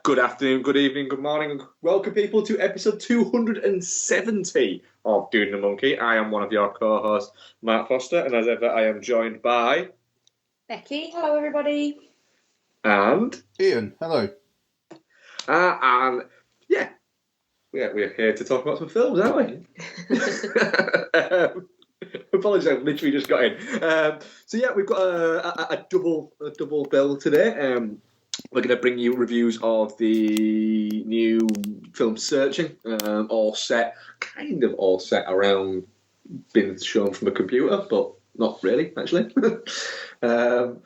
Good afternoon, good evening, good morning, and welcome people to episode 270 of Doing the Monkey. I am one of your co-hosts, Mark Foster, and as ever, I am joined by Becky. Hello, everybody. and Ian. Hello. and yeah, we're here to talk about some films, aren't we? Apologies, I've literally just got in. So yeah, we've got a double bill today. We're going to bring you reviews of the new film Searching, all set around being shown from a computer, but not really, actually. And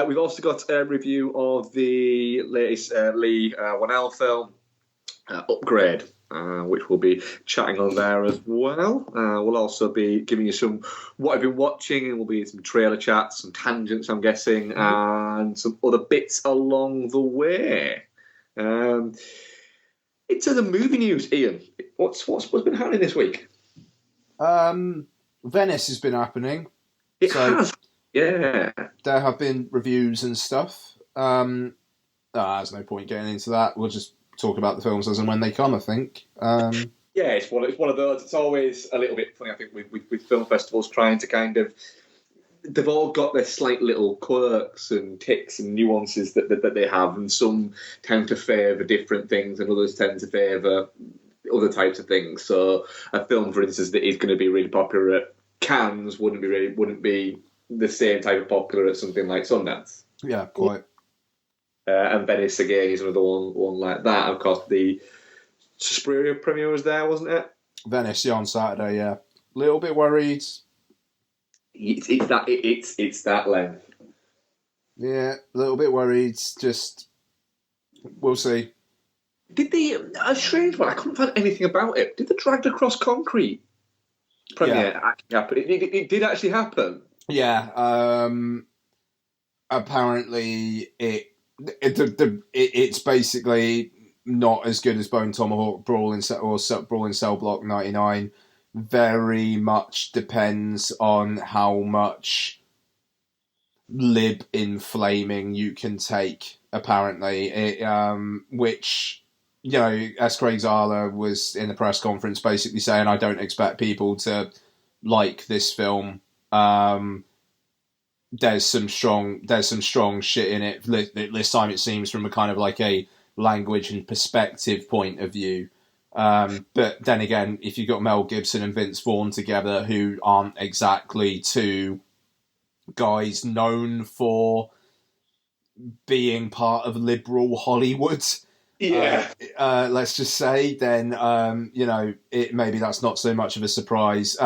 we've also got a review of the latest Leigh Whannell film, Upgrade, which we'll be chatting on there as well. We'll also be giving you some what I've been watching, and we'll be some trailer chats, some tangents, I'm guessing, and some other bits along the way. Into the movie news, Ian. What's been happening this week? Venice has been happening. It has, yeah. There have been reviews and stuff. There's no point getting into that. We'll just talk about the films as and when they come, I think. Yeah, it's one of those. It's always a little bit funny, I think, with film festivals trying to kind of. They've all got their slight little quirks and ticks and nuances that they have, and some tend to favour different things, and others tend to favour other types of things. So, a film, for instance, that is going to be really popular at Cannes wouldn't be the same type of popular at something like Sundance. Yeah, quite. And Venice again is another one like that. Of course, the Suspiria premiere was there, wasn't it? Venice, yeah, on Saturday. Yeah, little bit worried. It's that length. Yeah, a little bit worried. Just we'll see. Did a strange one? I couldn't find anything about it. Did the Dragged Across Concrete premiere actually happen? It did actually happen. Yeah. Apparently, it's basically not as good as Bone Tomahawk Brawl in Cell Block 99. Very much depends on how much lib inflaming you can take. Apparently, which, you know, as Craig Zahler was in the press conference basically saying, I don't expect people to like this film. There's some strong shit in it. This time it seems from a kind of like a language and perspective point of view. But then again, if you've got Mel Gibson and Vince Vaughn together, who aren't exactly two guys known for being part of liberal Hollywood, let's just say, then maybe that's not so much of a surprise.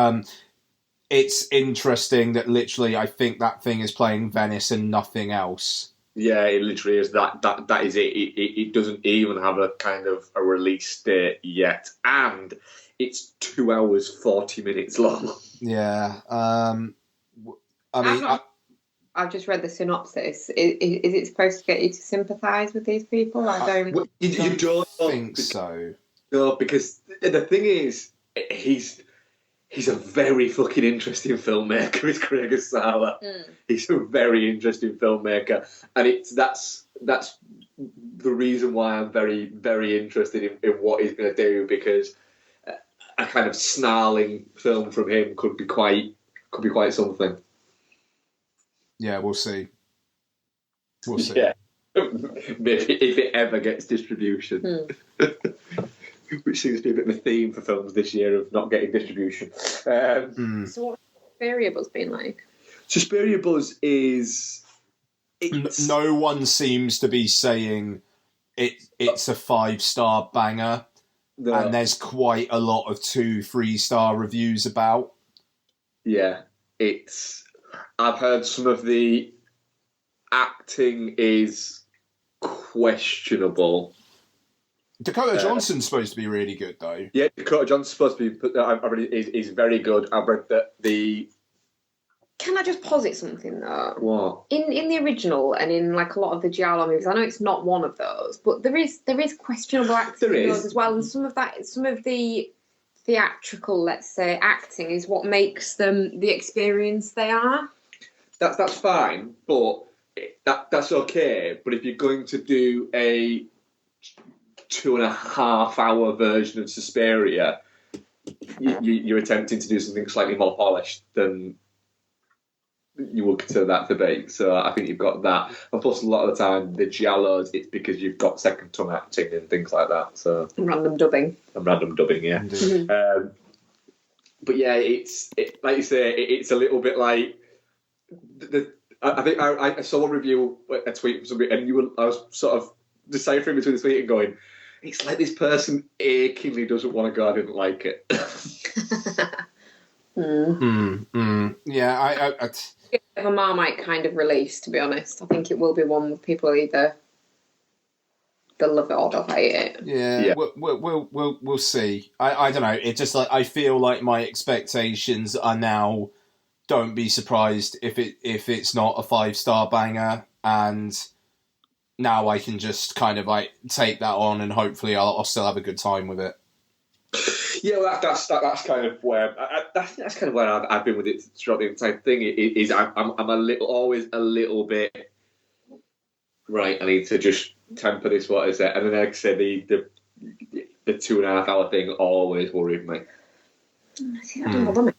It's interesting that literally I think that thing is playing Venice and nothing else. Yeah, it literally is. That is it. It doesn't even have a kind of a release date yet, and it's 2 hours 40 minutes long. Yeah, I've just read the synopsis. Is it supposed to get you to sympathise with these people? I don't. You don't think so. No, because the thing is, he's a very fucking interesting filmmaker, is Craig Zahler. He's a very interesting filmmaker, and that's the reason why I'm very, very interested in what he's going to do, because a kind of snarling film from him could be quite something. Yeah, we'll see. Yeah, maybe if it ever gets distribution. Which seems to be a bit of a theme for films this year of not getting distribution. So what's Suspiria Buzz been like? Suspiria Buzz is... No one seems to be saying it's a 5-star banger. No. And there's quite a lot of 2-3-star reviews about. Yeah, I've heard some of the acting is questionable. Dakota Johnson's supposed to be really good, though. Yeah, Dakota Johnson's supposed to be. Is very good. I've read that the. Can I just posit something though? What? In the original and in like a lot of the Giallo movies, I know it's not one of those, but there is questionable acting in those as well, and some of the theatrical, let's say, acting is what makes them the experience they are. That's fine, but that's okay. But if you're going to do a 2.5-hour version of Suspiria, you're attempting to do something slightly more polished than you would consider that to be. So I think you've got that. And plus, a lot of the time, the giallos, it's because you've got second tongue acting and things like that. So and random dubbing. Yeah. But yeah, it's like you say, it's a little bit like I think I saw a review, a tweet from somebody, and I was sort of deciphering between the tweet and going, it's like this person achingly doesn't want to go. I didn't like it. Yeah, I It's a Marmite kind of release, to be honest. I think it will be one with people either they'll love it or they'll hate it. Yeah. We'll see. I don't know. It's just like I feel like my expectations are now. Don't be surprised if it's not a 5-star banger, and now I can just kind of like take that on, and hopefully I'll still have a good time with it. Yeah, well, that's kind of where that's kind of where I've been with it throughout the entire thing. I'm always a little bit right. I need to just temper this. What is it? And then, like I said, the 2.5-hour thing always worried me. I don't bother me.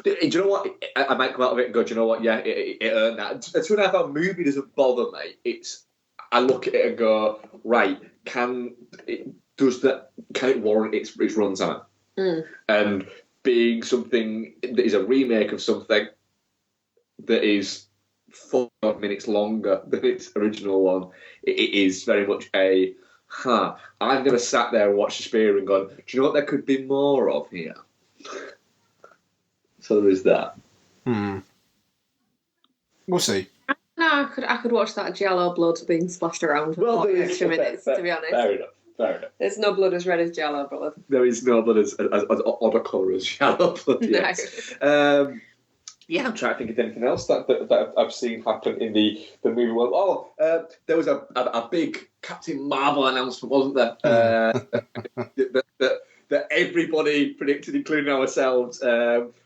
Do you know what? I might come out of it and go, do you know what? Yeah, it earned that. A 2.5-hour movie doesn't bother me. I look at it and go, right, can it warrant its runtime? And being something that is a remake of something that is 4 minutes longer than its original one, it is very much I've never sat there and watched Suspiria and gone, do you know what there could be more of here? So there is that. We'll see. No, I could watch that giallo blood being splashed around for 40 extra minutes, to be honest. Fair enough. There's no blood as red as giallo blood. There is no blood as odd a colour as giallo blood. Yes. No. Yeah, I'm trying to think of anything else that I've seen happen in the movie world. There was a big Captain Marvel announcement, wasn't there? That everybody predicted, including ourselves,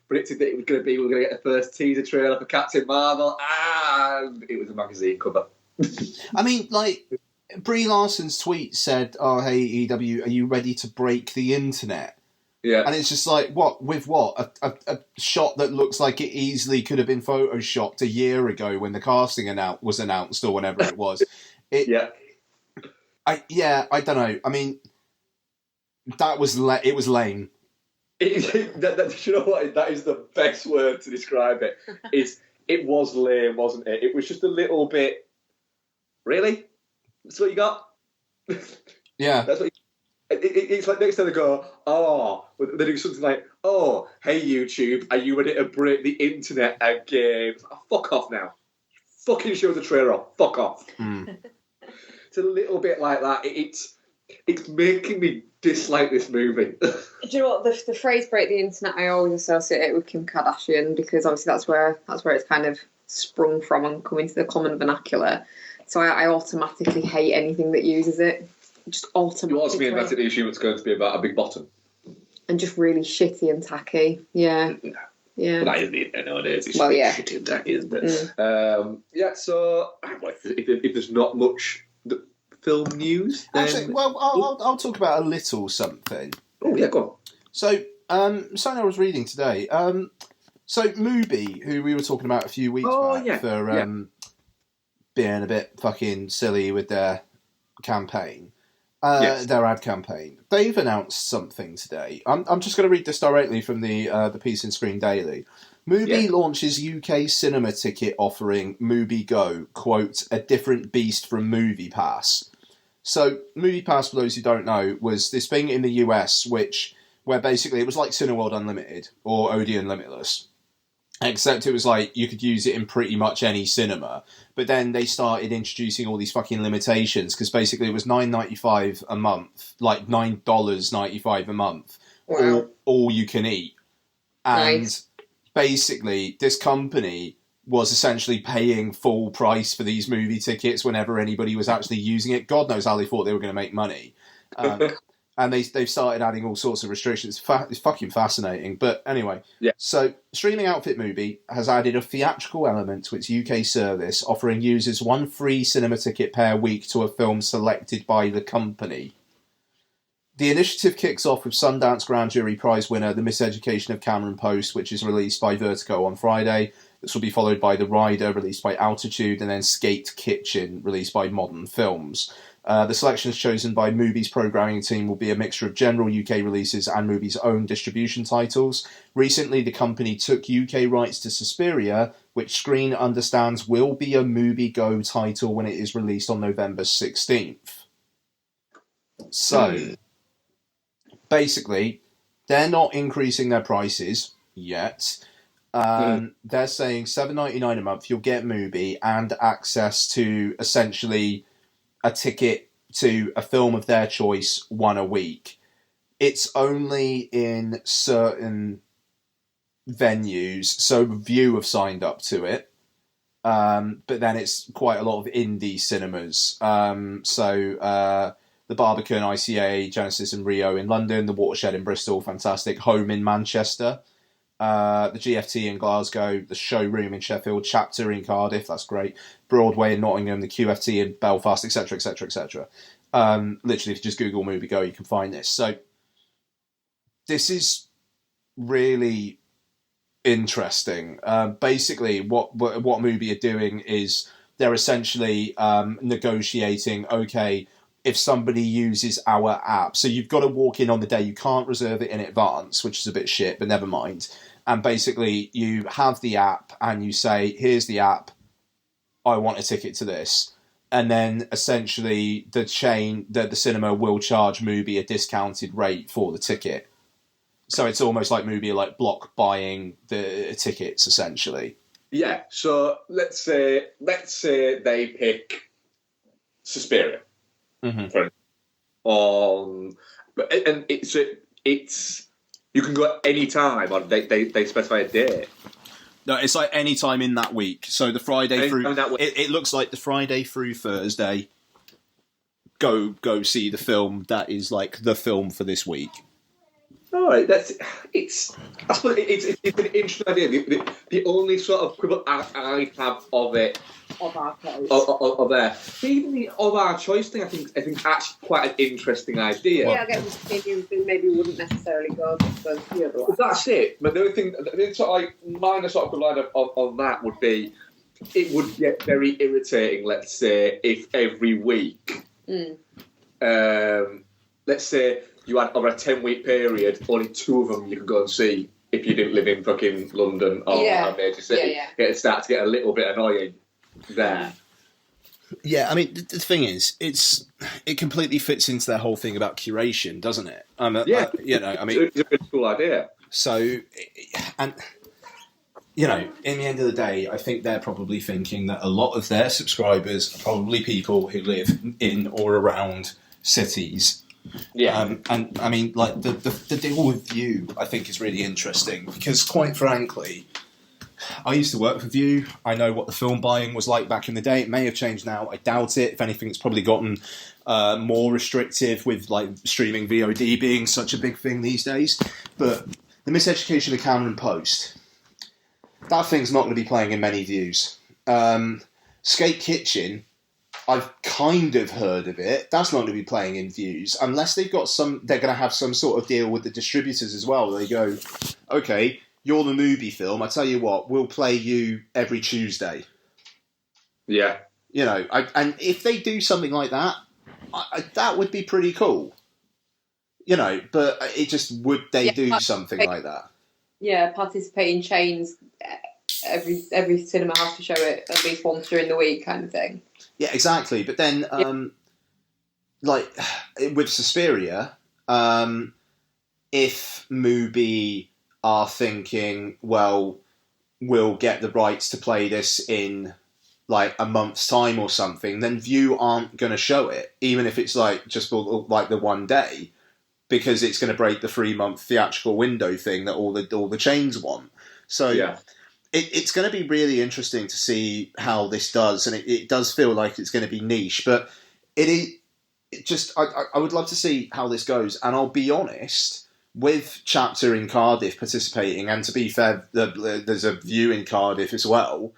predicted that it was going to be, we were going to get the first teaser trailer for Captain Marvel, and it was a magazine cover. I mean, like, Brie Larson's tweet said, "Oh, hey, EW, are you ready to break the internet?" Yeah. And it's just like, what? With what? A shot that looks like it easily could have been photoshopped a year ago when the casting was announced or whenever it was. Yeah. I don't know. I mean, it was lame. You know what? That is the best word to describe it. It was lame, wasn't it? It was just a little bit. Really? That's what you got? Yeah. That's what. It's like next time they go, they do something like, hey YouTube, are you ready to break the internet again? Fuck off now. Fucking show the trailer off. Fuck off. It's a little bit like that. It's making me dislike this movie. Do you know what, the phrase "break the internet" I always associate it with Kim Kardashian, because obviously that's where it's kind of sprung from and come into the common vernacular. So I automatically hate anything that uses it. Just automatically. You automatically assume it's going to be about a big bottom. And just really shitty and tacky. Yeah. Yeah. But that is the internet nowadays. It's shitty and tacky, isn't it? So if there's not much film news, then... Actually, well, I'll talk about a little something. Oh, yeah, go on. So, something I was reading today. So, Mubi, who we were talking about a few weeks back for being a bit fucking silly with their campaign, their ad campaign, they've announced something today. I'm just going to read this directly from the piece in Screen Daily. Mubi launches UK cinema ticket offering Mubi Go, quote, a different beast from Movie Pass. So, Movie Pass, for those who don't know, was this thing in the US where basically it was like Cineworld Unlimited or Odeon Limitless. Except it was like you could use it in pretty much any cinema. But then they started introducing all these fucking limitations, because basically it was $9.95 a month, like $9.95 a month, all you can eat. And basically this company was essentially paying full price for these movie tickets whenever anybody was actually using it. God knows how they thought they were going to make money. And they've started adding all sorts of restrictions. It's fucking fascinating. But anyway, so streaming outfit Mubi has added a theatrical element to its UK service, offering users one free cinema ticket per week to a film selected by the company. The initiative kicks off with Sundance Grand Jury Prize winner The Miseducation of Cameron Post, which is released by Vertigo on Friday. This will be followed by The Rider, released by Altitude, and then Skate Kitchen, released by Modern Films. The selections chosen by Mubi's programming team will be a mixture of general UK releases and Mubi's own distribution titles. Recently, the company took UK rights to Suspiria, which Screen understands will be a Mubi Go title when it is released on November 16th. So, basically, they're not increasing their prices yet. They're saying $7.99 a month, you'll get Mubi and access to essentially a ticket to a film of their choice, one a week. It's only in certain venues, so View have signed up to it, but then it's quite a lot of indie cinemas. The Barbican, ICA, Genesis in Rio in London, the Watershed in Bristol, fantastic. Home in Manchester, the GFT in Glasgow, the Showroom in Sheffield, Chapter in Cardiff, that's great. Broadway in Nottingham, the QFT in Belfast, etc., etc., etc. Literally, if you just Google Movie Go, you can find this. So this is really interesting. Basically, what Mubi are doing is they're essentially negotiating, okay, if somebody uses our app. So you've got to walk in on the day. You can't reserve it in advance, which is a bit shit, but never mind. And basically, you have the app and you say, here's the app. I want a ticket to this. And then essentially the cinema will charge Mubi a discounted rate for the ticket. So it's almost like Mubi are like block buying the tickets, essentially. Yeah, so let's say they pick Suspiria. Mm-hmm. And it's you can go at any time, or they specify a date. No, it's like any time in that week. So the Friday through it looks like the Friday through Thursday. Go see the film that is like the film for this week. All right, it's an interesting idea. The only sort of quibble I have of it. Of our choice. Even of our choice thing, I think actually quite an interesting idea. Yeah, I guess maybe wouldn't necessarily go for the other one. That's it. But the only thing, sort of like minor sort of line on that would be, it would get very irritating. Let's say if every week, let's say you had over a 10-week period, only 2 of them you could go and see if you didn't live in fucking London or a major city. It starts to get a little bit annoying. There. Yeah, I mean, the thing is, it completely fits into their whole thing about curation, doesn't it? It's a pretty cool idea. So, and in the end of the day, I think they're probably thinking that a lot of their subscribers are probably people who live in or around cities. Yeah, and I mean, like the deal with View, I think is really interesting because, quite frankly, I used to work for View. I know what the film buying was like back in the day. It may have changed now. I doubt it. If anything, it's probably gotten more restrictive with like streaming VOD being such a big thing these days. But The Miseducation of Cameron Post, that thing's not going to be playing in many views. Skate Kitchen, I've kind of heard of it. That's not going to be playing in views unless they've got they're going to have some sort of deal with the distributors as well. They go, okay, you're the Mubi film. I tell you what, we'll play you every Tuesday. Yeah. And if they do something like that, that would be pretty cool. But it just, would they do something like that? Yeah, participating chains, every cinema has to show it at least once during the week kind of thing. Yeah, exactly. But then, like, with Suspiria, if Mubi are thinking, well, we'll get the rights to play this in like a month's time or something, then View aren't going to show it, even if it's like just for like the one day, because it's going to break the 3-month theatrical window thing that all the chains want. So yeah, it's going to be really interesting to see how this does, and it does feel like it's going to be niche, but I would love to see how this goes. And I'll be honest, with Chapter in Cardiff participating, and to be fair, there's a View in Cardiff as well,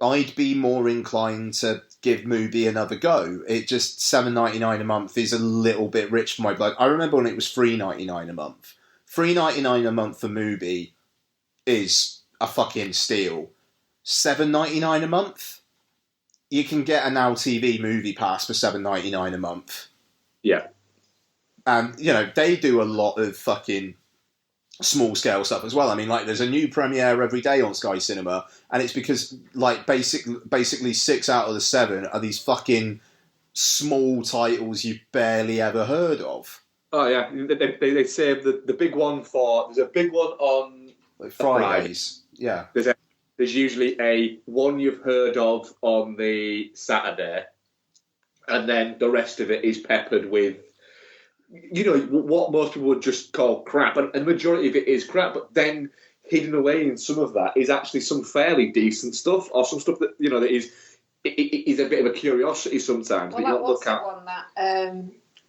I'd be more inclined to give Mubi another go. It just $7.99 a month is a little bit rich for my blood. I remember when it was $3.99 a month. $3.99 a month for Mubi is a fucking steal. $7.99 a month, you can get a Now TV movie pass for $7.99 a month. Yeah, and they do a lot of fucking small scale stuff as well. I mean, like, there's a new premiere every day on Sky Cinema, and it's because, like, basically 6 out of the 7 are these fucking small titles you've barely ever heard of. Oh yeah, they say the big one there's a big one on Like Fridays. Yeah, there's usually a one you've heard of on the Saturday, and then the rest of it is peppered with, what most people would just call crap, and the majority of it is crap, but then hidden away in some of that is actually some fairly decent stuff, or some stuff that, that is a bit of a curiosity sometimes. Well, that was the one that,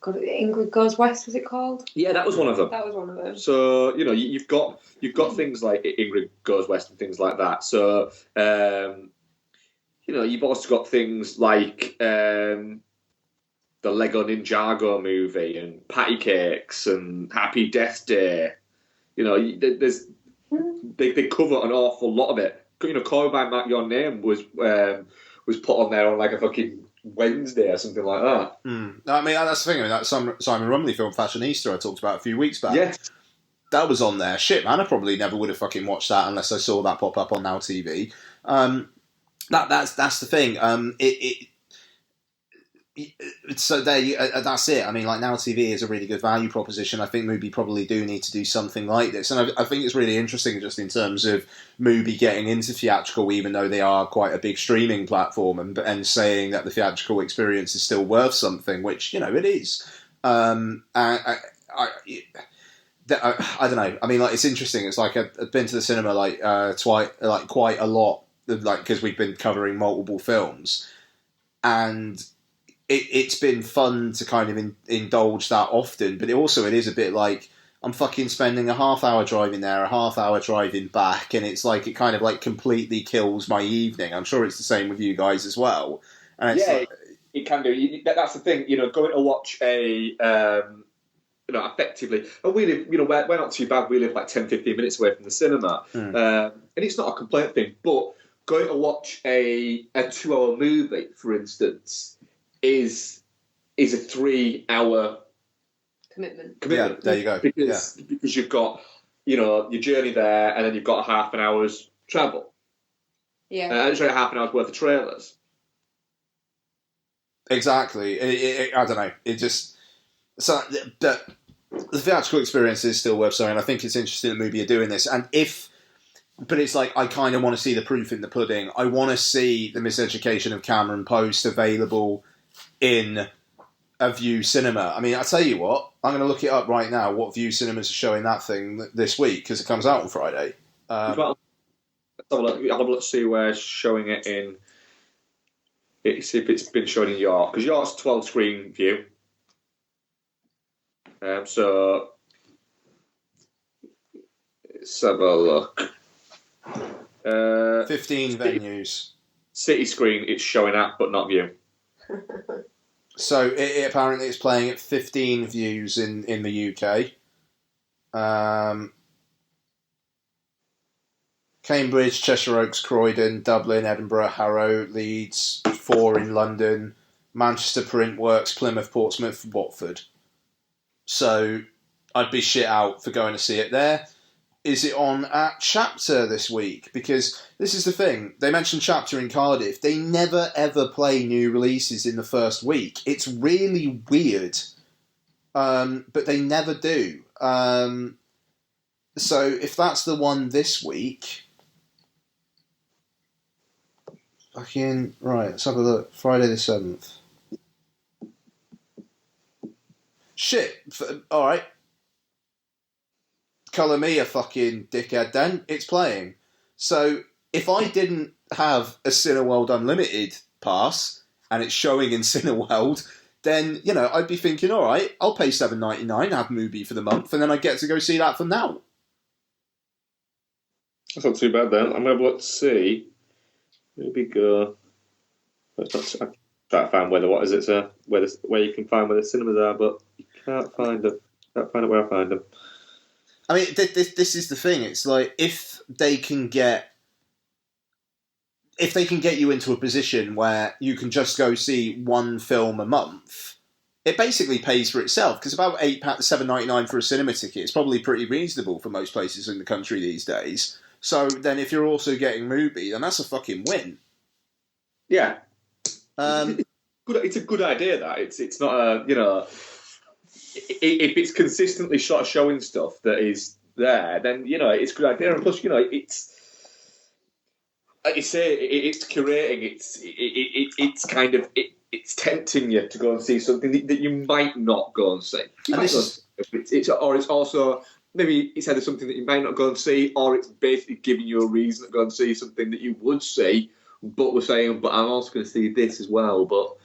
Ingrid Goes West, was it called? Yeah, that was one of them. That was one of them. So, you've got things like Ingrid Goes West and things like that. So, you've also got things like the Lego Ninjago movie and Patty Cakes and Happy Death Day. They cover an awful lot of it. Call by Matt Your Name was put on there on like a fucking Wednesday or something like that. I mean, that's the thing. I mean, that Simon Rumley film Fashionista I talked about a few weeks back. Yes. That was on there. Shit, man, I probably never would have fucking watched that unless I saw that pop up on Now TV. That's the thing. So that's it. I mean, like, Now TV is a really good value proposition. I think Mubi probably do need to do something like this, and I think it's really interesting just in terms of Mubi getting into theatrical, even though they are quite a big streaming platform, and saying that the theatrical experience is still worth something, which it is. I don't know. I mean, like, it's interesting. It's like I've been to the cinema quite a lot, like, because we've been covering multiple films, and it's been fun to kind of indulge that often, but it is a bit like I'm fucking spending a half hour driving there, a half hour driving back, and it's like it kind of like completely kills my evening. I'm sure it's the same with you guys as well. And it can do. That's the thing, going to watch a effectively, and we live, we're not too bad. We live like 10, 15 minutes away from the cinema, and it's not a complaint thing. But going to watch a 2-hour movie, for instance, is a 3-hour commitment. Yeah, there you go. Because you've got your journey there, and then you've got half an hour's travel. Yeah, sorry, half an hour's worth of trailers. Exactly. I don't know. It just the theatrical experience is still worth something. I think it's interesting that Mubi are doing this, but it's like I kind of want to see the proof in the pudding. I want to see the Miseducation of Cameron Post available in a View Cinema. I mean, I tell you what, I'm going to look it up right now. What View Cinemas are showing that thing this week, because it comes out on Friday. Let's have a look. See where it's showing it in. See if it's been shown in York, because York's 12-screen View. So let's have a look. 15 venues. City Screen it's showing at, but not View. So it apparently it's playing at 15 views in the UK. Cambridge, Cheshire Oaks, Croydon, Dublin, Edinburgh, Harrow, Leeds, 4 in London, Manchester, Printworks, Plymouth, Portsmouth, Watford. So I'd be shit out for going to see it there. Is it on at Chapter this week? Because this is the thing. They mentioned Chapter in Cardiff. They never, ever play new releases in the first week. It's really weird. But they never do. So if that's the one this week... Right, let's have a look. Friday the 7th. Shit. Alright. Colour me a fucking dickhead then. It's playing. So, if I didn't have a Cineworld Unlimited pass, and it's showing in Cineworld, then, I'd be thinking, alright, I'll pay $7.99, have Mubi for the month, and then I get to go see that from now. That's not too bad then. I'm able to see Maybe go. I'm trying to find where you can find where the cinemas are, but you can't find them. Can't find it where I find them. I mean, this is the thing. It's like if they can get you into a position where you can just go see one film a month, it basically pays for itself. Because about £7.99 for a cinema ticket is probably pretty reasonable for most places in the country these days. So then, if you're also getting Mubi, then that's a fucking win. Yeah. It's a good idea. That it's not a if it's consistently showing stuff that is there, then it's a good idea. And plus, it's like you say, it's curating. It's kind of it's tempting you to go and see something that you might not go and see. It's also maybe it's either something that you might not go and see, or it's basically giving you a reason to go and see something that you would see, but we're saying, but I'm also going to see this as well. But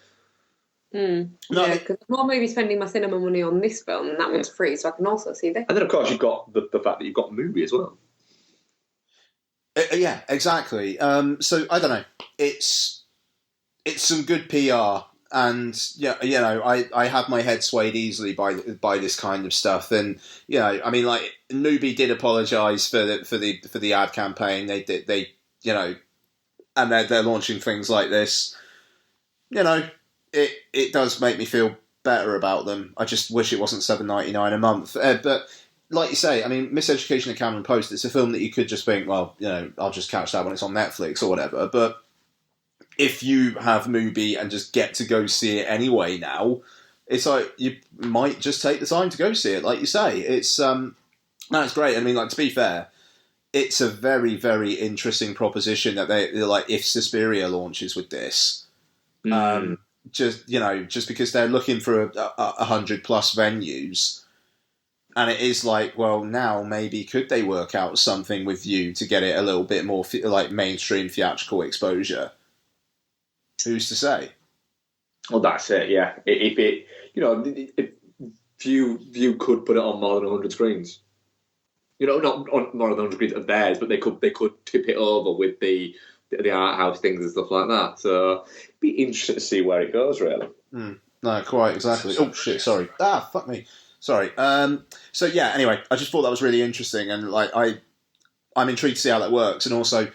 yeah, because I'm not maybe spending my cinema money on this film, and that one's free, so I can also see this. And then, of course, you've got the fact that you've got a movie as well. Yeah, exactly. So I don't know. It's some good PR, and I have my head swayed easily by this kind of stuff. And I mean, like Mubi did apologise for the ad campaign. They and they're launching things like this. It does make me feel better about them. I just wish it wasn't $7.99 a month. But like you say, I mean, Miseducation of Cameron Post, it's a film that you could just think, well, I'll just catch that when it's on Netflix or whatever. But if you have Mubi and just get to go see it anyway now, it's like you might just take the time to go see it. Like you say, it's that's great. I mean, like, to be fair, it's a very, very interesting proposition that they're like, if Suspiria launches with this. Just because they're looking for 100+ venues, and it is like, well, now maybe could they work out something with you to get it a little bit more like mainstream theatrical exposure? Who's to say? Well, that's it. Yeah, if View could put it on more than 100 screens. Not on more than 100 screens of theirs, but they could tip it over with the art house things and stuff like that. So it'd be interesting to see where it goes, really. No, quite exactly. Oh shit! Sorry. Fuck me. Sorry. So yeah. Anyway, I just thought that was really interesting, and like I'm intrigued to see how that works. And also,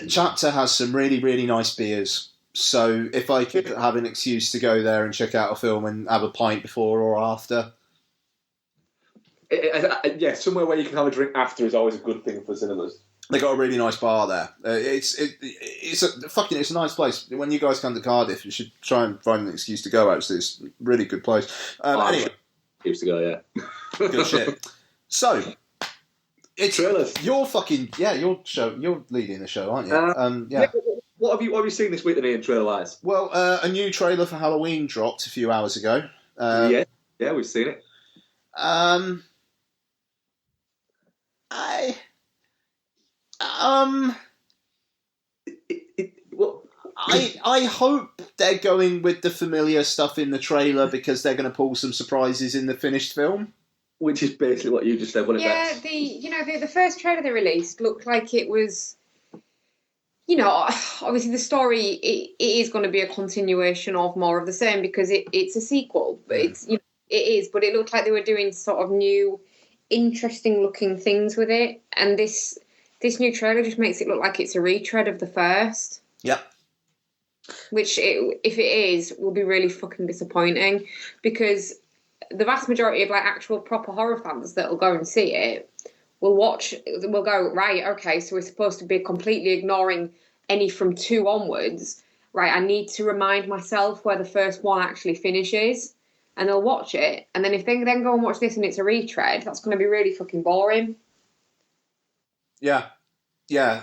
Chapter has some really, really nice beers. So if I could have an excuse to go there and check out a film and have a pint before or after. Yeah, somewhere where you can have a drink after is always a good thing for cinemas. They got a really nice bar there. It's a nice place. When you guys come to Cardiff, you should try and find an excuse to go. Actually, it's a really good place. Anyway, used to go, yeah. Good shit. So, it's trailers. Your show. You're leading the show, aren't you? Yeah. What have you seen this week, Ian, trailer-wise? Well, a new trailer for Halloween dropped a few hours ago. Yeah, we've seen it. I hope they're going with the familiar stuff in the trailer because they're going to pull some surprises in the finished film. Which is basically what you just said, wasn't it? Yeah, the first trailer they released looked like it was, obviously the story it is going to be a continuation of more of the same because it's a sequel, but it is. But it looked like they were doing sort of new, interesting looking things with it, and this new trailer just makes it look like it's a retread of the first. Yep. Which, if it is, will be really fucking disappointing because the vast majority of like actual proper horror fans that will go and see it will go, right, okay, so we're supposed to be completely ignoring any from 2 onwards. Right, I need to remind myself where the first one actually finishes. And they'll watch it, and then if they then go and watch this and it's a retread, that's going to be really fucking boring. Yeah,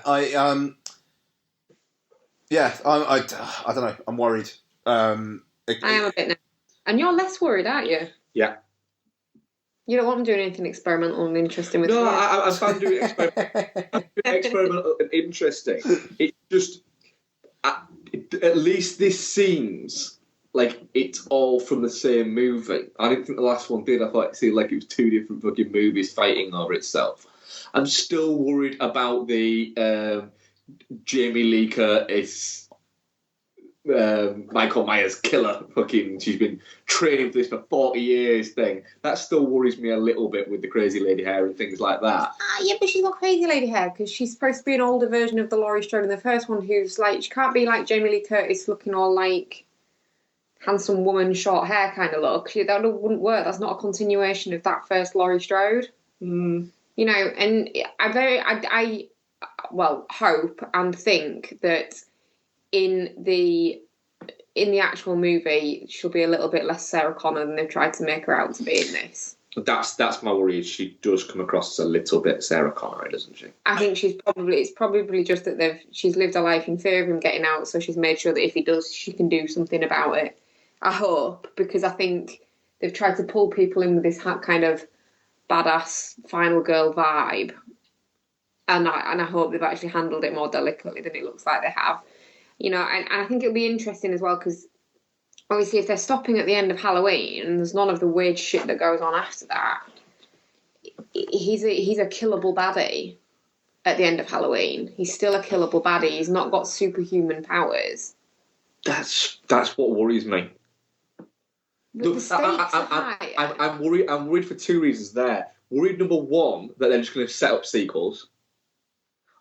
I don't know. I'm worried. I am a bit now, and you're less worried, aren't you? Yeah. You don't want them doing anything experimental and interesting with. No, I found doing experimental and interesting. It just, at least this seems like it's all from the same movie. I didn't think the last one did. I thought it seemed like it was 2 different fucking movies fighting over itself. I'm still worried about the Jamie Lee Curtis, Michael Myers killer, fucking, she's been training for this for 40 years thing. That still worries me a little bit with the crazy lady hair and things like that. Yeah, but she's got crazy lady hair because she's supposed to be an older version of the Laurie Strode in the first one, who's like, she can't be like Jamie Lee Curtis looking all like handsome woman, short hair kind of look. That wouldn't work. That's not a continuation of that first Laurie Strode. Mm. You know, and I hope and think that in the actual movie, she'll be a little bit less Sarah Connor than they've tried to make her out to be in this. That's my worry. Is she does come across as a little bit Sarah Connor, doesn't she? I think it's probably just that she's lived a life in fear of him getting out, so she's made sure that if he does, she can do something about it. I hope, because I think they've tried to pull people in with this kind of badass final girl vibe, and I hope they've actually handled it more delicately than it looks like they have. You know, and I think it'll be interesting as well, because obviously if they're stopping at the end of Halloween and there's none of the weird shit that goes on after that, he's a killable baddie at the end of Halloween. He's still a killable baddie. He's not got superhuman powers. That's what worries me. But the stakes are high. I'm worried for two reasons there. Worried number one, that they're just going to set up sequels.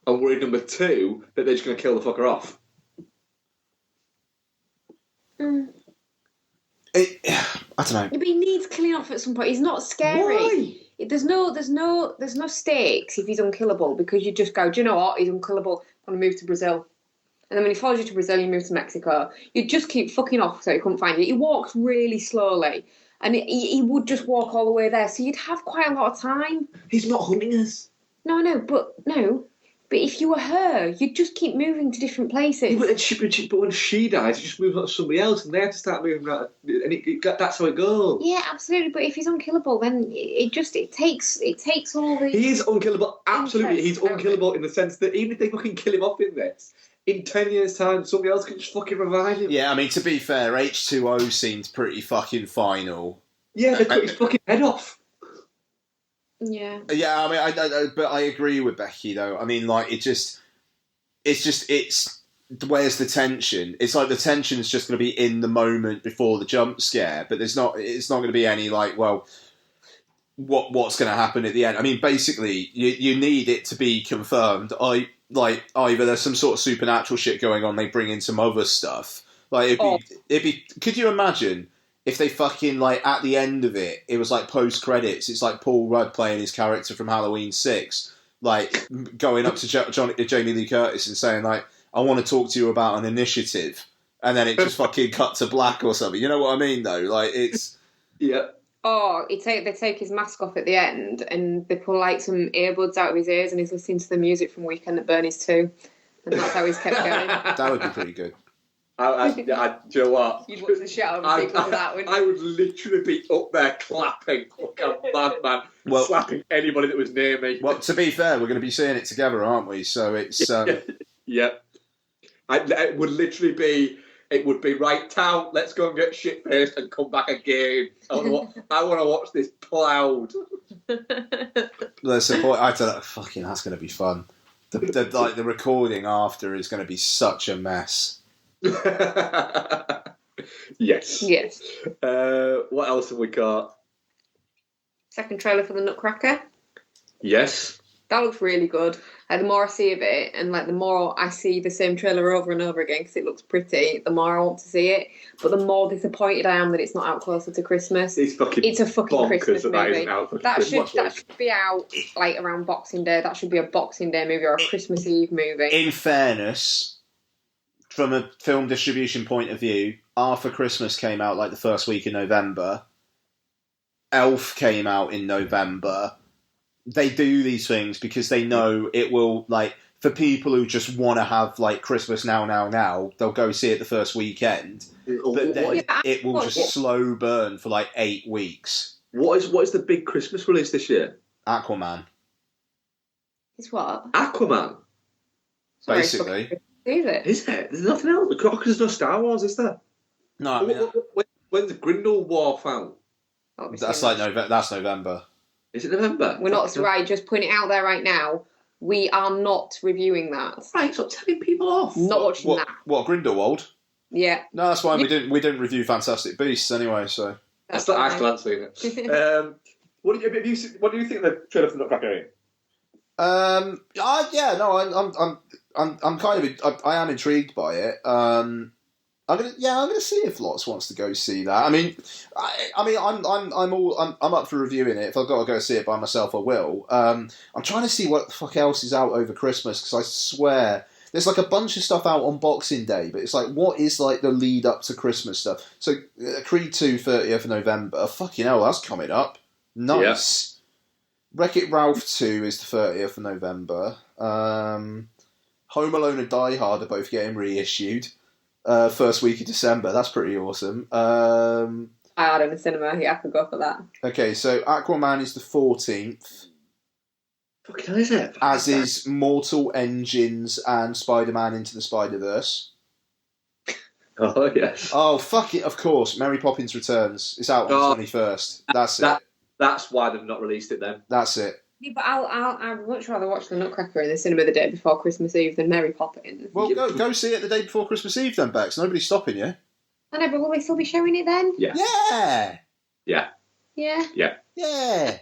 And worried number two, that they're just going to kill the fucker off. Mm. I don't know. But he needs killing off at some point. He's not scary. Why? There's no stakes if he's unkillable, because you just go, do you know what? He's unkillable. I'm going to move to Brazil. And then when he follows you to Brazil, you move to Mexico. You just keep fucking off so he couldn't find you. He walks really slowly. And he would just walk all the way there. So you'd have quite a lot of time. He's not hunting us. No. But if you were her, you'd just keep moving to different places. Yeah, but when she dies, you just move on to somebody else, and they have to start moving out. And that's how it goes. Yeah, absolutely. But if he's unkillable, then it takes all the... He is unkillable. Absolutely, he's unkillable in the sense that even if they fucking kill him off in this, in 10 years' time, somebody else can just fucking revive him. Yeah, I mean, to be fair, H2O seemed pretty fucking final. Yeah, they cut his fucking head off. Yeah. Yeah, I mean, but I agree with Becky though. I mean, like, it's where's the tension? It's like the tension's just going to be in the moment before the jump scare, but it's not going to be any like, well, what's going to happen at the end? I mean, basically, you need it to be confirmed. Either there's some sort of supernatural shit going on, they bring in some other stuff. Like, it'd be. Could you imagine if they fucking, like, at the end of it, it was like post credits. It's like Paul Rudd playing his character from Halloween 6, like going up to Jamie Lee Curtis and saying like, "I want to talk to you about an initiative," and then it just fucking cut to black or something. You know what I mean? Though, like, it's yeah. Oh, they take his mask off at the end, and they pull like some earbuds out of his ears, and he's listening to the music from Weekend at Bernie's 2, and that's how he's kept going. That would be pretty good. Do you know what? You'd watch the shit out of him because of that, wouldn't you? I would literally be up there clapping like a madman, slapping anybody that was near me. Well, to be fair, we're going to be seeing it together, aren't we? So it's... Yeah. It would literally be... It would be, right, town, let's go and get shit-faced and come back again. I want to watch this ploughed. There's a point... I don't know, fucking, that's going to be fun. The recording after is going to be such a mess. Yes. What else have we got? Second trailer for the Nutcracker. Yes. That looks really good. Like, the more I see of it, and like the more I see the same trailer over and over again because it looks pretty, the more I want to see it. But the more disappointed I am that it's not out closer to Christmas. It's a fucking Christmas movie. That should be out like around Boxing Day. That should be a Boxing Day movie or a Christmas Eve movie. In fairness, from a film distribution point of view, Arthur Christmas came out like the first week in November. Elf came out in November. They do these things because they know it will, like, for people who just want to have, like, Christmas now, they'll go see it the first weekend. But then it will just slow burn for, like, 8 weeks. What is the big Christmas release this year? Aquaman. It's what? Aquaman? Sorry, basically. Is it? There's nothing else. Because there's no Star Wars, is there? No, I mean... When's Grindelwald out? That's November. Is it November? We're not right. Just putting it out there right now. We are not reviewing that. Right, stop telling people off. Not watching that. What, Grindelwald? Yeah. No, that's fine. We didn't review Fantastic Beasts anyway, so. I still haven't seen it. What do you think of the trailer for Nutcracker? I'm kind of, I am intrigued by it. I'm gonna see if Lots wants to go see that. I'm up for reviewing it. If I've got to go see it by myself, I will. I'm trying to see what the fuck else is out over Christmas, because I swear there's like a bunch of stuff out on Boxing Day, but it's like, what is like the lead up to Christmas stuff? So Creed 2, 30th of November. Fucking hell, that's coming up. Nice. Yeah. Wreck-It Ralph 2 is the 30th of November. Home Alone and Die Hard are both getting reissued. First week of December. That's pretty awesome. I had in the cinema. Yeah, I could go for that. Okay, so Aquaman is the 14th. Fucking hell, is it? As is Mortal Engines and Spider-Man Into the Spider-Verse. Oh, yes. Oh, fuck it, of course. Mary Poppins Returns. It's out on the 21st. That's it. That's why they've not released it then. That's it. Yeah, but I'd much rather watch the Nutcracker in the cinema the day before Christmas Eve than Mary Poppins. Well, go see it the day before Christmas Eve then, Bex. Nobody's stopping you. I know, but will they still be showing it then? Yeah. Yeah. Yeah. Yeah. Yeah. Yeah.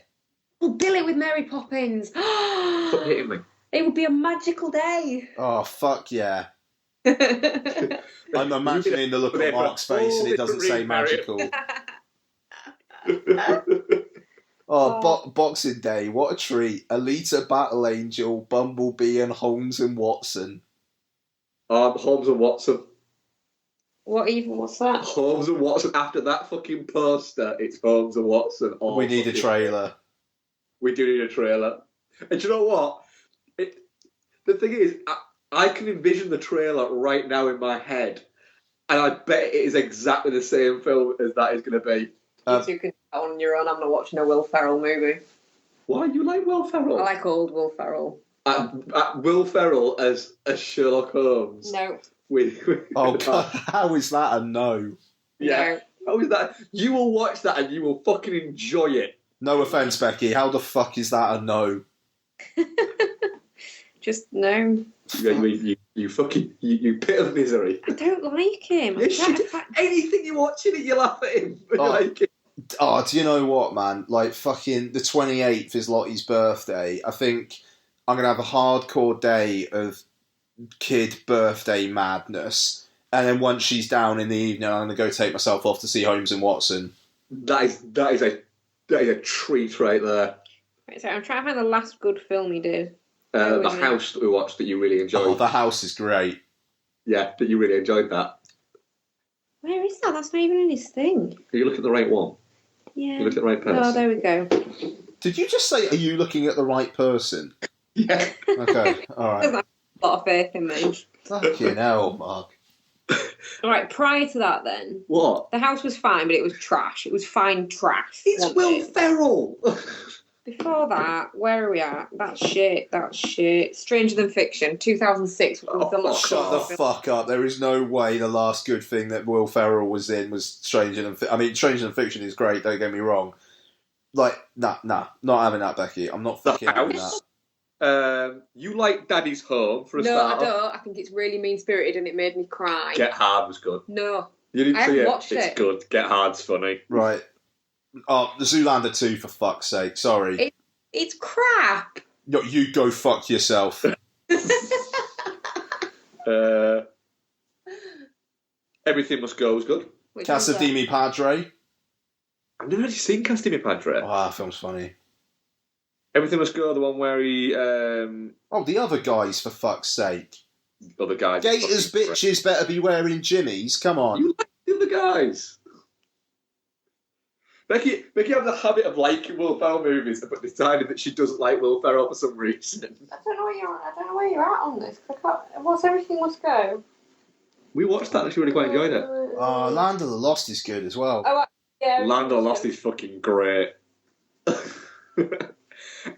We'll bill it with Mary Poppins. Stop hitting me. It would be a magical day. Oh, fuck yeah. I'm imagining the look on Mark's face and it doesn't say magical. Boxing Day, what a treat. Alita, Battle Angel, Bumblebee and Holmes and Watson. Holmes and Watson. What's that? Holmes and Watson. After that fucking poster, it's Holmes and Watson. We need a trailer. We do need a trailer. And do you know what? The thing is, I can envision the trailer right now in my head, and I bet it is exactly the same film as that is going to be. You two can on your own. I'm not watching a Will Ferrell movie. Why? You like Will Ferrell? I like old Will Ferrell. Will Ferrell as Sherlock Holmes? No. Oh, God, how is that a no? Yeah. No. How is that? You will watch that and you will fucking enjoy it. No offence, Becky. How the fuck is that a no? Just no. You fucking you pit of misery. I don't like him. Yes, anything you watch in it, you laugh at him. Like it. Oh, do you know what, man? Like, fucking the 28th is Lottie's birthday. I think I'm gonna have a hardcore day of kid birthday madness, and then once she's down in the evening, I'm gonna go take myself off to see Holmes and Watson. That is a treat right there. Right, so I'm trying to find the last good film he did. The House that we watched that you really enjoyed. Oh, The House is great. Yeah, that you really enjoyed that. Where is that? That's not even in his thing. Are you looking at the right one? Yeah. You look at the right person. Oh, there we go. Did you just say, are you looking at the right person? Yeah. Okay, alright. A lot of faith in me. Fucking hell, Mark. Alright, prior to that then. What? The House was fine, but it was trash. It was fine trash. It's Will Ferrell. Before that, where are we at? That's shit. Stranger Than Fiction, 2006. Shut the fuck up. There is no way the last good thing that Will Ferrell was in was Stranger Than Fiction. I mean, Stranger Than Fiction is great, don't get me wrong. Like, nah, not having that, Becky. I'm not fucking having that. You like Daddy's Home for a No, start? I don't. I think it's really mean-spirited and it made me cry. Get Hard was good. No. You didn't I see haven't it? watched it. It's good. Get Hard's funny. Right. Oh, the Zoolander 2, for fuck's sake. Sorry. It's crap. No, you go fuck yourself. Everything Must Go was good. Casa di Mi Padre. I've never actually seen Casa di Mi Padre. Oh, that film's funny. Everything Must Go, the one where he... Oh, the other guys, for fuck's sake. Other guys. Gators bitches better be wearing jimmies. Come on. You like the other guys. Becky has the habit of liking Will Ferrell movies, but decided that she doesn't like Will Ferrell for some reason. I don't know where you're at on this. What's Everything Must Go? We watched that and she really quite enjoyed it. Oh, Land of the Lost is good as well. Oh, yeah. Land of the Lost is fucking great.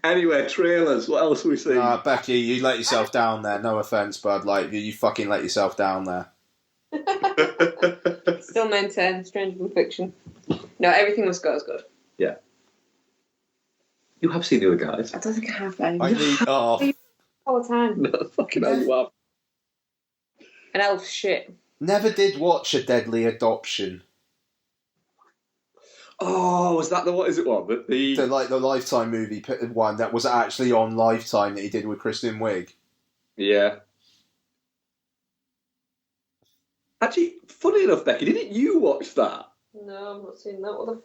Anyway, trailers. What else have we seen? Becky, you let yourself down there. No offence, bud. Like, you fucking let yourself down there. Still maintain Stranger Than Fiction. No, Everything Must Go is good. Yeah. You have seen the other guys. I don't think I have. I need... Oh, all the time. No, fucking hell, you have. An elf shit. Never did watch A Deadly Adoption. Oh, was that the what is it one? The Lifetime movie one that was actually on Lifetime that he did with Kristen Wiig. Yeah. Actually, funny enough, Becky, didn't you watch that? No, I've not seen that.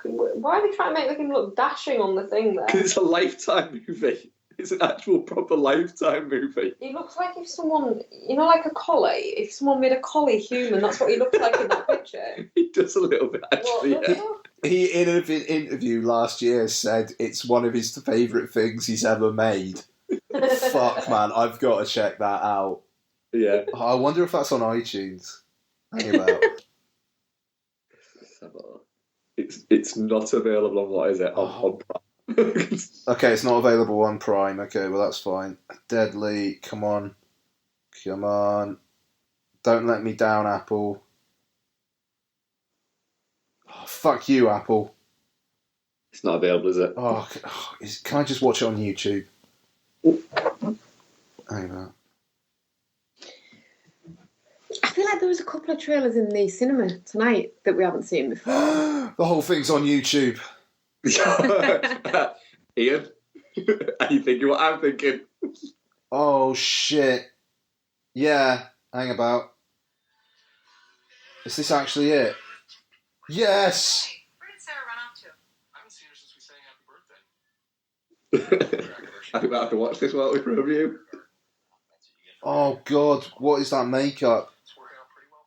Why are they trying to make him look dashing on the thing there? Because it's a Lifetime movie. It's an actual proper Lifetime movie. He looks like if someone, like a collie, if someone made a collie human, that's what he looks like in that picture. He does a little bit, actually. He, in an interview last year, said it's one of his favourite things he's ever made. Fuck, man, I've got to check that out. Yeah. I wonder if that's on iTunes. Hang about. It's not available on what is it? On Prime. Okay, it's not available on Prime. Okay, well that's fine. Deadly, come on. Don't let me down, Apple. Oh, fuck you, Apple. It's not available, is it? Can I just watch it on YouTube? Hang on. I feel like there was a couple of trailers in the cinema tonight that we haven't seen before. The whole thing's on YouTube. Ian, are you thinking what I'm thinking? Oh, shit. Yeah, hang about. Is this actually it? Yes! Where did Sarah run off to? I haven't seen her since we sang Happy Birthday. I think we'll have to watch this while we review. Oh, God, what is that makeup? It's working out pretty well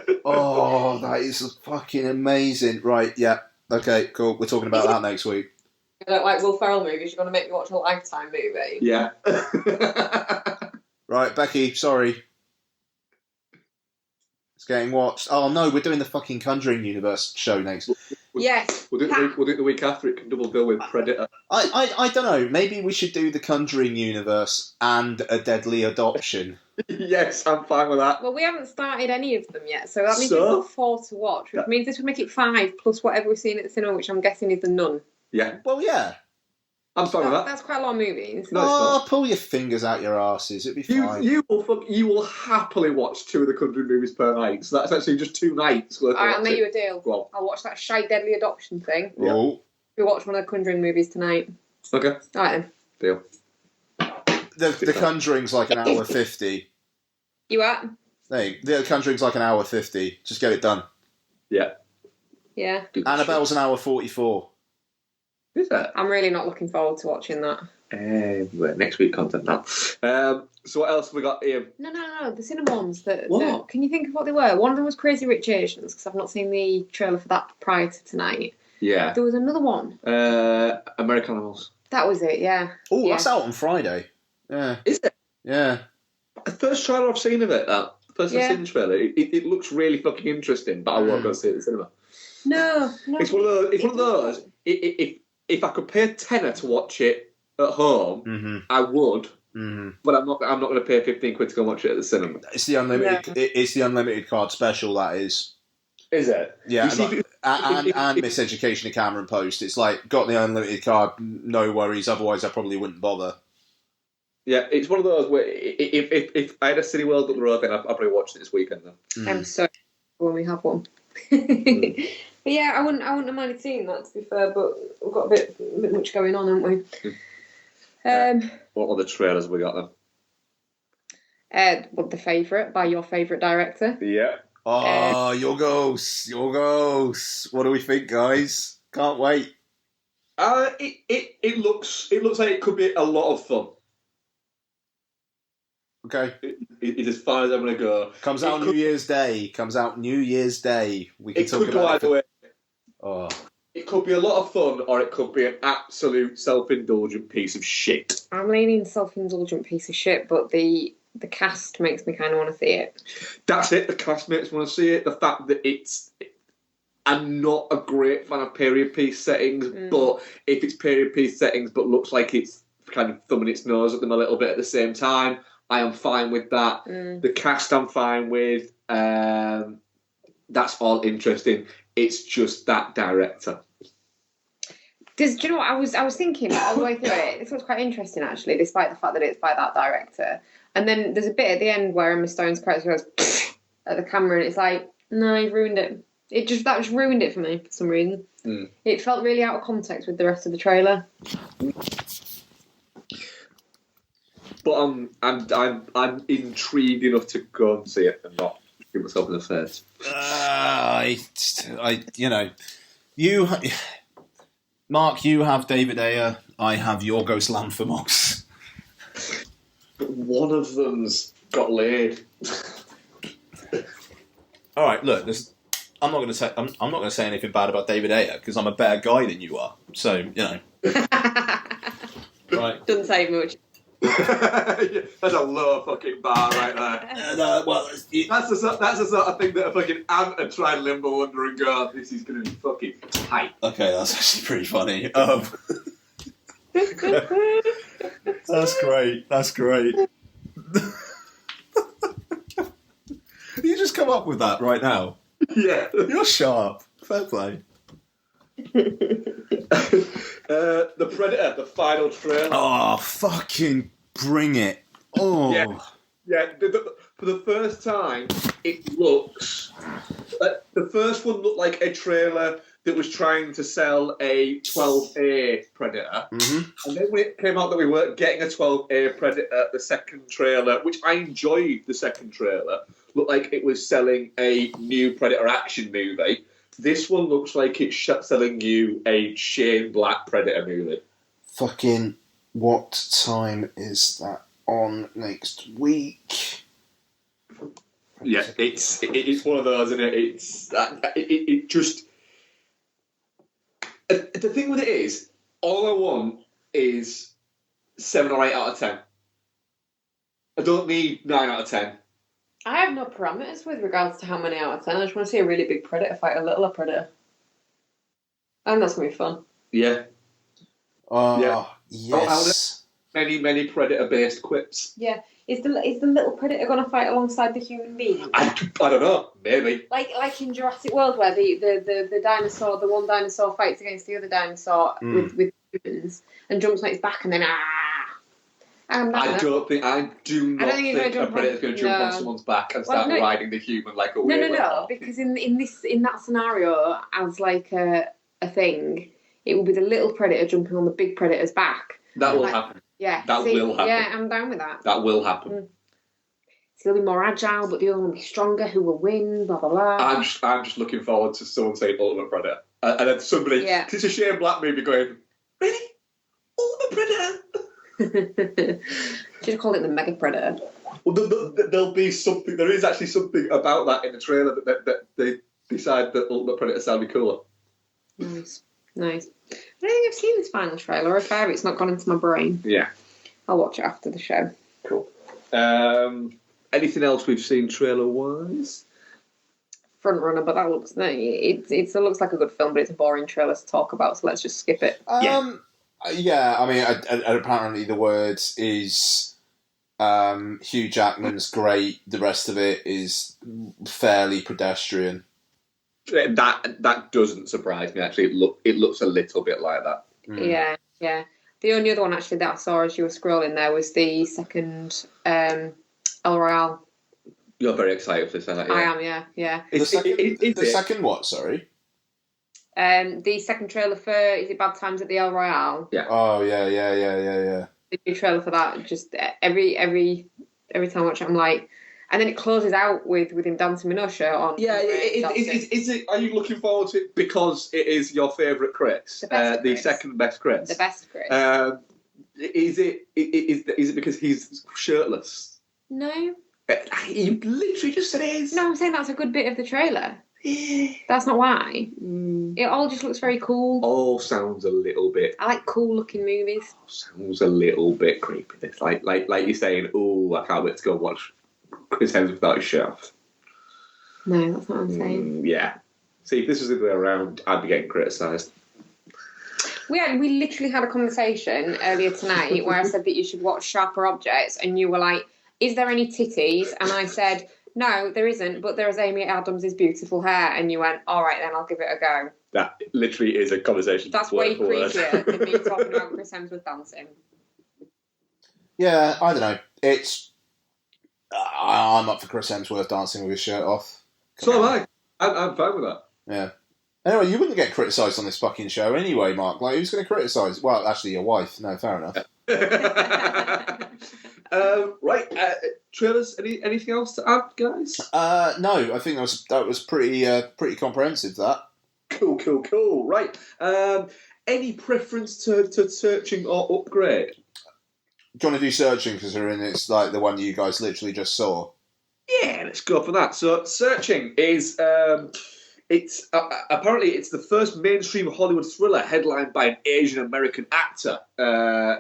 for me. Oh, that is fucking amazing. Right, yeah. Okay, cool. We're talking about that next week. I don't like Will Ferrell movies. You're going to make me watch a Lifetime movie. Yeah. Right, Becky, sorry. It's getting watched. Oh, no, we're doing the fucking Conjuring Universe show next. Yes. We'll do it the week after. It can double bill with Predator. I don't know. Maybe we should do the Conjuring Universe and A Deadly Adoption. Yes, I'm fine with that. Well, we haven't started any of them yet, so that means we've got 4 to watch, which means this would make it 5 plus whatever we've seen at the cinema, which I'm guessing is The Nun. Yeah. Well, yeah. I'm fine with that. That's quite a lot of movies. No, it's not. Pull your fingers out your arses. It'd be fine. You will happily watch 2 of the Conjuring movies per night. So that's actually just 2 nights worth. All right, I'll make you a deal. Go on. I'll watch that shite Deadly Adoption thing. Yeah. Oh. We watch one of the Conjuring movies tonight. Okay. All right then. Deal. The Conjuring's like an hour 50. You what? Hey, the Conjuring's like an hour 50. Just get it done. Yeah. Yeah. Annabelle's an hour 44. Is that? I'm really not looking forward to watching that. Next week content now. So what else have we got here? No. The cinema ones. What? Can you think of what they were? One of them was Crazy Rich Asians, because I've not seen the trailer for that prior to tonight. Yeah. There was another one. American Animals. That was it, yeah. Oh, that's out on Friday. Yeah. Is it? Yeah. The first trailer I've seen of it, that. First I've seen the trailer. It looks really fucking interesting, but I won't go see it at the cinema. No. It's one of those. If I could pay a tenner to watch it at home, I would. Mm-hmm. But I'm not going to pay £15 to go watch it at the cinema. It's the unlimited. Yeah. It's the unlimited card special. That is. Is it? Yeah. And Miseducation of Cameron Post. It's like got the unlimited card. No worries. Otherwise, I probably wouldn't bother. Yeah, it's one of those where if I had a Cineworld up the road, then I'd probably watch it this weekend. Then. I'm sorry when we have one. But yeah, I wouldn't have minded seeing that, to be fair, but we've got a bit much going on, haven't we? What other trailers have we got then? The Favourite, by your favourite director. Yeah. Oh, Yorgos. What do we think, guys? Can't wait. It looks like it could be a lot of fun. Okay. It's as far as I'm going to go. Comes out New Year's Day. We can talk about it. It could go either way. Oh. It could be a lot of fun, or it could be an absolute self-indulgent piece of shit. I'm leaning self-indulgent piece of shit, but the cast makes me kind of want to see it. That's it. The cast makes me want to see it. The fact that I'm not a great fan of period piece settings, but if it's period piece settings but looks like it's kind of thumbing its nose at them a little bit at the same time, I am fine with that. The cast I'm fine with. That's all interesting. It's just that director. Do you know what I was thinking all the way through it? This was quite interesting, actually, despite the fact that it's by that director. And then there's a bit at the end where Emma Stone's character goes at the camera, and it's like, no, you've ruined it. That just ruined it for me for some reason. It felt really out of context with the rest of the trailer. But I'm intrigued enough to go and see it and not shoot myself in the face. Mark, you have David Ayer. I have Yorgos Lanthimos. But one of them's got laid. All right, look. I'm not going to say. I'm not going to say anything bad about David Ayer because I'm a better guy than you are. So right. Doesn't say much. That's a low fucking bar right there. That's the sort of thing that a fucking ant would try and limbo under and go, this is going to be fucking tight. Okay, that's actually pretty funny. That's great. That's great. You just come up with that right now. Yeah. You're sharp. Fair play. The Predator, the final trailer. Oh, fucking bring it. Oh. Yeah. For the first time, it looks... the first one looked like a trailer that was trying to sell a 12A Predator. Mm-hmm. And then when it came out that we weren't getting a 12A Predator, the second trailer, which I enjoyed the second trailer, looked like it was selling a new Predator action movie. This one looks like it's selling you a Shane Black Predator movie. Fucking what time is that on next week? Yeah, it's one of those, isn't it? It just... The thing with it is, all I want is 7 or 8 out of 10. I don't need 9 out of 10. I have no parameters with regards to how many out of 10. I just want to see a really big predator fight a littler predator. I think that's going to be fun. Yeah. Yeah. Yes. Many predator-based quips. Yeah. Is the little predator going to fight alongside the human being? I don't know. Maybe. Like in Jurassic World, where the dinosaur, the one dinosaur fights against the other dinosaur with humans and jumps on its back and then I do not think a predator's going to jump on someone's back and start riding the human like a weird. No. Because in that scenario, as like a thing, it will be the little predator jumping on the big predator's back. That will happen. Yeah, will happen. Yeah, I'm down with that. That will happen. So he'll be more agile, but the other one will be stronger. Who will win? Blah blah blah. I'm just looking forward to someone saying Ultimate Predator, and then somebody. Yeah. It's a Shane Black movie going. Really? Ultimate Predator. Should have called it the Mega Predator. Well, there'll be something. There is actually something about that in the trailer that they decide that Ultimate Predator sounded cooler. Nice. I don't think I've seen this final trailer. If I have, it's not gone into my brain. Yeah. I'll watch it after the show. Cool. Anything else we've seen trailer-wise? Front Runner, but that looks it looks like a good film, but it's a boring trailer to talk about, so let's just skip it. Yeah, I mean, apparently the word is Hugh Jackman's great. The rest of it is fairly pedestrian. That doesn't surprise me. Actually, it looks a little bit like that. Yeah. The only other one actually that I saw as you were scrolling there was the second El Royale. You're very excited for this, aren't you? I am, yeah. The second what? Sorry. The second trailer for is it Bad Times at the El Royale? Yeah. Oh yeah. The new trailer for that. Just every time I watch it, I'm like. And then it closes out with him dancing with no shirt on. Yeah, is it? Are you looking forward to it because it is your favourite Chris? The second best Chris. The best Chris. Is it because he's shirtless? No. You literally just said it is. No, I'm saying that's a good bit of the trailer. Yeah. That's not why. It all just looks very cool. All sounds a little bit. I like cool looking movies. Sounds a little bit creepy. It's like you're saying, oh, I can't wait to go watch Chris Hemsworth without his shirt off. No, that's not what I'm saying. Yeah. See, if this was the other way around, I'd be getting criticised. We literally had a conversation earlier tonight where I said that you should watch Sharper Objects, and you were like, "Is there any titties?" And I said, "No, there isn't, but there is Amy Adams' beautiful hair." And you went, "All right, then I'll give it a go." That literally is a conversation. That's word way for word. creepier than me talking about Chris Hemsworth dancing. Yeah, I don't know. It's I'm up for Chris Hemsworth dancing with his shirt off. So am I. I'm fine with that. Yeah. Anyway, you wouldn't get criticised on this fucking show anyway, Mark. Like, who's going to criticise? Well, actually, your wife. No, fair enough. Right, trailers. Anything else to add, guys? No, I think that was pretty comprehensive. That. Cool. Right. Any preference to searching or upgrade? Do you want to do searching because it's like the one you guys literally just saw? Yeah, let's go for that. So, searching is it's apparently it's the first mainstream Hollywood thriller headlined by an Asian American actor.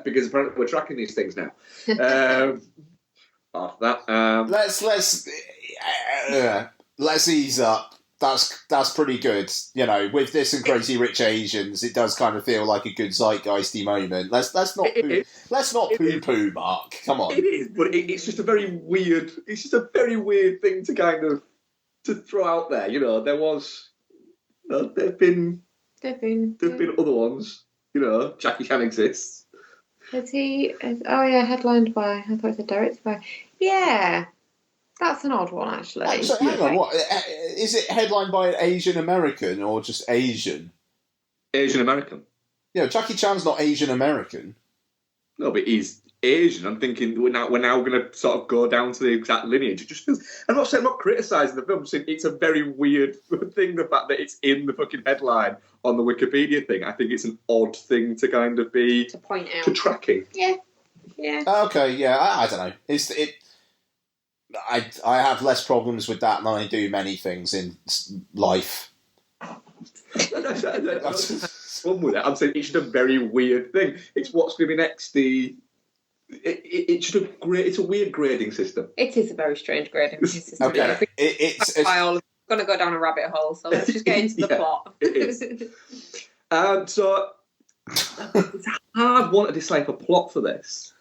Because apparently we're tracking these things now. After that, let's ease up. That's pretty good. You know, with this and Crazy Rich Asians, it does kind of feel like a good zeitgeisty moment. Let's not poo-poo, Mark. Come on. It is, but it's just a very weird. It's just a very weird thing to kind of to throw out there. You know, there was, there've been other ones. You know, Jackie Chan exists. Is he? Oh yeah, headlined by. I thought it said directed by. Yeah. That's an odd one, actually. So, hang on, what is it headlined by an Asian American or just Asian? Asian American. Yeah, Jackie Chan's not Asian American. No, but he's Asian. I'm thinking we're now going to sort of go down to the exact lineage. It just feels. I'm not criticising the film. I'm saying it's a very weird thing. The fact that it's in the fucking headline on the Wikipedia thing. I think it's an odd thing to kind of be to point out to tracking. Yeah. Okay, yeah. I don't know. I have less problems with that than I do many things in life. I'm saying it's just a very weird thing. It's what's going to be next. It's just it's a weird grading system. It is a very strange grading system. Okay, it's going to go down a rabbit hole. So let's just get into the plot. It is. So it's a hard one to decipher plot for this.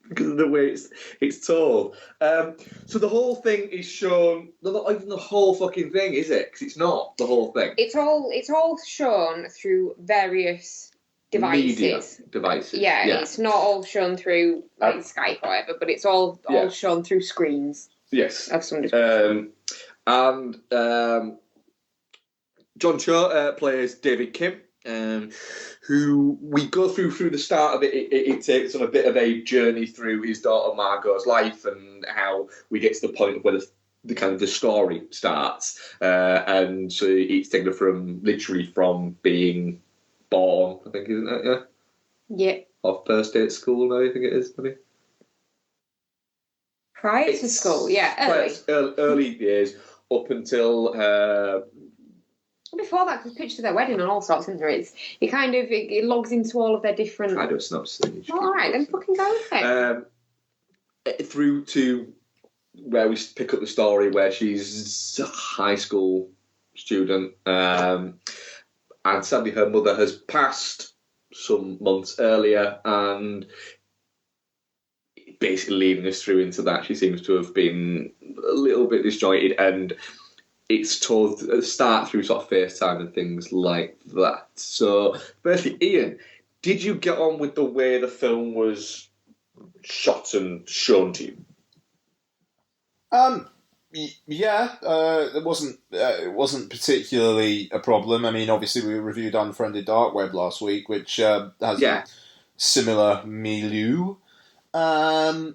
Because of the way it's told. So the whole thing is shown. Not even the whole fucking thing, is it? Because it's not the whole thing. It's all shown through various devices. Media devices. Yeah, it's not all shown through like Skype or whatever, but it's all shown through screens. Yes. Of some description. And John Cho plays David Kim. Who we go through the start of it. It takes on a bit of a journey through his daughter Margot's life and how we get to the point of where the kind of the story starts. And so it's taken from being born, I think, isn't it? Yeah. Yeah. Off first day at school now, I think it is, maybe. Prior to school, yeah, early years up until. Before that, because pictures of their wedding and all sorts, isn't there? It logs into all of their different. I know it's not. All right, then fucking go with it. Through to where we pick up the story, where she's a high school student, and sadly her mother has passed some months earlier, and basically leading us through into that. She seems to have been a little bit disjointed and. It's told at the start through sort of FaceTime and things like that. So, firstly, Ian, did you get on with the way the film was shot and shown to you? Yeah, it wasn't particularly a problem. I mean, obviously we reviewed Unfriended Dark Web last week, which has a similar milieu. I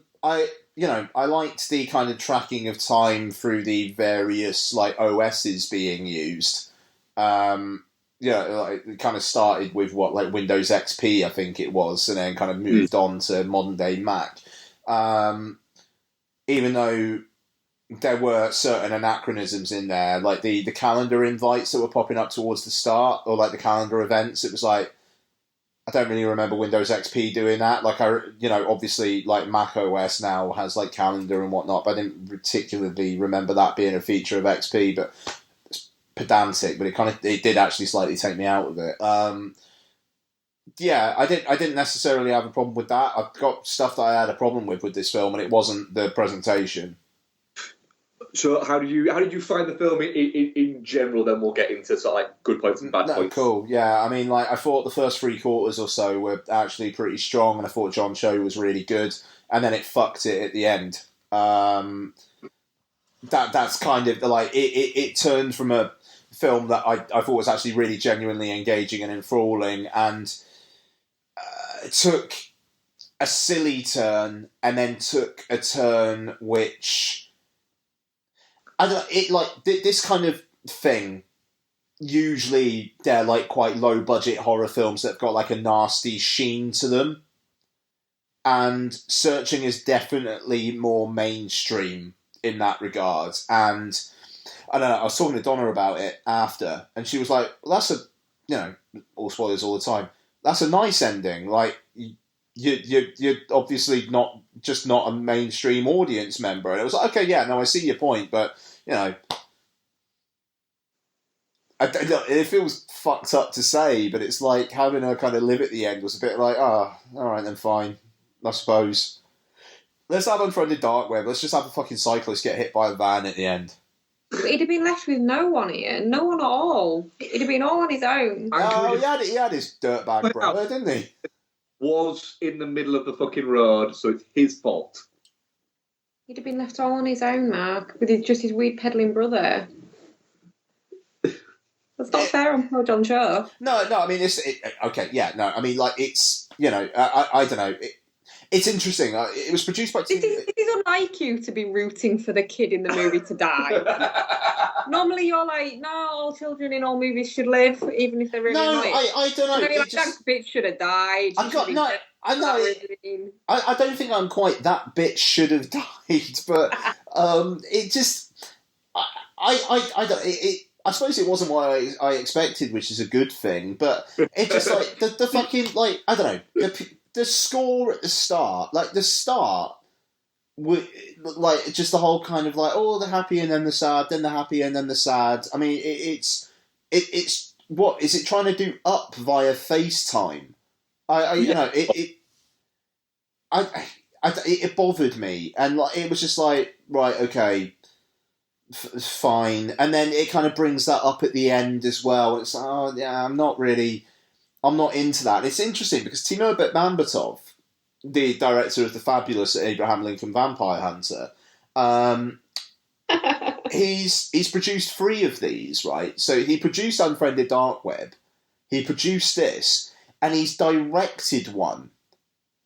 liked the kind of tracking of time through the various like OSs being used. It kind of started with Windows XP, I think it was, and then kind of moved on to modern day Mac. Even though there were certain anachronisms in there, like the calendar invites that were popping up towards the start, or like the calendar events, it was like, I don't really remember Windows XP doing that. Like, obviously, like Mac OS now has like calendar and whatnot, but I didn't particularly remember that being a feature of XP. But it's pedantic, but it did actually slightly take me out of it. I didn't necessarily have a problem with that. I've got stuff that I had a problem with this film, and it wasn't the presentation. So how did you find the film in general? Then we'll get into sort of like good points and bad points. Cool. Yeah, I mean, like I thought the first 3/4 or so were actually pretty strong, and I thought John Cho was really good, and then it fucked it at the end. That's kind of like it turned from a film that I thought was actually really genuinely engaging and enthralling, and it took a silly turn, and then took a turn which. This kind of thing. Usually, they're like quite low budget horror films that've got like a nasty sheen to them, and Searching is definitely more mainstream in that regard. And I don't know. I was talking to Donna about it after, and she was like, well, "That's all spoilers all the time. That's a nice ending. Like you're obviously not a mainstream audience member." And it was like, okay, yeah, no, I see your point, but. It feels fucked up to say, but it's like having her kind of live at the end was a bit like, all right then, fine, I suppose. Let's have Unfriended Dark Web. Let's just have a fucking cyclist get hit by a van at the end. He'd have been left with no one here, no one at all. He'd have been all on his own. Oh, he had his dirtbag brother, didn't he? Was in the middle of the fucking road, so it's his fault. He'd have been left all on his own, Mark, with his weed peddling brother. That's not fair on poor John Cho. No. I mean, okay. Yeah. No. I mean, like it's I don't know. It's interesting. It was produced by. It is unlike you to be rooting for the kid in the movie to die. Normally, you're like, no, all children in all movies should live, even if they're really annoying. I don't know. You're like, that bitch should have died. I know. I don't think I'm quite that bitch should have died, but it just. I don't. I suppose it wasn't what I expected, which is a good thing. But it just like the fucking like I don't know the score at the start, like the start, like just the whole kind of like the happy and then the sad, then the happy and then the sad. I mean, it's what is it trying to do up via FaceTime? It bothered me, and like it was just like right, okay. Fine, and then it kind of brings that up at the end as well. It's like, I'm not into that. It's interesting because Timur Bekmambetov, the director of the fabulous Abraham Lincoln Vampire Hunter, he's produced 3 of these, right? So he produced Unfriended Dark Web, he produced this, and he's directed one,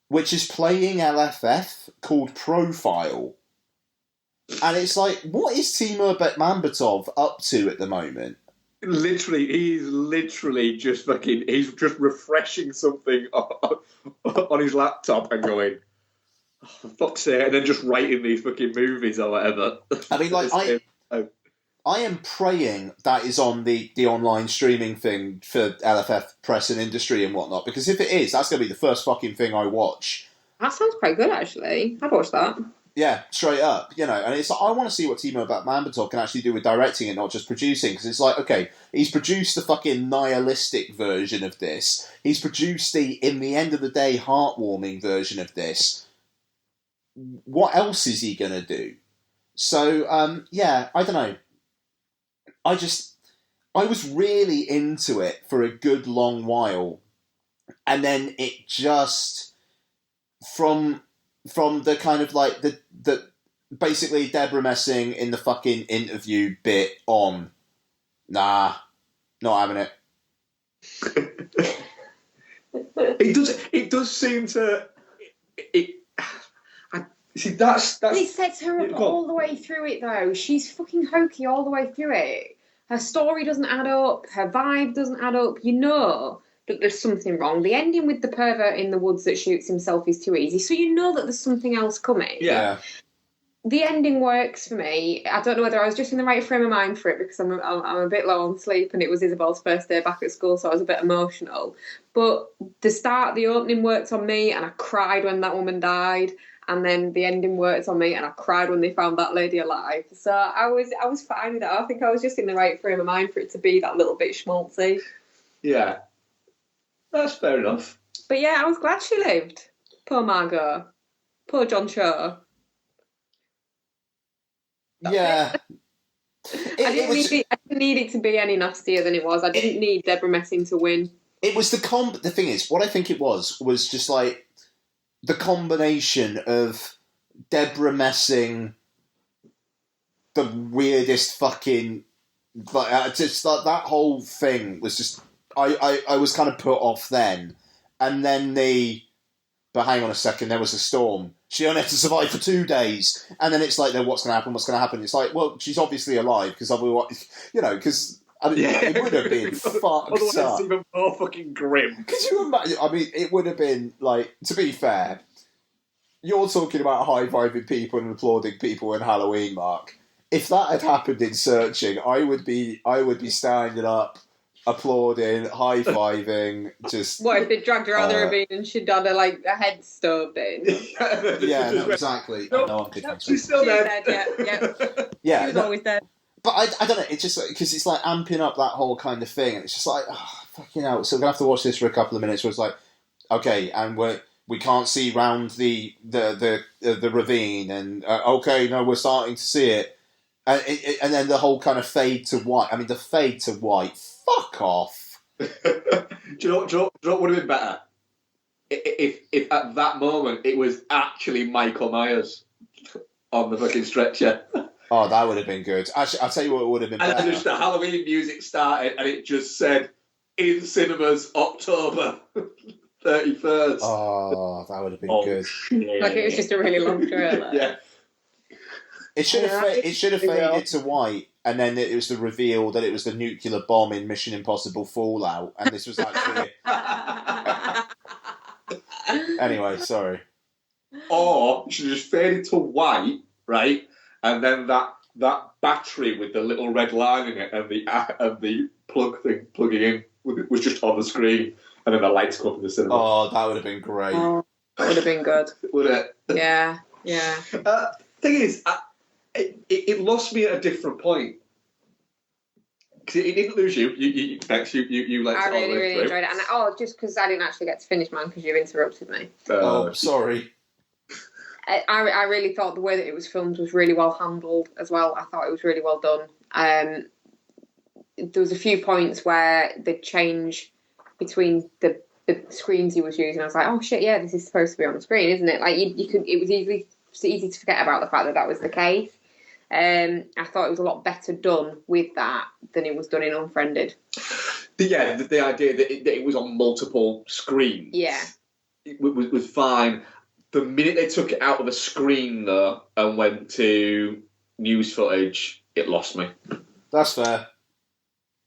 which is playing LFF called Profile. And it's like, what is Timur Bekmambetov up to at the moment? He's just refreshing something on his laptop and going, oh, for fuck's sake, and then just writing these fucking movies or whatever. I mean, like, I am praying that is on the online streaming thing for LFF press and industry and whatnot, because if it is, that's going to be the first fucking thing I watch. That sounds quite good, actually. I'd watch that. Yeah, straight up, and it's like, I want to see what Timur Bekmambetov can actually do with directing and not just producing, because it's like, okay, he's produced the fucking nihilistic version of this, he's produced the, in the end of the day, heartwarming version of this. What else is he going to do? So, I don't know. I was really into it for a good long while, and then it just, from the kind of like the basically Deborah Messing in the fucking interview bit on, nah, not having it. It does seem to. See, that's. It sets her up all the way through it, though. She's fucking hokey all the way through it. Her story doesn't add up. Her vibe doesn't add up. You know that there's something wrong. The ending with the pervert in the woods that shoots himself is too easy, so you know that there's something else coming. Yeah. The ending works for me. I don't know whether I was just in the right frame of mind for it, because I'm a bit low on sleep, and it was Isabel's first day back at school, so I was a bit emotional. But the opening worked on me, and I cried when that woman died. And then the ending worked on me, and I cried when they found that lady alive. So I was fine with that. I think I was just in the right frame of mind for it to be that little bit schmaltzy. Yeah. That's fair enough. But yeah, I was glad she lived. Poor Margot. Poor John Cho. Yeah. I didn't need it to be any nastier than it was. I didn't need Deborah Messing to win. It was the thing is, what I think it was just like the combination of Deborah Messing, the weirdest fucking, just like that whole thing was just, I was kind of put off then, and then but hang on a second, there was a storm. She only had to survive for 2 days, and then it's like, then what's going to happen? What's going to happen? It's like, well, she's obviously alive because otherwise, because. I mean, it would have been fucked Otherwise, up. it's even more fucking grim. Could you imagine? I mean, it would have been like, to be fair, you're talking about high-fiving people and applauding people in Halloween, Mark. If that had happened in Searching, I would be standing up, applauding, high-fiving, just... What if they dragged her out of the ravine and she'd had a head stoved in? Yeah, no, exactly. No, I know I'm different. she's still dead. Yeah, She was always dead. But I don't know, it's just because it's like amping up that whole kind of thing, and it's just like, oh, fucking hell. So we're going to have to watch this for a couple of minutes where it's like, okay, and we can't see round the ravine, and okay, no, we're starting to see it. And then the whole kind of fade to white. I mean, the fade to white, fuck off. Do you know what would have been better? If at that moment it was actually Michael Myers on the fucking stretcher. Oh, that would have been good. Actually, I'll tell you what would have been better. And just the Halloween music started and it just said, in cinemas, October 31st. Oh, that would have been good. Shit. Like it was just a really long trailer. Yeah. It should have faded to white, and then it was the reveal that it was the nuclear bomb in Mission Impossible Fallout, and this was actually... Anyway, sorry. Or you should just fade it to white, right? And then that battery with the little red line in it and the plug thing plugging in was just on the screen, and then the lights come up in the cinema. Oh, that would have been great. Oh, that would have been good. Would it? Yeah. Thing is, it lost me at a different point. Because it didn't lose you. You let I it all the way really through. enjoyed it. And just because I didn't actually get to finish mine because you interrupted me. Sorry. I really thought the way that it was filmed was really well handled as well. I thought it was really well done. There was a few points where the change between the screens he was using, I was like, oh shit, yeah, this is supposed to be on the screen, isn't it? Like you could, it was easy to forget about the fact that was the case. I thought it was a lot better done with that than it was done in Unfriended. The idea that it was on multiple screens. Yeah, it was fine. The minute they took it out of the screen, though, and went to news footage, it lost me. That's fair.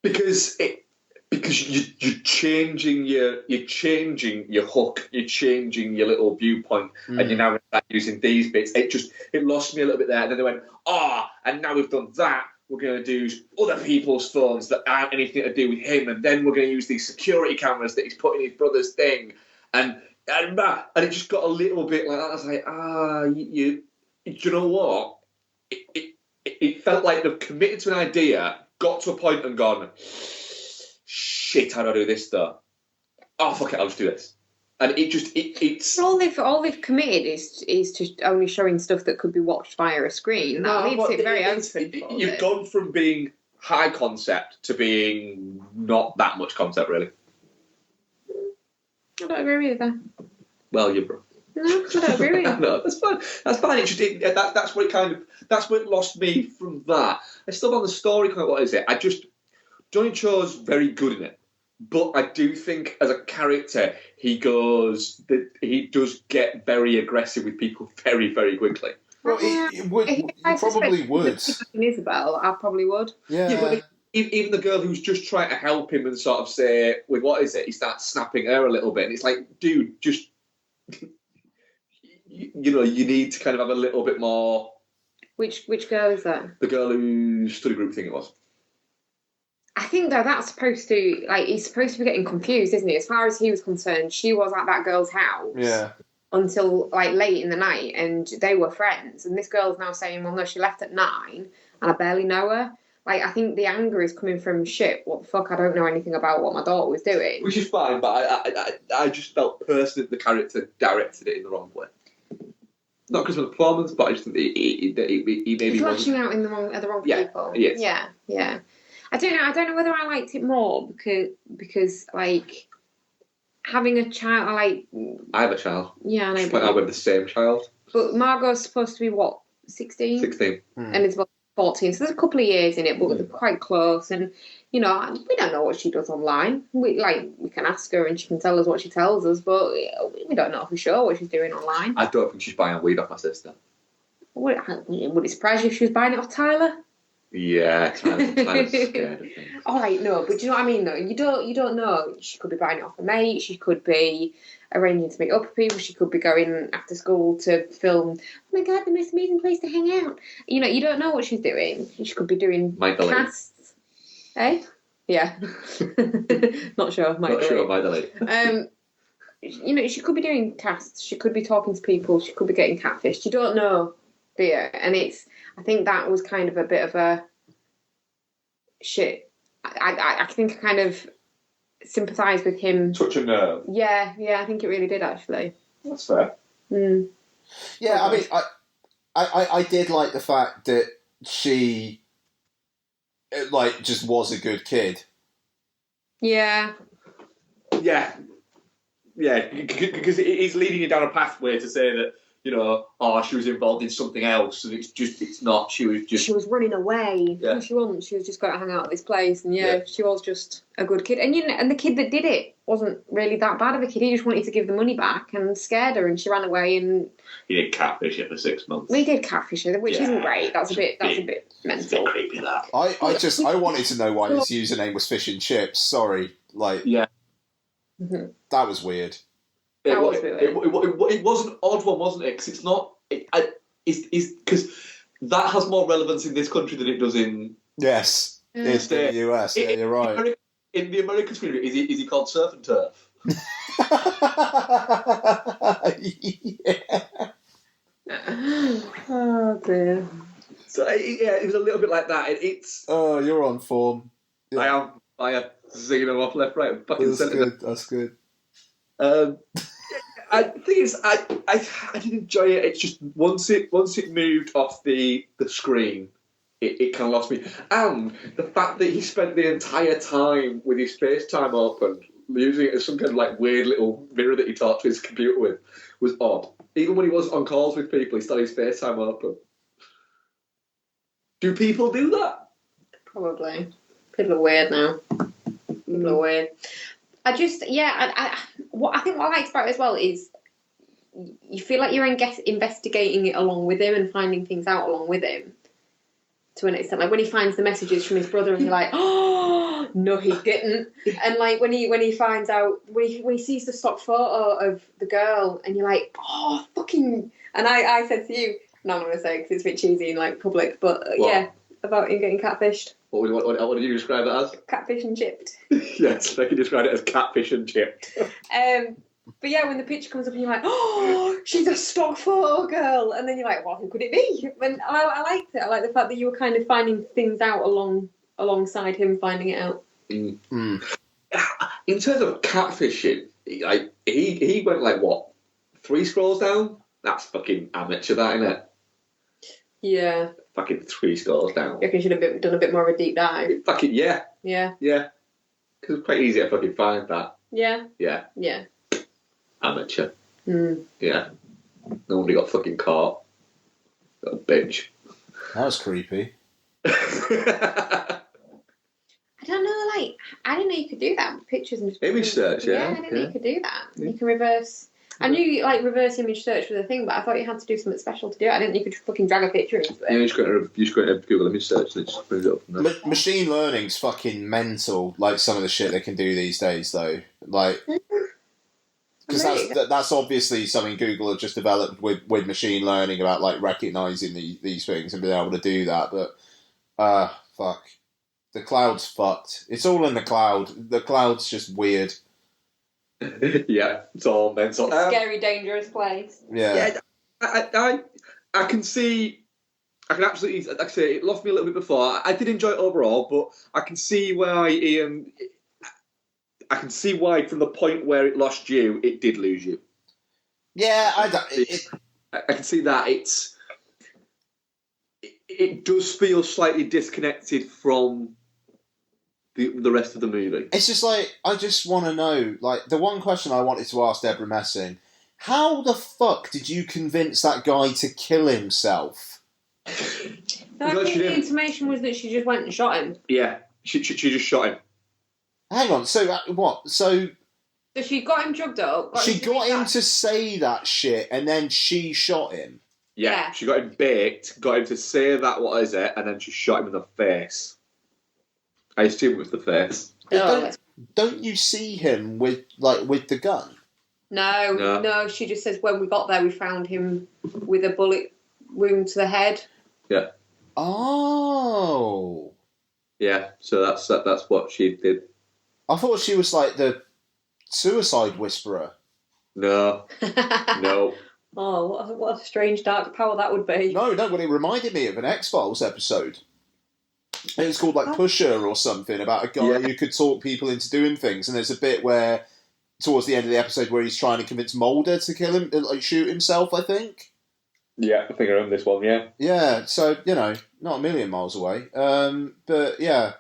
Because you're changing your hook, you're changing your little viewpoint, and you're now using these bits. It lost me a little bit there. And then they went, and now we've done that, we're going to do other people's phones that aren't anything to do with him, and then we're going to use these security cameras that he's put in his brother's thing, and it just got a little bit like that. I was like, do you know what? It felt like they've committed to an idea, got to a point and gone, shit, how do I do this though? Oh, fuck it, I'll just do this. And it's... All they've committed is to only showing stuff that could be watched via a screen. That leaves it very open. You've gone from being high concept to being not that much concept, really. I don't agree with that. Well, you're bro. No, I don't agree with you. No, that's fine. That's fine. That's what it lost me from that. I still on the story. What is it? Johnny Cho's very good in it, but I do think as a character he does get very aggressive with people very, very quickly. Well, it would. You probably would. Isabel, I probably would. Yeah, but even the girl who's just trying to help him and sort of say, "With what is it?" He starts snapping her a little bit, and it's like, dude, just you need to kind of have a little bit more. Which girl is that? The girl whose study group thing it was. I think though that's supposed to he's supposed to be getting confused, isn't he? As far as he was concerned, she was at that girl's house. Yeah. Until late in the night, and they were friends. And this girl's now saying, "Well, no, she left at 9, and I barely know her." I think the anger is coming from shit. What the fuck? I don't know anything about what my daughter was doing. Which is fine, but I just felt personally the character directed it in the wrong way. not because of the performance, but I just think he maybe He's wasn't. lashing out in at the wrong Yeah, people. he is. Yeah. I don't know whether I liked it more because like having a child. I have a child. Yeah, I know. Just went out with the same child. But Margot's supposed to be what, 16? 16. And Isabel's 14. So there's a couple of years in it, but they're quite close. And we don't know what she does online. We can ask her and she can tell us what she tells us, but we don't know for sure what she's doing online. I don't think she's buying weed off my sister. Would it surprise you if she was buying it off Tyler? Yeah, Tyler's scared of things. All right, no, but do you know what I mean? Though you don't know. She could be buying it off a mate. She could be arranging to meet up with people. She could be going after school to film. Oh my god, the most amazing place to hang out. You don't know what she's doing. She could be doing casts. Eh? Yeah. Not sure. Not sure, Magdalene. She could be doing casts. She could be talking to people. She could be getting catfished. You don't know, do you? And I think that was kind of a bit of a shit. I think I kind of sympathise with him. Touch a nerve. Yeah, I think it really did actually. That's fair. Mm. Yeah, I mean, I did like the fact that she just was a good kid. Yeah. Yeah, because he's leading you down a pathway to say that, she was involved in something else, and it's not. She was running away. Yeah. No, she wasn't. She was just going to hang out at this place, and she was just a good kid. And and the kid that did it wasn't really that bad of a kid. He just wanted to give the money back and scared her, and she ran away. And he did catfish her for 6 months. We did catfish her, which isn't great. That's a bit mental. It's a bit creepy, that. I wanted to know why his username was Fish and Chips. Sorry, yeah, that was weird. It was an odd one, wasn't it? Because it's not. It's because that has more relevance in this country than it does in. Yes, it's in the US. Yeah, you're right. In the American community, is he called Surf and Turf? Yeah. Oh dear. So it was a little bit like that. It's. Oh, you're on form. Yeah. I am zinging them off left, right, and fucking centre. That's good. I think I did enjoy it. It's just once it moved off the screen, it kind of lost me. And the fact that he spent the entire time with his FaceTime open, using it as some kind of weird little mirror that he talked to his computer with, was odd. Even when he was on calls with people, he still had his FaceTime open. Do people do that? Probably. People are weird now. People are weird. I think what I liked about it as well is you feel like you're investigating it along with him and finding things out along with him to an extent. Like when he finds the messages from his brother and you're like, oh no, he didn't. And when he finds out when he sees the stock photo of the girl and you're like, oh fucking. And I said to you, no, I'm not gonna say because it's a bit cheesy in public, but about him getting catfished. What did you describe it as? Catfish and chipped. Yes, I can describe it as catfish and chipped. But yeah, when the picture comes up and you're like, oh, she's a stock photo girl. And then you're like, well, who could it be? And I liked it. I like the fact that you were kind of finding things out alongside him finding it out. Mm. In terms of catfishing, he went 3 scrolls down? That's fucking amateur, that, isn't it? Yeah. Fucking 3 scrolls down. You reckon you should have done a bit more of a deep dive? Fucking, yeah. Yeah. Yeah. Because it's quite easy to fucking find that. Yeah. Yeah. Yeah. Amateur. Mm. Yeah. No wonder he got fucking caught. Little bitch. That was creepy. I don't know, I didn't know you could do that with pictures and image search, yeah. I didn't know you could do that. Yeah. You can reverse. I knew reverse image search was a thing, but I thought you had to do something special to do it. I didn't know you could fucking drag a picture into it. Yeah, you just go into Google image search and it just brings it up from there. Machine learning's fucking mental, some of the shit they can do these days, though. Because that's obviously something Google have just developed with machine learning about recognising these things and being able to do that. But fuck, the cloud's fucked. It's all in the cloud. The cloud's just weird. Yeah, it's all mental. Scary, dangerous place. Yeah. I can see. I can absolutely. Like I say, it lost me a little bit before. I did enjoy it overall, but I can see why Ian. I can see why, from the point where it lost you, it did lose you. Yeah, I can see that it does feel slightly disconnected from the rest of the movie. It's just like, I just want to know, like, the one question I wanted to ask Deborah Messing, how the fuck did you convince that guy to kill himself? No, I think the information was that she just went and shot him. Yeah, she just shot him. Hang on, so what? So she got him drugged up. She got him to say that shit, and then she shot him. Yeah, she got him baked, got him to say that, what is it, and then she shot him in the face. I assume it was the face. Don't you see him with the gun? No. She just says when we got there, we found him with a bullet wound to the head. Yeah. Oh. Yeah. So that's what she did. I thought she was like the suicide whisperer. No. No. Oh, what a strange dark power that would be. No, but it reminded me of an X-Files episode. It was called like Pusher or something, about a guy who could talk people into doing things. And there's a bit where, towards the end of the episode, where he's trying to convince Mulder to kill him, like shoot himself, I think. Yeah, I think I remember this one, yeah. Yeah, so, not a million miles away. But, yeah,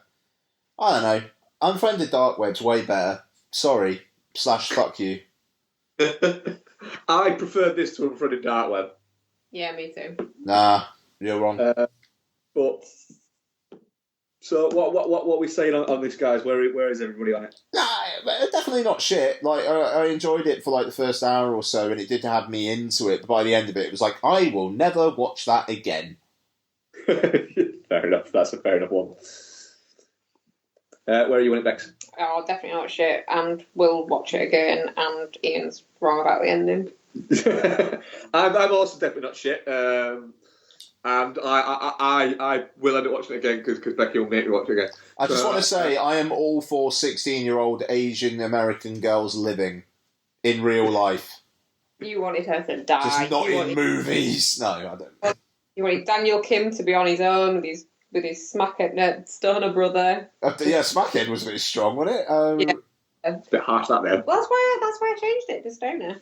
I don't know. Unfriended Dark Web's way better. Sorry. / fuck you. I preferred this to Unfriended Dark Web. Yeah, me too. Nah, you're wrong. But... So what are we saying on this, guys? Where is everybody on it? Nah, definitely not shit. Like I enjoyed it for like the first hour or so, and it did have me into it. But by the end of it, it was like I will never watch that again. Fair enough. That's a fair enough one. Where are you on it, Bex? Oh, definitely not shit. And we'll watch it again. And Ian's wrong about the ending. I'm also definitely not shit. And I will end up watching it again because Becky will make me watch it again. I just want to say I am all for 16-year-old Asian American girls living in real life. You wanted her to die. Just not in movies. No, I don't. You wanted Daniel Kim to be on his own with his smackhead stoner brother. Yeah, smackhead was a bit strong, wasn't it? Yeah. It's a bit harsh, that then. Well, that's why I changed it to stoner.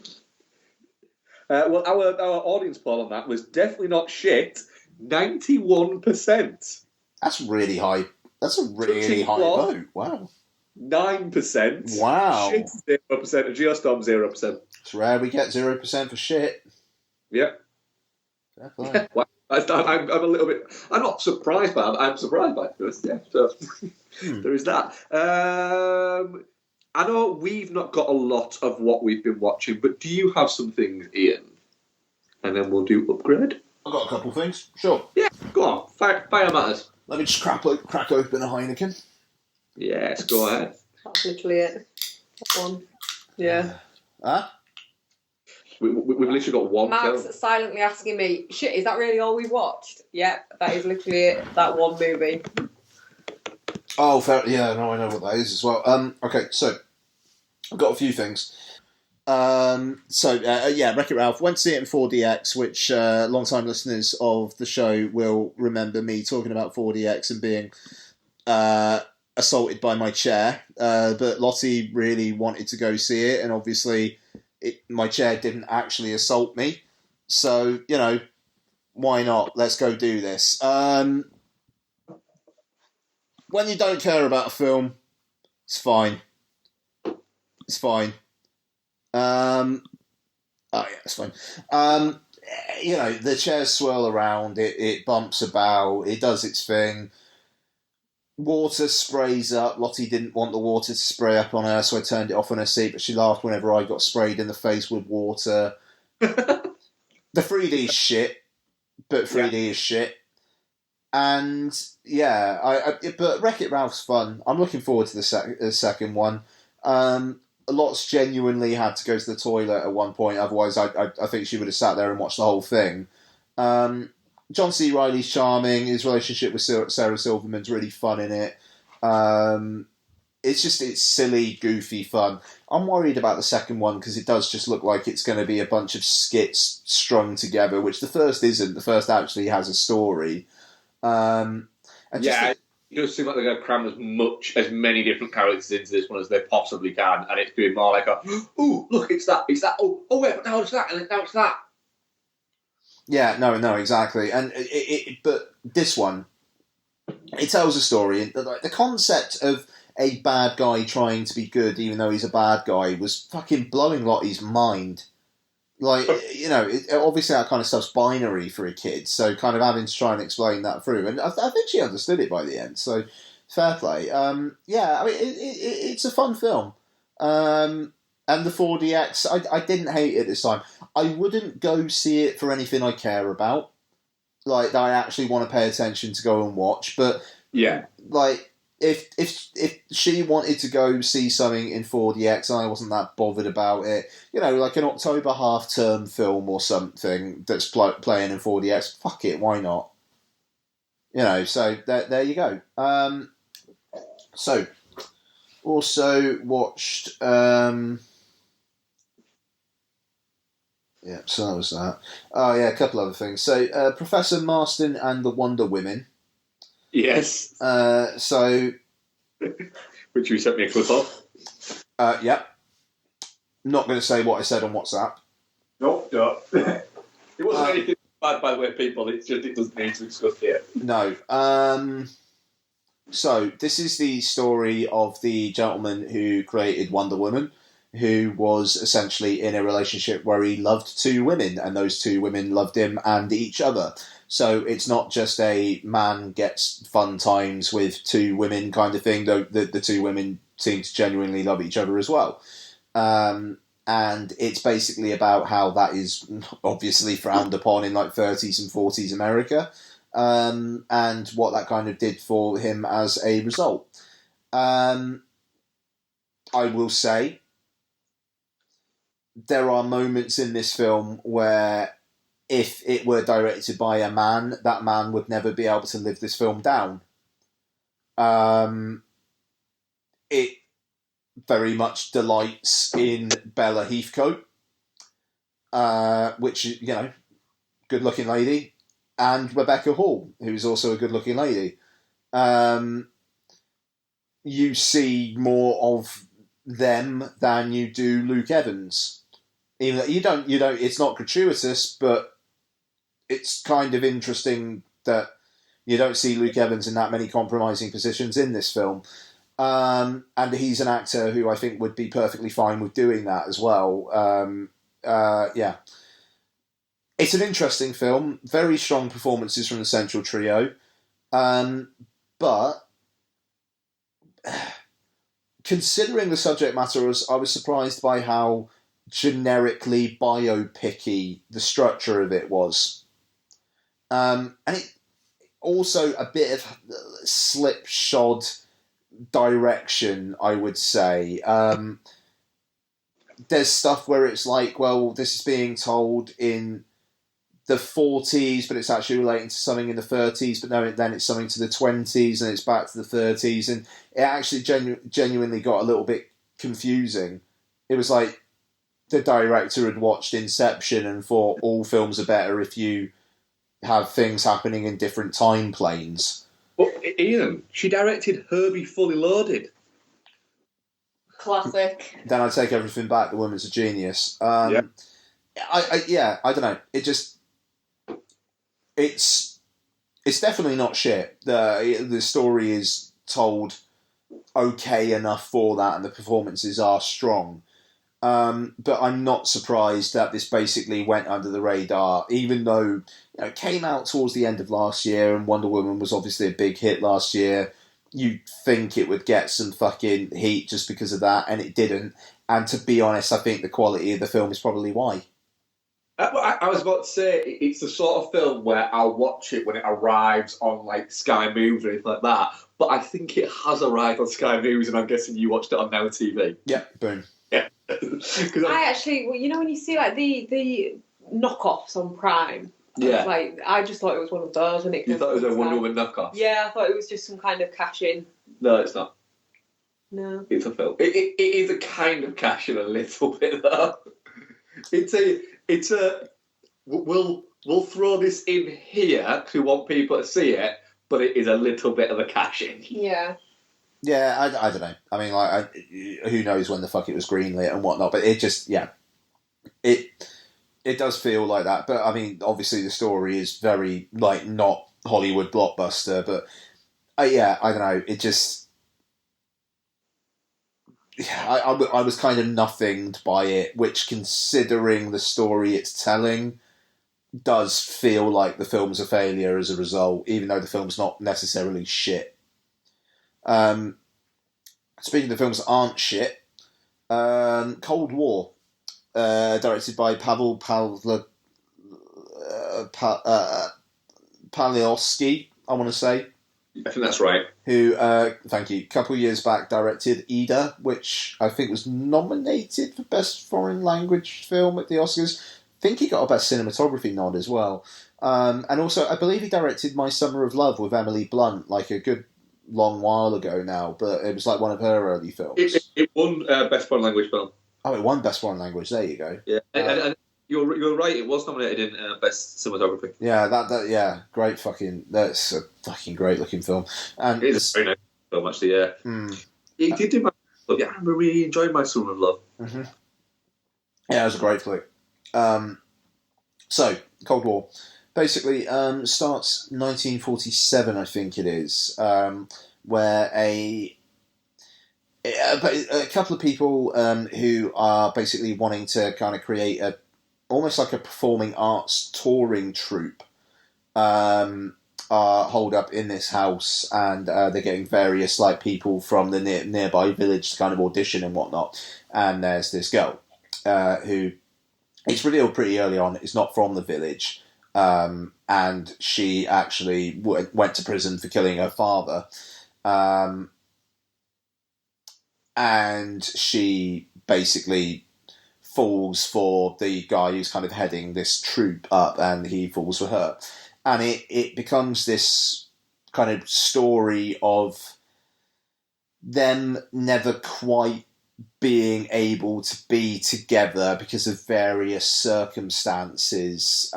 Well, our audience poll on that was definitely not shit. 91%. That's really high. That's a really high vote. Wow. 9%. Wow. Shit 0%. And Geostorm 0%. It's rare we get 0% for shit. Yeah. Fair play. Well, I'm a little bit... I'm not surprised by it. I'm surprised by it. Yeah, so there is that. I know we've not got a lot of what we've been watching, but do you have some things, Ian? And then we'll do upgrade. I've got a couple of things. Sure. Yeah, go on. Fire matters. Let me just crack open a Heineken. Yes, go ahead. That's literally it. That one. Yeah. Huh? We've literally got one Mark's film. silently asking me, shit, is that really all we've watched? Yep, that is literally it. That one movie. Oh, fair. Yeah, no, I know what that is as well. Okay, so I've got a few things. Wreck-It Ralph. Went to see it in 4DX, which long-time listeners of the show will remember me talking about 4DX and being assaulted by my chair. But Lottie really wanted to go see it, and obviously my chair didn't actually assault me. So, why not? Let's go do this. When you don't care about a film, it's fine. It's fine. It's fine. The chairs swirl around, it bumps about, it does its thing. Water sprays up. Lottie didn't want the water to spray up on her, so I turned it off on her seat, but she laughed whenever I got sprayed in the face with water. The 3D's shit, but 3D is shit. And but Wreck-It Ralph's fun. I'm looking forward to the second one. Lots genuinely had to go to the toilet at one point, otherwise I think she would have sat there and watched the whole thing. John C. Reilly's charming. His relationship with Sarah Silverman's really fun in it. It's silly, goofy fun. I'm worried about the second one because it does just look like it's going to be a bunch of skits strung together, which the first isn't. The first actually has a story. It does seem like they're going to cram as many different characters into this one as they possibly can, and it's doing more like a, ooh, look, it's that, oh wait, but now it's that, and now it's that. Yeah, no, exactly. And but this one, it tells a story. And the concept of a bad guy trying to be good, even though he's a bad guy, was fucking blowing Lottie's mind. Like, obviously that kind of stuff's binary for a kid, so kind of having to try and explain that through. And I think she understood it by the end, so fair play. Yeah, I mean, it's a fun film. And the 4DX, I didn't hate it this time. I wouldn't go see it for anything I care about, like that I actually want to pay attention to go and watch. But yeah, like if she wanted to go see something in 4DX and I wasn't that bothered about it, like an October half-term film or something that's playing in 4DX, fuck it, why not? So there you go. So also watched. Yeah, so that was that. Oh yeah, a couple other things. So Professor Marston and the Wonder Women. Yes. Which you sent me a clip of. Yeah. Not going to say what I said on WhatsApp. No. It wasn't anything bad, by the way, people. It's just it doesn't need to discuss here. No. So this is the story of the gentleman who created Wonder Woman, who was essentially in a relationship where he loved two women, and those two women loved him and each other. So it's not just a man gets fun times with two women kind of thing, though the two women seem to genuinely love each other as well. And it's basically about how that is obviously frowned upon in like 30s and 40s America, and what that kind of did for him as a result. I will say there are moments in this film where if it were directed by a man, that man would never be able to live this film down. It very much delights in Bella Heathcote, which, good-looking lady, and Rebecca Hall, who's also a good-looking lady. You see more of them than you do Luke Evans. Even though you don't. It's not gratuitous, but it's kind of interesting that you don't see Luke Evans in that many compromising positions in this film. And he's an actor who I think would be perfectly fine with doing that as well. Yeah. It's an interesting film. Very strong performances from the central trio. But considering the subject matter, I was surprised by how generically biopic-y the structure of it was. And it also a bit of slipshod direction, I would say. There's stuff where it's like, well, this is being told in the 40s, but it's actually relating to something in the 30s, but no, then it's something to the 20s, and it's back to the 30s, and it actually genuinely got a little bit confusing. It was like the director had watched Inception and thought all films are better if you have things happening in different time planes. But Ian, she directed Herbie Fully Loaded. Classic. Then I take everything back. The woman's a genius. Yeah. I don't know. It's definitely not shit. The story is told okay enough for that, and the performances are strong. But I'm not surprised that this basically went under the radar, even though it came out towards the end of last year, and Wonder Woman was obviously a big hit last year. You'd think it would get some fucking heat just because of that, and it didn't. And to be honest, I think the quality of the film is probably why. I was about to say, it's the sort of film where I'll watch it when it arrives on like Sky Movies or anything like that, but I think it has arrived on Sky Movies, and I'm guessing you watched it on Now TV. Yeah, boom. Yeah. I actually, when you see like the knockoffs on Prime, yeah, I just thought it was one of those when it. You thought it was a Wonder Woman knockoff? Yeah, I thought it was just some kind of cash in. No, it's not. No, it's a film. It is a kind of cash in a little bit though. It's a. We'll throw this in here because we want people to see it, but it is a little bit of a cash in. Yeah. Yeah, I don't know. I mean, like, who knows when the fuck it was greenlit and whatnot, but it just, yeah. It does feel like that, but I mean, obviously the story is very like not Hollywood blockbuster, but yeah, I don't know. It just, I was kind of nothinged by it, which, considering the story it's telling, does feel like the film's a failure as a result, even though the film's not necessarily shit. Speaking of films that aren't shit, Cold War, directed by Pavel Pawlikowski, I want to say. I think that's right. Who, thank you, a couple of years back directed Ida, which I think was nominated for Best Foreign Language Film at the Oscars. I think he got a Best Cinematography nod as well. And also, I believe he directed My Summer of Love with Emily Blunt, like a good long while ago now, but it was like one of her early films. It won Best Foreign Language Film. Oh, it won Best Foreign Language, there you go. Yeah, and you're right, it was nominated in Best Cinematography. Yeah, that's a fucking great looking film. And it is a very nice film, actually, yeah. He did do My Summer of Love. Yeah, I really enjoyed My Summer of Love. Mm-hmm. Yeah, it was a great flick. So, Cold War basically starts 1947, I think it is, where a couple of people who are basically wanting to kind of create almost like a performing arts touring troupe are holed up in this house, and they're getting various like people from the nearby village to kind of audition and whatnot. And there's this girl who, it's revealed pretty early on, is not from the village, and she actually went to prison for killing her father. And she basically falls for the guy who's kind of heading this troupe up, and he falls for her. And it becomes this kind of story of them never quite being able to be together because of various circumstances,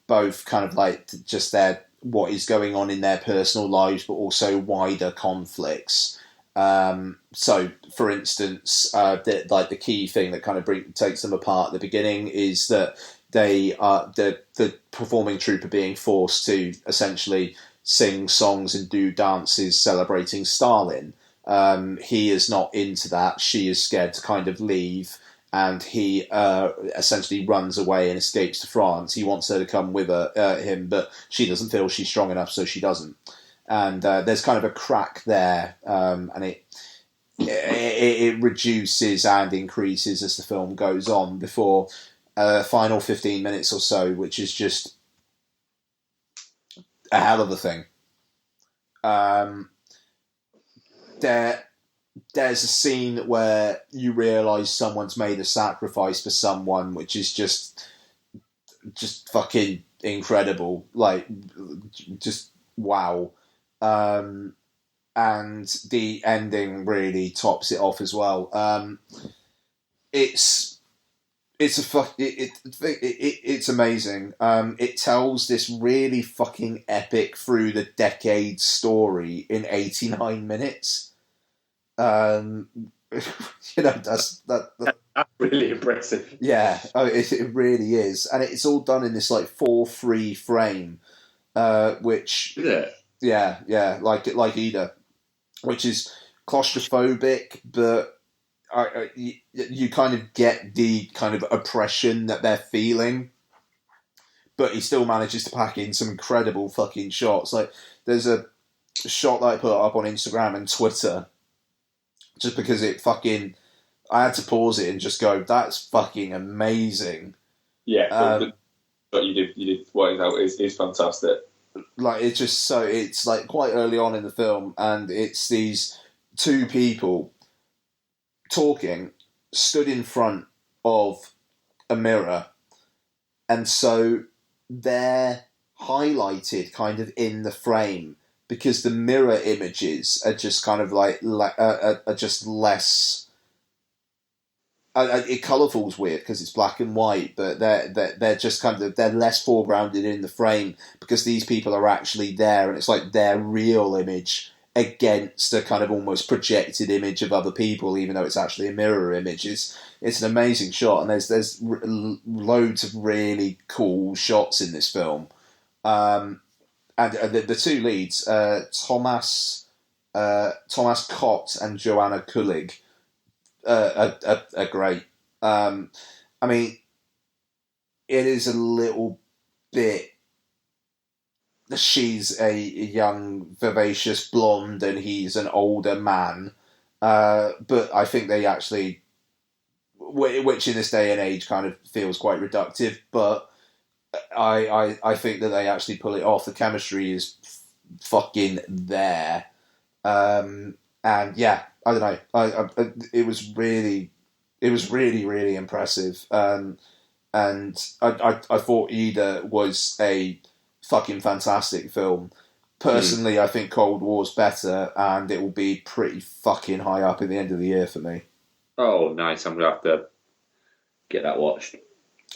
both kind of like just what is going on in their personal lives, but also wider conflicts. So, for instance, the key thing that kind of takes them apart at the beginning is that they are the performing troupe are being forced to essentially sing songs and do dances celebrating Stalin. He is not into that. She is scared to kind of leave, and he essentially runs away and escapes to France. He wants her to come with him, but she doesn't feel she's strong enough, so she doesn't. And there's kind of a crack there, and it reduces and increases as the film goes on before final 15 minutes or so, which is just a hell of a thing. There's a scene where you realise someone's made a sacrifice for someone, which is just fucking incredible. Like, just wow. And the ending really tops it off as well. It's amazing. It tells this really fucking epic through the decades story in 89 minutes. That's really impressive. Yeah, it really is, and it's all done in this like 4:3 frame, which yeah, like Ida, which is claustrophobic, but you kind of get the kind of oppression that they're feeling, but he still manages to pack in some incredible fucking shots. Like, there's a shot that I put up on Instagram and Twitter, just because I had to pause it and just go, that's fucking amazing. Yeah, what you did working out is fantastic. Like, it's like quite early on in the film, and it's these two people talking, stood in front of a mirror, and so they're highlighted kind of in the frame because the mirror images are just kind of are just less. Colourful's weird because it's black and white, but they're just kind of, they're less foregrounded in the frame because these people are actually there, and it's like their real image against a kind of almost projected image of other people, even though it's actually a mirror image. It's an amazing shot, and there's loads of really cool shots in this film. And the two leads, Thomas Cott and Joanna Kulig, are great. I mean, it is a little bit. She's a young, vivacious blonde, and he's an older man. But I think they actually, which in this day and age kind of feels quite reductive, but I think that they actually pull it off. The chemistry is fucking there. And yeah, I don't know. It was really, really impressive. And I thought Ida was a fucking fantastic film. Personally, I think Cold War's better, and it will be pretty fucking high up at the end of the year for me. Oh, nice. I'm going to have to get that watched.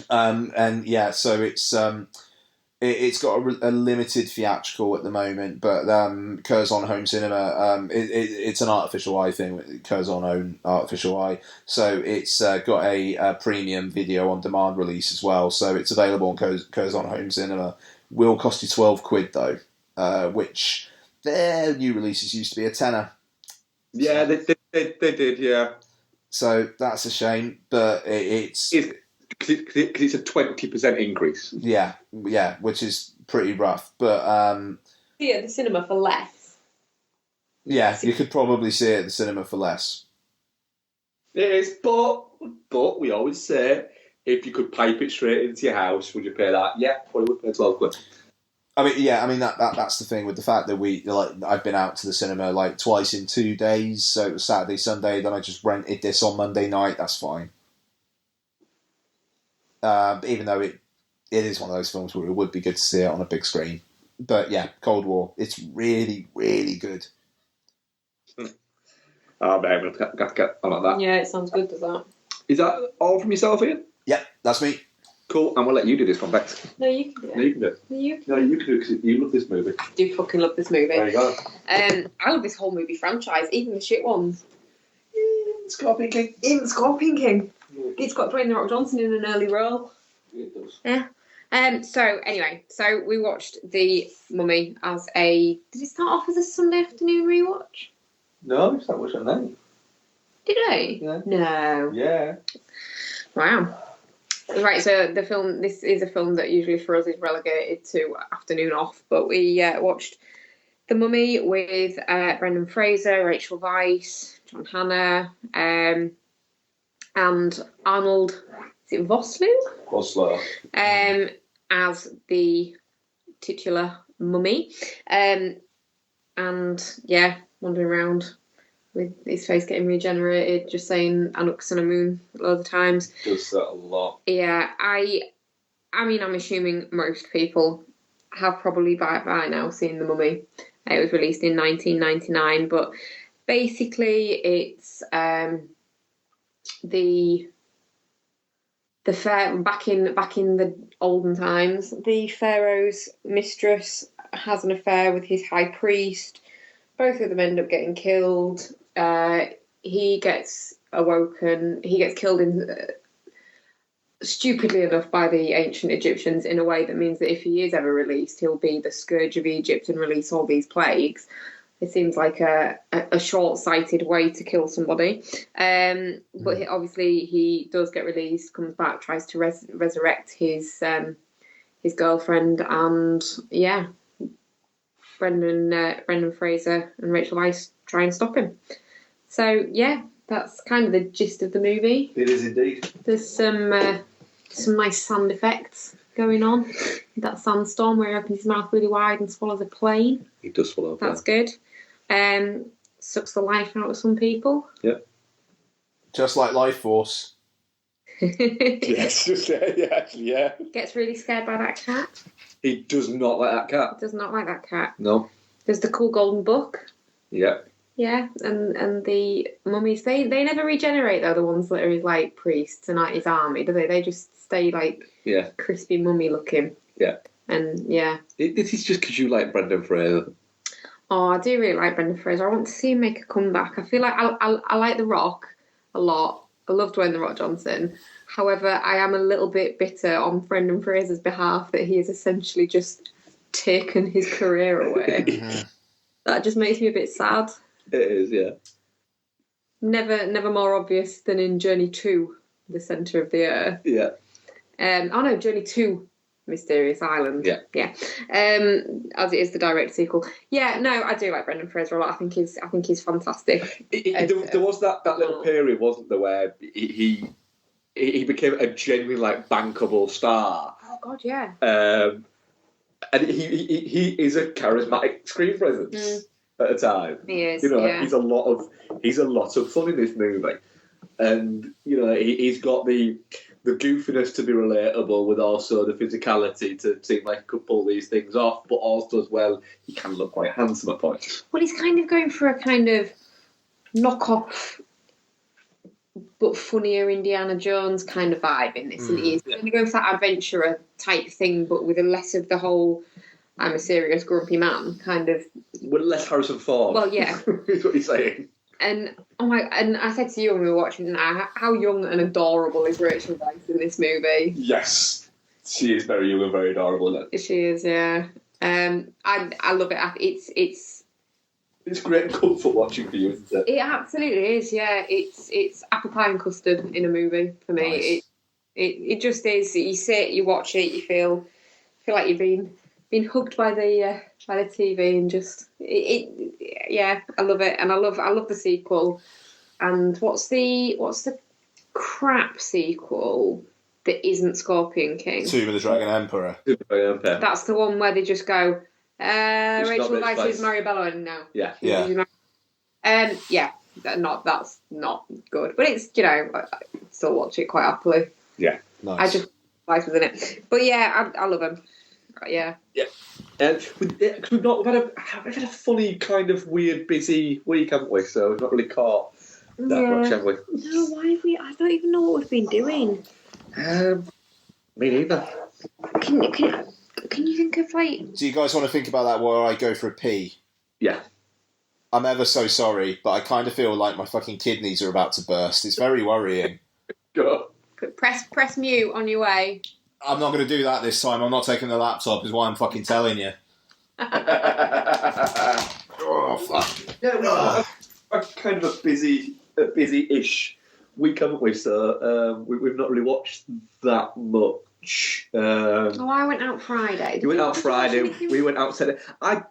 And yeah, so it's got a limited theatrical at the moment, but occurs on home cinema. It's an artificial eye thing. It occurs on own artificial eye, so it's got a premium video on demand release as well. So it's available on occurs on home cinema. Will cost you £12 though, which their new releases used to be a tenner. Yeah, they did. Yeah. So that's a shame, but it's because it's a 20% increase. Yeah, which is pretty rough. But see it at the cinema for less. Yeah, you could probably see it at the cinema for less. It is, but we always say, if you could pipe it straight into your house, would you pay that? Yeah, probably would pay £12. I mean that's the thing with the fact that I've been out to the cinema like twice in 2 days, so it was Saturday, Sunday, then I just rented this on Monday night. That's fine. Even though it is one of those films where it would be good to see it on a big screen. But yeah, Cold War, it's really, really good. I'm going to have to get on like that. Yeah, it sounds good, does that? Is that all from yourself, Ian? Yeah, that's me. Cool, and we'll let you do this one, Bex. No, you can do it. No, you can do it. No, you can. No, you can do it because you love this movie. I do fucking love this movie. There you go. I love this whole movie franchise, even the shit ones. Scorpion King. Even Scorpion King. It's got Dwayne The Rock Johnson in an early role. It does. Yeah. So we watched The Mummy as a... Did it start off as a Sunday afternoon rewatch? No, it's not much on that. Did it? Yeah. No. Yeah. Wow. Right, so this is a film that usually for us is relegated to afternoon off, but we watched The Mummy with Brendan Fraser, Rachel Weisz, John Hannah, and Arnold, is it Vosloo? As the titular mummy. And yeah, wandering around with his face getting regenerated, just saying Anux and a moon loads of times. Does that a lot. Yeah, I mean, I'm assuming most people have probably by now seen The Mummy. It was released in 1999, but basically it's the back in the olden times, the pharaoh's mistress has an affair with his high priest. Both of them end up getting killed. He gets awoken. He gets killed stupidly enough by the ancient Egyptians in a way that means that if he is ever released, he'll be the scourge of Egypt and release all these plagues. It seems like a short-sighted way to kill somebody. But obviously he does get released, comes back, tries to resurrect his girlfriend, and yeah, Brendan Fraser and Rachel Weisz try and stop him. So yeah, that's kind of the gist of the movie. It is indeed. There's some nice sound effects going on. That sandstorm where he opens his mouth really wide and swallows a plane. He does swallow a plane. That's good. Sucks the life out of some people. Yep. Just like Life Force. Yes, yeah. Gets really scared by that cat. He does not like that cat. Does not like that cat. No. There's the cool golden book. Yeah. Yeah, and the mummies, they never regenerate, though, the ones that are like priests and like his army, do they? They just stay like crispy mummy looking. Yeah. And yeah. This is just because you like Brendan Fraser. Oh, I do really like Brendan Fraser. I want to see him make a comeback. I feel like I like The Rock a lot. I love Dwayne The Rock Johnson. However, I am a little bit bitter on Brendan Fraser's behalf that he has essentially just taken his career away. That just makes me a bit sad. It is, yeah. Never more obvious than in Journey 2, The Centre of the Earth. Yeah. Journey 2, Mysterious Island. Yeah. Yeah. As it is the direct sequel. Yeah, no, I do like Brendan Fraser a lot. I think he's fantastic. There was that little period, wasn't there, where he became a genuinely like bankable star. Oh God, yeah. And he is a charismatic screen presence at a time. He is. You know, yeah. he's a lot of fun in this movie, and you know he's got the goofiness to be relatable, with also the physicality to seem like he could pull these things off, but also as well he can look quite handsome at points. Well, he's kind of going for a kind of knockoff but funnier Indiana Jones kind of vibe in this. And he's kind of going for that adventurer type thing, but with a less of the whole I'm a serious grumpy man kind of. With less Harrison Ford. Well, yeah. Is what you're saying. And and I said to you when we were watching it, how young and adorable is Rachel Weisz in this movie? Yes. She is very young and very adorable, isn't it? She is, yeah. I love it. It's great comfort watching for you, isn't it? It absolutely is, yeah. It's apple pie and custard in a movie for me. Nice. It just is. You sit, you watch it, you feel like you've been hugged by the TV, and just yeah, I love it, and I love the sequel. And what's the crap sequel that isn't Scorpion King? Tomb of the Dragon Emperor. That's the one where they just go. Rachel not Weisz Rachel is Maribello now. Yeah. Yeah. Yeah, that's not good, but it's I still watch it quite happily. Yeah. Nice. I just Weisz was in it, but yeah, I love him. Yeah. Yeah. We've had a funny kind of weird busy week, haven't we? So we've not really caught that much, have we? No, why have we? I don't even know what we've been doing. Me neither. Can you think of like? Do you guys want to think about that while I go for a pee? Yeah. I'm ever so sorry, but I kind of feel like my fucking kidneys are about to burst. It's very worrying. Go. Press mute on your way. I'm not going to do that this time. I'm not taking the laptop, is why I'm fucking telling you. Oh, fuck. Yeah, we're kind of a busy-ish week, haven't we? So we've not really watched that much. I went out Friday. You went out Friday. We went out Saturday. I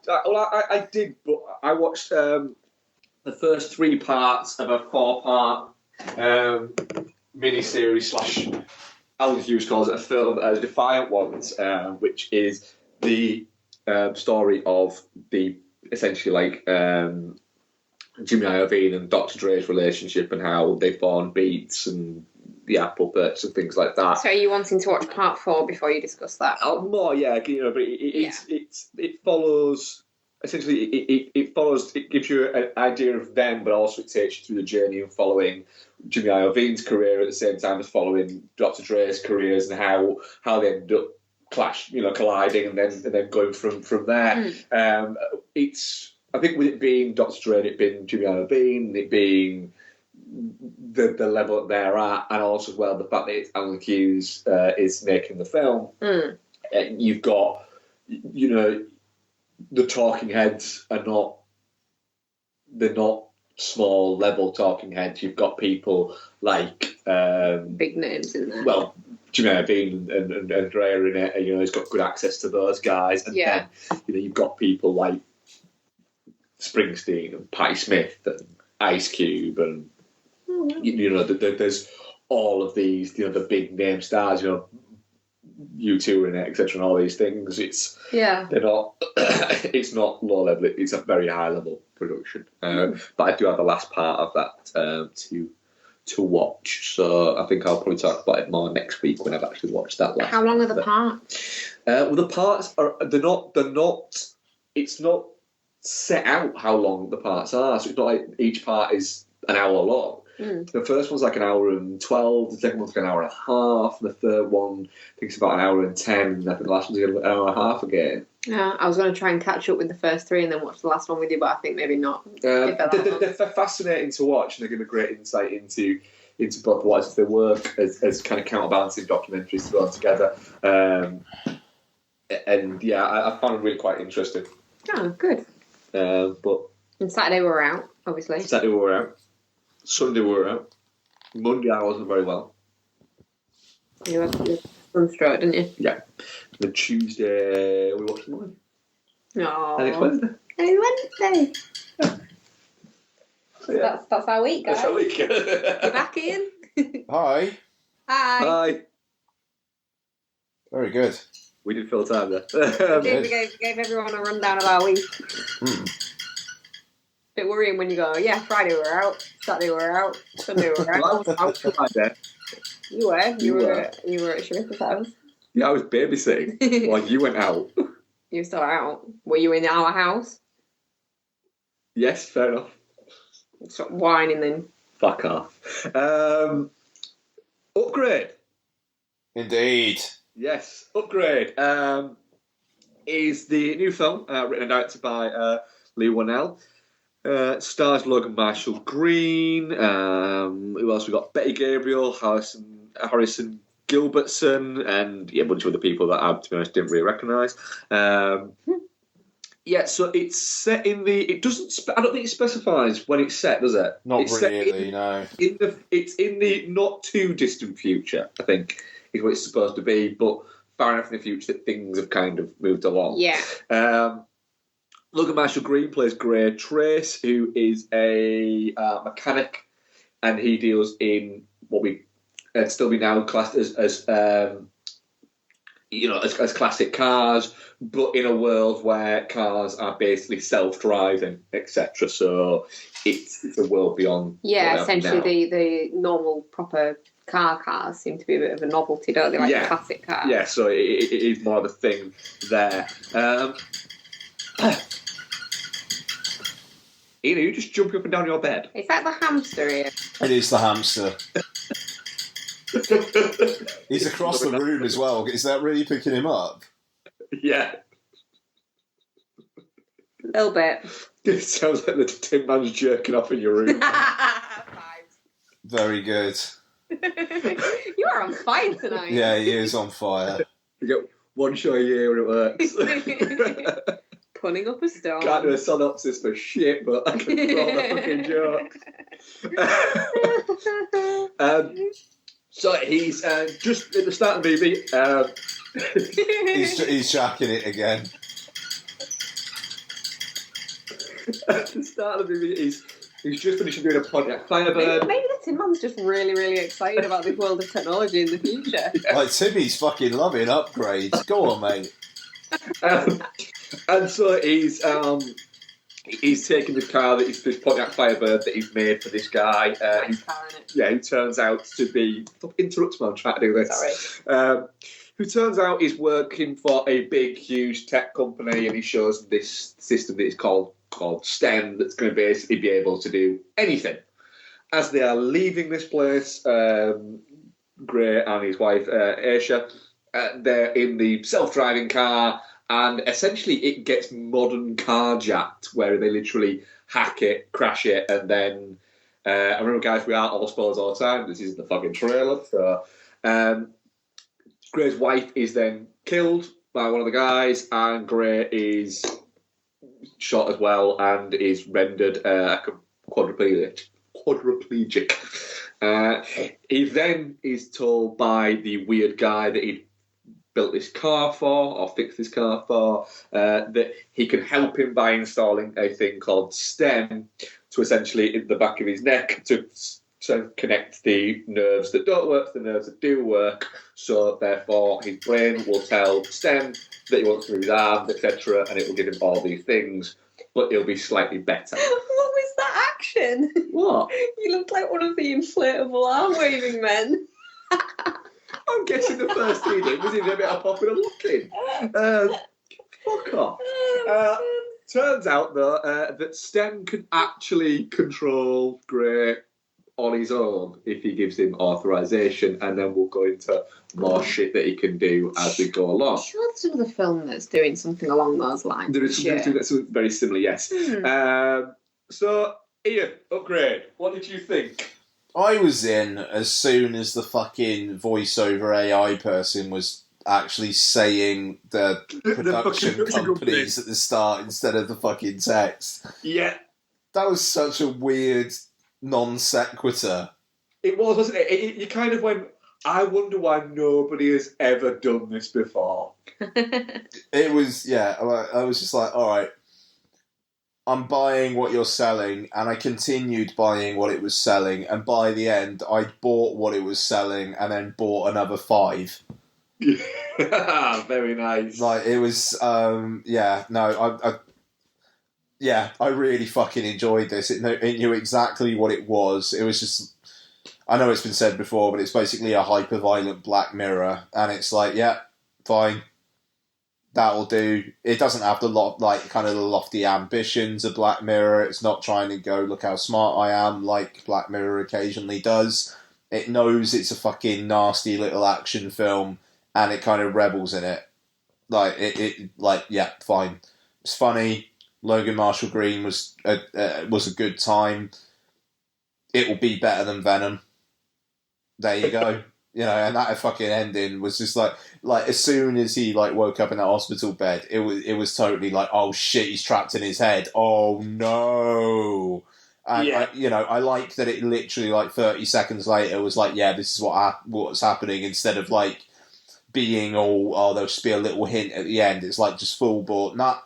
did, but I watched the first 3 parts of a 4-part mini-series / Alan Hughes calls it a film, Defiant Ones, which is the story of the essentially like Jimmy Iovine and Dr. Dre's relationship and how they formed Beats and the Apple Puppets and things like that. So are you wanting to watch part 4 before you discuss that? More, yeah, but it follows. Essentially, it gives you an idea of them, but also it takes you through the journey of following Jimmy Iovine's career at the same time as following Dr. Dre's careers and how they end up colliding and then going from there. I think with it being Dr. Dre and it being Jimmy Iovine, it being the level that they're at, and also as well the fact that it's Alan Hughes is making the film, you've got the talking heads are not small level talking heads. You've got people like big names in there. Well, Jimmy Iovine and Dre are in it. He's got good access to those guys, and then you've got people like Springsteen and Patti Smith and Ice Cube, and there's all of these the big name stars. U2 are in it, etc., and all these things. They're not. It's not low level. It's a very high level production. But I do have the last part of that to watch. So I think I'll probably talk about it more next week when I've actually watched that last. How long are the parts? Well, the parts are they're not. It's not set out how long the parts are. So it's not like each part is an hour long. The first one's like an hour and 12, the second one's like an hour and a half, and the third one I think it's about an hour and 10, and I think the last one's going to be an hour and a half again. Yeah, I was going to try and catch up with the first three and then watch the last one with you, but I think maybe not. They're fascinating to watch, and they give a great insight into both what they work as kind of counterbalancing documentaries to go on together. And yeah, I found it really quite interesting. Oh, good. But and Saturday we were out, obviously. Saturday we were out. Sunday we were out. Monday I wasn't very well. You had sunstroke, didn't you? Yeah. The Tuesday we watched the movie. No. And it's Wednesday. And it's Wednesday. So, yeah. That's our week, guys. That's our week. You're back in. Hi. Hi. Hi. Very good. We did fill time there. We gave everyone a rundown of our week. Bit worrying when you go, yeah, Friday we're out, Saturday we're out, Sunday we're out. I was there. You were at Sharif's house. Yeah, I was babysitting while you went out. You were still out. Were you in our house? Yes, fair enough. Stop whining then. Fuck off. Upgrade. Indeed. Yes, Upgrade is the new film written and directed by Leigh Whannell. Stars Logan Marshall Green. Who else we got? Betty Gabriel, Harrison Gilbertson, and a bunch of other people that I, to be honest, didn't really recognise. Yeah, so it's set in the. It doesn't. I don't think it specifies when it's set, does it? Not it's really, no. It's in the not too distant future, I think, is what it's supposed to be, but far enough in the future that things have kind of moved along. Yeah. Logan Marshall Green plays Gray Trace, who is a mechanic, and he deals in what we still be now classed as classic cars, but in a world where cars are basically self-driving, etc. So it's a world beyond. Yeah, essentially the normal proper cars seem to be a bit of a novelty, don't they? Like a classic car. Yeah, so it is more of a thing there. Ian, are you just jumping up and down your bed? Is that the hamster here? It is the hamster. He's across the room as well. Is that really picking him up? Yeah. A little bit. It sounds like the Tin Man's jerking off in your room. Very good. You are on fire tonight. Yeah, he is on fire. You get one show a year when it works. Pulling up a stone. Can't do a synopsis for shit, but I can throw the fucking joke. So he's just at the start of the movie. He's jacking it again. At the start of the movie, he's just finished doing a Pontiac Firebird. Maybe the Tin Man's just really, really excited about this world of technology in the future. Yeah. Like Timmy's fucking loving upgrades. Go on, mate. And so he's taking this car this Pontiac Firebird that he's made for this guy. Who turns out to be interrupts me. I'm trying to do this. Sorry. Who turns out is working for a big, huge tech company, and he shows them this system that is called STEM that's going to basically be able to do anything. As they are leaving this place, Gray and his wife Aisha, they're in the self-driving car. And essentially it gets modern carjacked, where they literally hack it, crash it, and then... I remember, guys, we aren't all spoilers all the time. This isn't the fucking trailer. So, Gray's wife is then killed by one of the guys, and Gray is shot as well and is rendered quadriplegic. He then is told by the weird guy that he built this car for, or fixed this car for, that he can help him by installing a thing called STEM to essentially, in the back of his neck, to connect the nerves that don't work to the nerves that do work. So therefore, his brain will tell STEM that he wants to move his arms, etc., and it will give him all these things, but he'll be slightly better. What was that action? What? You looked like one of the inflatable arm-waving men. I'm guessing the first thing he did was even a bit of popular looking. Fuck off. Turns out, though, that STEM can actually control Gray on his own if he gives him authorization, and then we'll go into more shit that he can do as we go along. I'm sure there's another film that's doing something along those lines. There is something that's very similar, yes. So, Ian, Upgrade, what did you think? I was in as soon as the fucking voiceover AI person was actually saying the production companies at the start instead of the fucking text. Yeah. That was such a weird non sequitur. It was, wasn't it? You kind of went, I wonder why nobody has ever done this before. It was, yeah, I was just like, alright, I'm buying what you're selling, and I continued buying what it was selling, and by the end, I bought what it was selling, and then bought another 5. Very nice. Like, it was, I really fucking enjoyed this. It knew exactly what it was. It was just, I know it's been said before, but it's basically a hyper-violent Black Mirror, and it's like, yeah, fine. That'll do. It doesn't have the the lofty ambitions of Black Mirror. It's not trying to go, look how smart I am, like Black Mirror occasionally does. It knows it's a fucking nasty little action film, and it kind of rebels in it. Fine. It's funny. Logan Marshall Green was a good time. It will be better than Venom. There you go. And that fucking ending was just like as soon as he woke up in that hospital bed, it was totally like, oh shit, he's trapped in his head. Oh no. And yeah. I like that it literally 30 seconds later was like, yeah, this is what's happening, instead of being all, oh, there'll just be a little hint at the end. It's just full bore. Nah,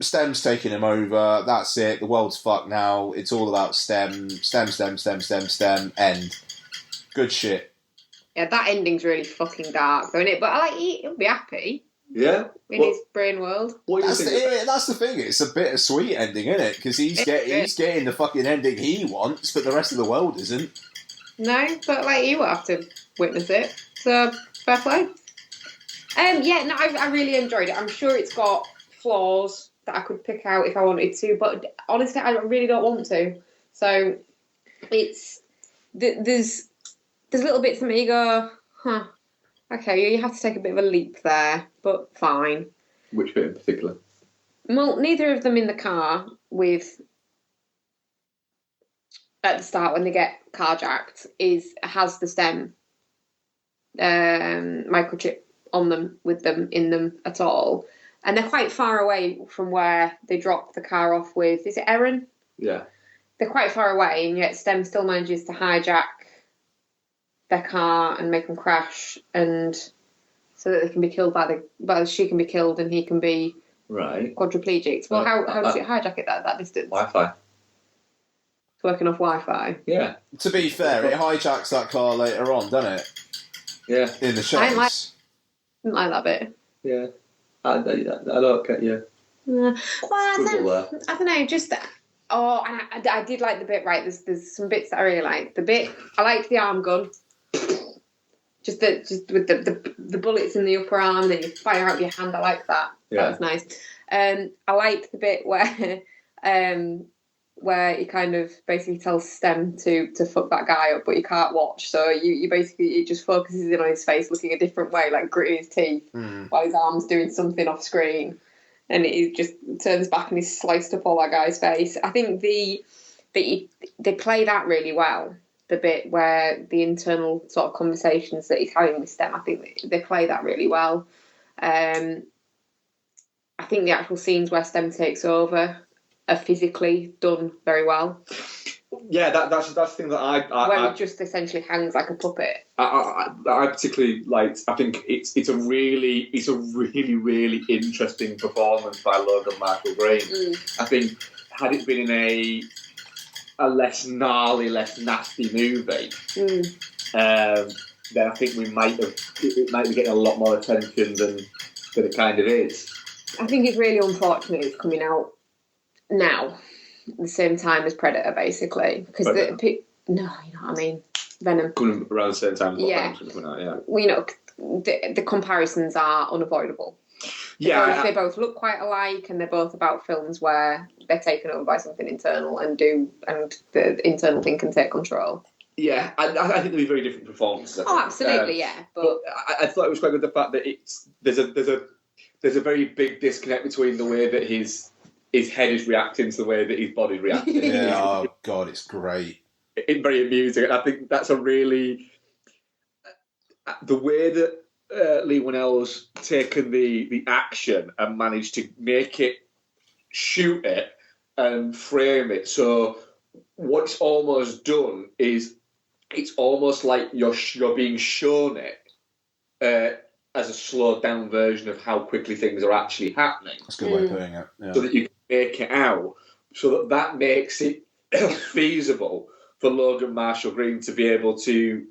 STEM's taking him over. That's it. The world's fucked now. It's all about STEM. STEM. End. Good shit. Yeah, that ending's really fucking dark, though, isn't it? But he'll be happy. Yeah. In his brain world. That's the thing. It's a bittersweet ending, isn't it? Because he's getting the fucking ending he wants, but the rest of the world isn't. No, but he will have to witness it. So fair play. I really enjoyed it. I'm sure it's got flaws that I could pick out if I wanted to, but honestly, I really don't want to. So it's there's little bits of me go, huh, okay, you have to take a bit of a leap there, but fine. Which bit in particular? Well, neither of them in the car at the start when they get carjacked has the STEM microchip on them, with them in them at all. And they're quite far away from where they dropped the car off with, is it Erin? Yeah. They're quite far away, and yet STEM still manages to hijack their car and make them crash, and so that they can be killed she can be killed and he can be quadriplegic. Well, how does it hijack it at that distance? Wi-Fi. It's working off Wi-Fi. Yeah. To be fair, it hijacks that car later on, doesn't it? Yeah. In the shows. Didn't like that bit. Yeah. I don't get you. Well, I don't know, just that. Oh, and I did like the bit, right, there's some bits that I really liked. I liked the arm gun. Just with the bullets in the upper arm, and then you fire out your hand. I like that. Yeah. That was nice. I liked the bit where he kind of basically tells STEM to fuck that guy up, but you can't watch. So you basically, it just focuses in on his face looking a different way, gritting his teeth, while his arm's doing something off screen. And he just turns back and he's sliced up all that guy's face. I think they play that really well. The bit where the internal sort of conversations that he's having with STEM, I think they play that really well. I think the actual scenes where STEM takes over are physically done very well. Yeah, that's the thing that where it just essentially hangs like a puppet. I particularly liked. I think it's a really really interesting performance by Logan Marshall Green. I think had it been in a less gnarly, less nasty movie, then I think it might be getting a lot more attention than it kind of is. I think it's really unfortunate it's coming out now, at the same time as Predator, basically, because no, you know what I mean. Venom coming around the same time as Venom's coming out, yeah. Well, the comparisons are unavoidable. They both look quite alike, and they're both about films where they're taken over by something internal and the internal thing can take control. Yeah, I think they'll be very different performances. Oh, absolutely, yeah. But I thought it was quite good the fact that there's a very big disconnect between the way that his head is reacting to the way that his body reacts. Yeah, oh god, it's great. It's very amusing, and I think that's a really the way that Leigh Whannell's taken the action and managed to make it, shoot it, and frame it. So what's almost done is it's almost like you're being shown it as a slowed down version of how quickly things are actually happening. That's a good way of putting it. Yeah. So that you can make it out. So that makes it feasible for Logan Marshall Green to be able to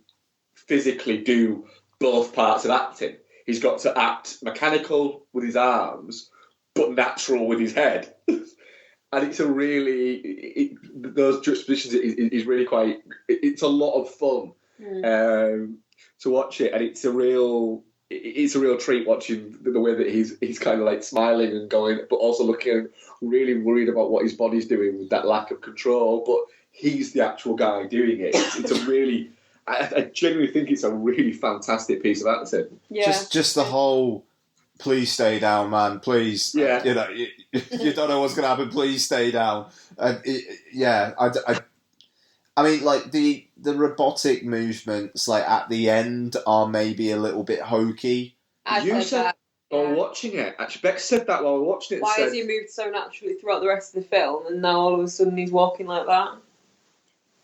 physically do both parts of acting. He's got to act mechanical with his arms, but natural with his head. And it's a really, those juxtapositions is really quite, it's a lot of fun to watch it. And it's a real treat watching the way that he's kind of like smiling and going, but also looking really worried about what his body's doing with that lack of control. But he's the actual guy doing it. It's a really, I genuinely think it's a really fantastic piece of acting. Yeah. Just the whole, please stay down, man. Please, yeah. You don't know what's going to happen. Please stay down. I mean, like the robotic movements, like at the end, are maybe a little bit hokey. You said that while watching it. Actually, Beck said that while watching it. Why has he moved so naturally throughout the rest of the film, and now all of a sudden he's walking like that?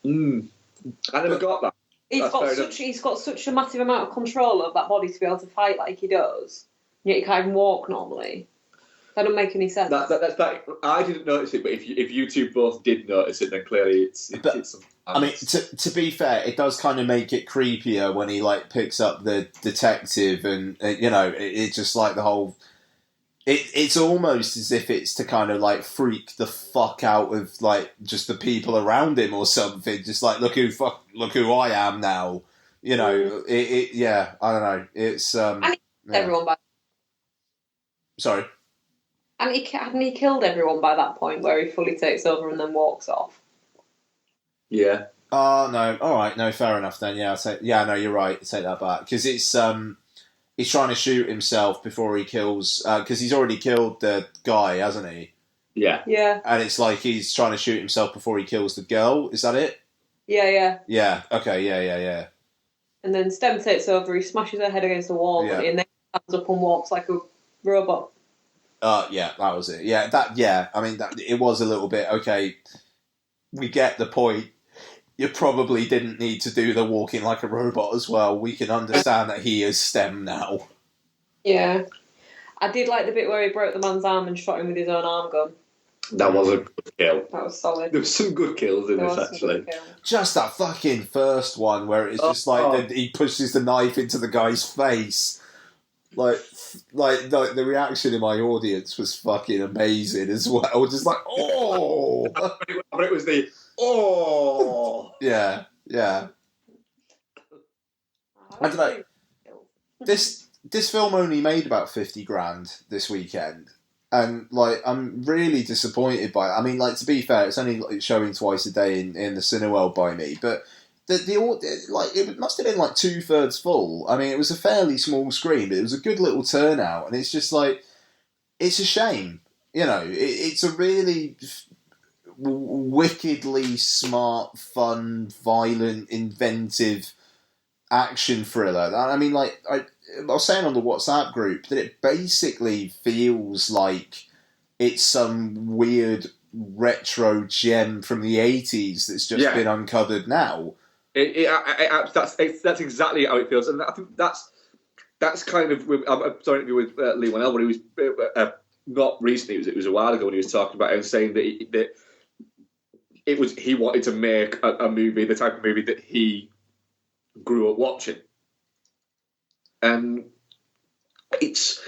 I never got that. He's got such a massive amount of control of that body to be able to fight like he does. Yet he can't even walk normally. That don't make any sense. That I didn't notice it, but if you two both did notice it, then clearly it's I mean, to be fair, it does kind of make it creepier when he like picks up the detective, and it's just like the whole. It's almost as if it's to kind of like freak the fuck out of like just the people around him or something. Just like look who I am now. I don't know. It's everyone by. Sorry. And hadn't he killed everyone by that point where he fully takes over and then walks off? Yeah. Oh, no. All right. No, fair enough then. Yeah, no, you're right. Take that back. Because it's, he's trying to shoot himself before he kills, because he's already killed the guy, hasn't he? Yeah. Yeah. And it's like he's trying to shoot himself before he kills the girl. Is that it? Yeah. Yeah. Okay. Yeah. And then Stem takes over, he smashes her head against the wall, and then stands up and walks like a robot. Yeah, that was it. Yeah, I mean, it was a little bit, okay, we get the point. You probably didn't need to do the walking like a robot as well. We can understand that he is STEM now. Yeah. I did like the bit where he broke the man's arm and shot him with his own arm gun. That was a good kill. That was solid. There was some good kills in this, actually. Just that fucking first one where it's just he pushes the knife into the guy's face. Like the reaction in my audience was fucking amazing as well. Just like, oh! But it was the, oh! Yeah. I don't know. This film only made about 50 grand this weekend. And, like, I'm really disappointed by it. I mean, like, to be fair, it's only showing twice a day in the Cineworld by me. But it must have been like 2/3 full. I mean, it was a fairly small screen, but it was a good little turnout, and it's just like, it's a shame. It's a really wickedly smart, fun, violent, inventive action thriller. I mean, like I was saying on the WhatsApp group that it basically feels like it's some weird retro gem from the 80s that's just been uncovered now. That's exactly how it feels, and I think that's kind of. I'm sorry to be with Leigh Whannell, but he was not recently. It was a while ago when he was talking about it and saying that he wanted to make a movie, the type of movie that he grew up watching, and it's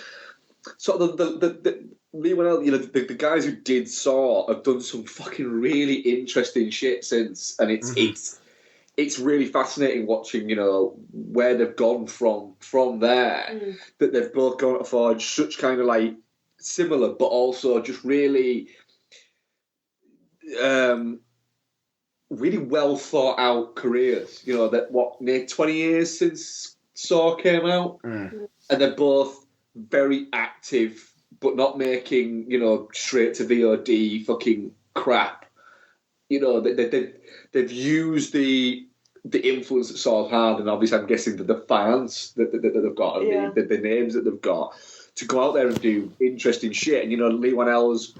sort of the Leigh Whannell. The guys who did Saw have done some fucking really interesting shit since, and it's really fascinating watching, where they've gone from there. That they've both gone to forge such kind of like similar, but also just really, really well thought out careers. Near 20 years since Saw came out, and they're both very active, but not making straight to VOD fucking crap. They've used the influence that Saw's had, and obviously I'm guessing that the fans that they've got, and the names that they've got, to go out there and do interesting shit. And Leigh Whannell's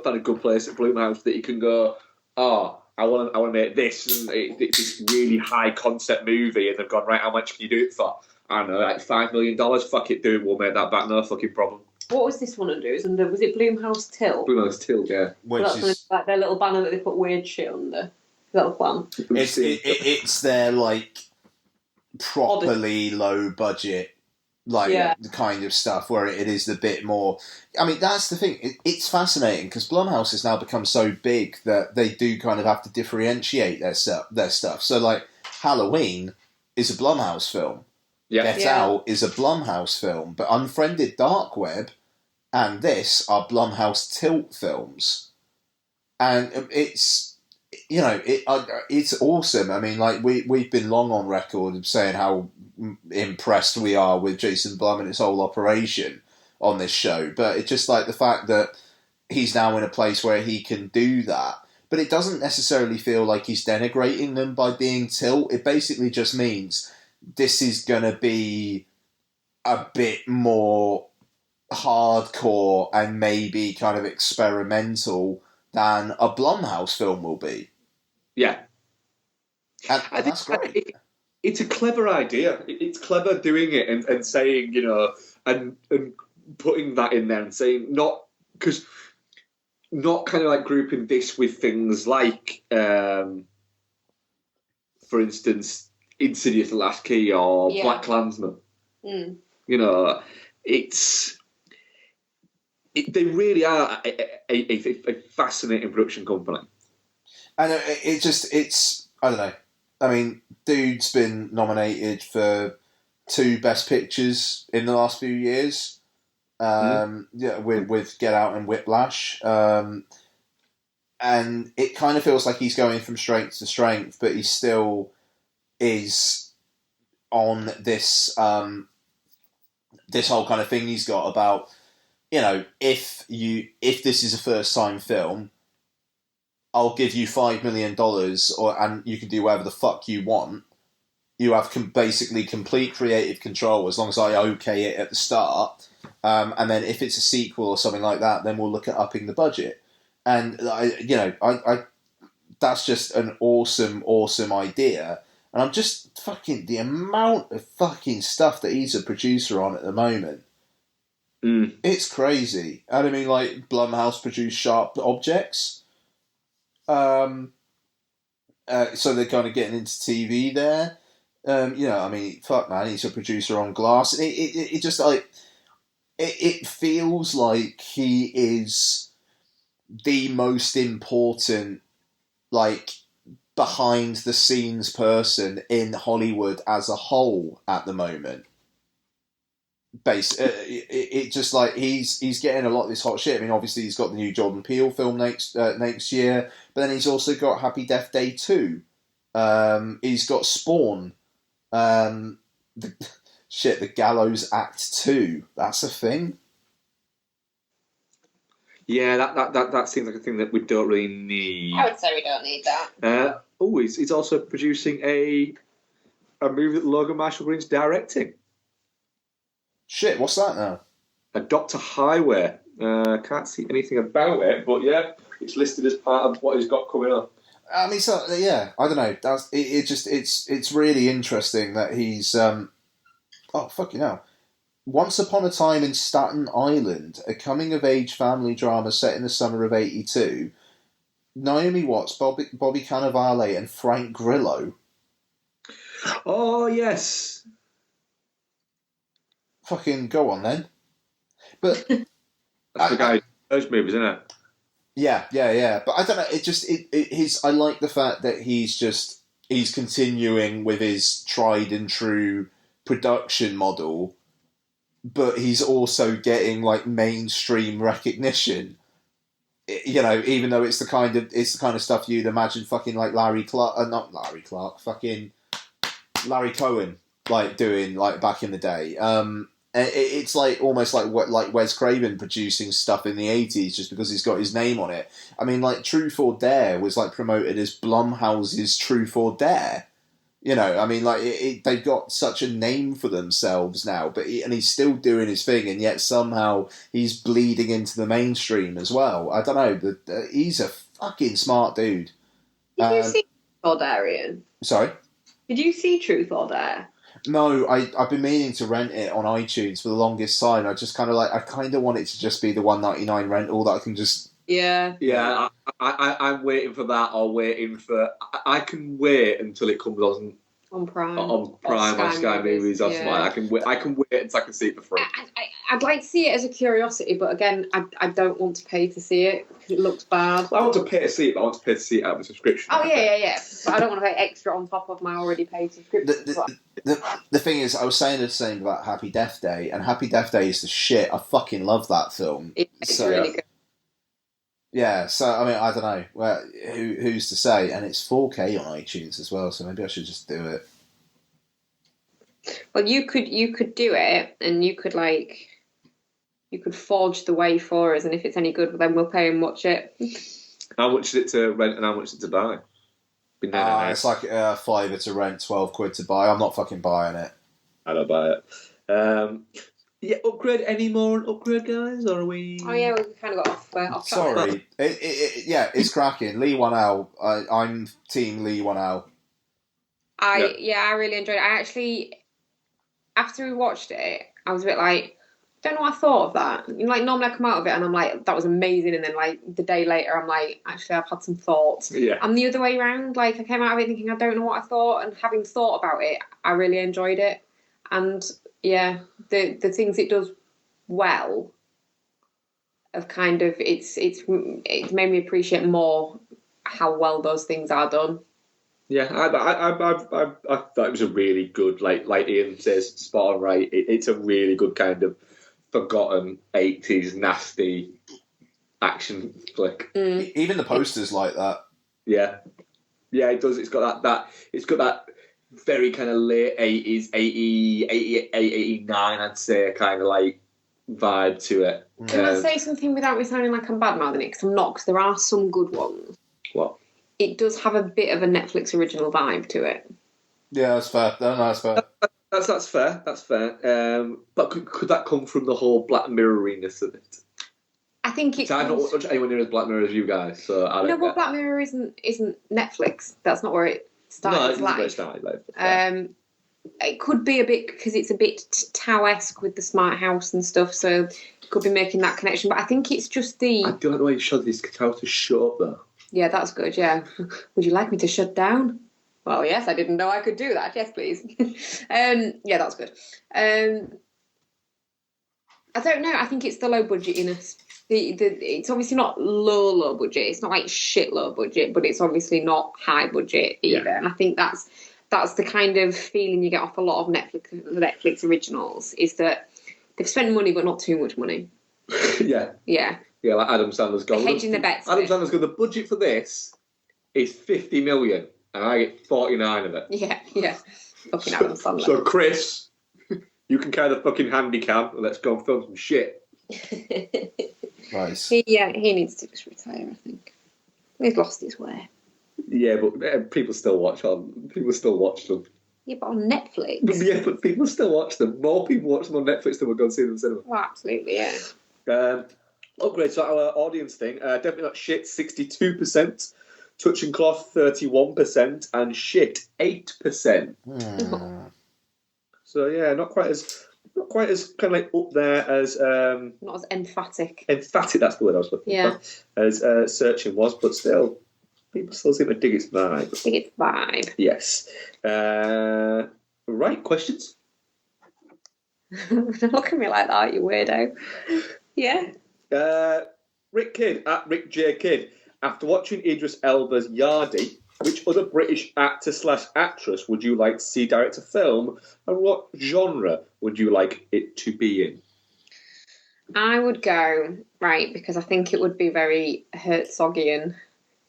found a good place at Blumhouse that he can go, oh, I want to make this, and it's this really high concept movie, and they've gone, right, how much can you do it for? I don't know, like $5 million. Fuck it, do it. We'll make that back. No fucking problem. What was this one under? Was it Blumhouse Till? Blumhouse Till, yeah. That's like their little banner that they put weird shit under. Is that the plan? It's their like properly low budget, the kind of stuff where it is the bit more. I mean, that's the thing. It's fascinating because Blumhouse has now become so big that they do kind of have to differentiate their stuff. So, like, Halloween is a Blumhouse film. Get Out is a Blumhouse film, but Unfriended Dark Web and this are Blumhouse Tilt films, and it's it's awesome. I mean, like we've been long on record of saying how impressed we are with Jason Blum and his whole operation on this show, but it's just like the fact that he's now in a place where he can do that. But it doesn't necessarily feel like he's denigrating them by being Tilt. It basically just means this is going to be a bit more hardcore and maybe kind of experimental than a Blumhouse film will be. Yeah. And that's great. It's a clever idea. It's clever doing it and saying, and putting that in there and saying, not kind of like grouping this with things like, for instance, Insidious: The Last Key or Black Klansman. They really are a fascinating production company. And it's I don't know. I mean, dude's been nominated for 2 Best Pictures in the last few years. With Get Out and Whiplash. And it kind of feels like he's going from strength to strength, but he still is on this this whole kind of thing he's got about, if this is a first time film, I'll give you $5 million and you can do whatever the fuck you want. You have basically complete creative control as long as I okay it at the start. And then if it's a sequel or something like that, then we'll look at upping the budget. And I that's just an awesome idea. And I'm just fucking the amount of fucking stuff that he's a producer on at the moment. It's crazy. And I mean, like, Blumhouse produced Sharp Objects. So they're kind of getting into TV there. I mean, fuck, man, he's a producer on Glass. It just like it feels like he is the most important, like, behind the scenes person in Hollywood as a whole at the moment. It just like he's getting a lot of this hot shit. I mean, obviously he's got the new Jordan Peele film next year, but then he's also got Happy Death Day 2. He's got Spawn. The Gallows Act 2. That's a thing. Yeah, that seems like a thing that we don't really need. I would say we don't need that. He's also producing a movie that Logan Marshall Green's directing. Shit, what's that now? A Dr. Highway. Can't see anything about it, but yeah, it's listed as part of what he's got coming up. I mean, so yeah, I don't know. It's really interesting that he's oh fucking hell. Once Upon a Time in Staten Island, a coming-of-age family drama set in the summer of '82. Naomi Watts, Bobby Cannavale, and Frank Grillo. Oh yes. Fucking go on then. But that's the guy. Those movies, isn't it? Yeah. But I don't know. I like the fact that he's just he's continuing with his tried and true production model, but he's also getting like mainstream recognition. You know, even though it's the kind of stuff you'd imagine fucking like Larry Clark, fucking Larry Cohen like doing like back in the day. It's like almost like Wes Craven producing stuff in the 80s just because he's got his name on it. I mean, like Truth or Dare was like promoted as Blumhouse's Truth or Dare. You know, I mean, like they've got such a name for themselves now, but he's still doing his thing, and yet somehow he's bleeding into the mainstream as well. I don't know, he's a fucking smart dude. Did you see Truth or Dare, Ian? Sorry? Did you see Truth or Dare? No, I've been meaning to rent it on iTunes for the longest time. I kind of want it to just be the $1.99 rental that I can just... Yeah. Yeah, I'm waiting for that, or waiting for... I can wait until it comes on Prime. On Prime or Sky Movies or something. I can wait until I can see it for free. I'd like to see it as a curiosity, but again, I don't want to pay to see it because it looks bad. I want to pay to see it, but I want to pay to see it out of a subscription. Oh, yeah. But I don't want to pay extra on top of my already paid subscription. The thing is, I was saying the same about Happy Death Day, and Happy Death Day is the shit. I fucking love that film. It's really good. Yeah, so, I mean, I don't know. Well, who's to say? And it's 4K on iTunes as well, so maybe I should just do it. Well, you could do it, and you could forge the way for us, and if it's any good, then we'll pay and watch it. How much is it to rent and how much is it to buy? It's like £5 to rent, £12 to buy. I'm not fucking buying it. I don't buy it. Yeah, upgrade any more on upgrade, guys, or are we? Oh yeah, we kind of got off. Sorry, it's cracking. Leigh Whannell. I'm team Leigh Whannell. I really enjoyed it. I actually, after we watched it, I was a bit like, don't know what I thought of that. Like normally I come out of it and I'm like, that was amazing, and then like the day later I'm like, actually I've had some thoughts. Yeah. I'm the other way around. Like I came out of it thinking I don't know what I thought, and having thought about it, I really enjoyed it. And yeah, the things it does well of kind of it's made me appreciate more how well those things are done. Yeah, I thought it was a really good, like Ian says, spot on right. It's a really good kind of forgotten 80s nasty action flick. Even the posters like that. Yeah, it does. It's got that very kind of late 80s, 88, 89, I'd say, kind of like vibe to it. Can I say something without me sounding like I'm bad-mouthing it? Because I'm not, because there are some good ones. What? It does have a bit of a Netflix original vibe to it. Yeah, that's fair. No, that's fair. That's fair. That's fair. But could that come from the whole Black Mirror-iness of it? I think it. I've not watched anyone near as Black Mirror as you guys, so I don't know. No, but Black Mirror isn't Netflix. That's not where it started. No, it started life. It could be a bit because it's a bit Tao-esque with the smart house and stuff, so it could be making that connection. But I think it's just I don't know why you shut this house to shut up though. Yeah, that's good. Yeah, would you like me to shut down? Well, yes, I didn't know I could do that. Yes, please. Yeah, that's good. I don't know. I think it's the low budgetiness. It's obviously not low budget. It's not like shit low budget, but it's obviously not high budget either. Yeah. And I think that's the kind of feeling you get off a lot of Netflix originals, is that they've spent money but not too much money. Yeah. Yeah. Yeah, like Adam Sandler's gone. Hedging the bets. Adam Sandler's gone. The budget for this is 50 million, and I get 49 of it. Yeah. Fucking Adam Sandler. So Chris, you can carry the fucking handy cam, and let's go and film some shit. Nice. He needs to just retire, I think. He's lost his way. Yeah, but people still watch them. Yeah, but on Netflix. Yeah, but people still watch them. More people watch them on Netflix than we're going to see them in the cinema. Well, absolutely, yeah. Upgrade to our audience thing. Definitely not shit, 62%. Touching cloth, 31%. And shit, 8%. So, yeah, not quite as kind of like up there as... not as emphatic. Emphatic, that's the word I was looking for. As Searching was, but still, people still seem to dig its vibe. Yes. Right, questions? Don't look at me like that, you weirdo. Yeah. Rick Kidd, at Rick J. Kidd. After watching Idris Elba's Yardie, Which other British actor / actress would you like to see direct a film, and what genre would you like it to be in? I would go, right, because I think it would be very Herzogian,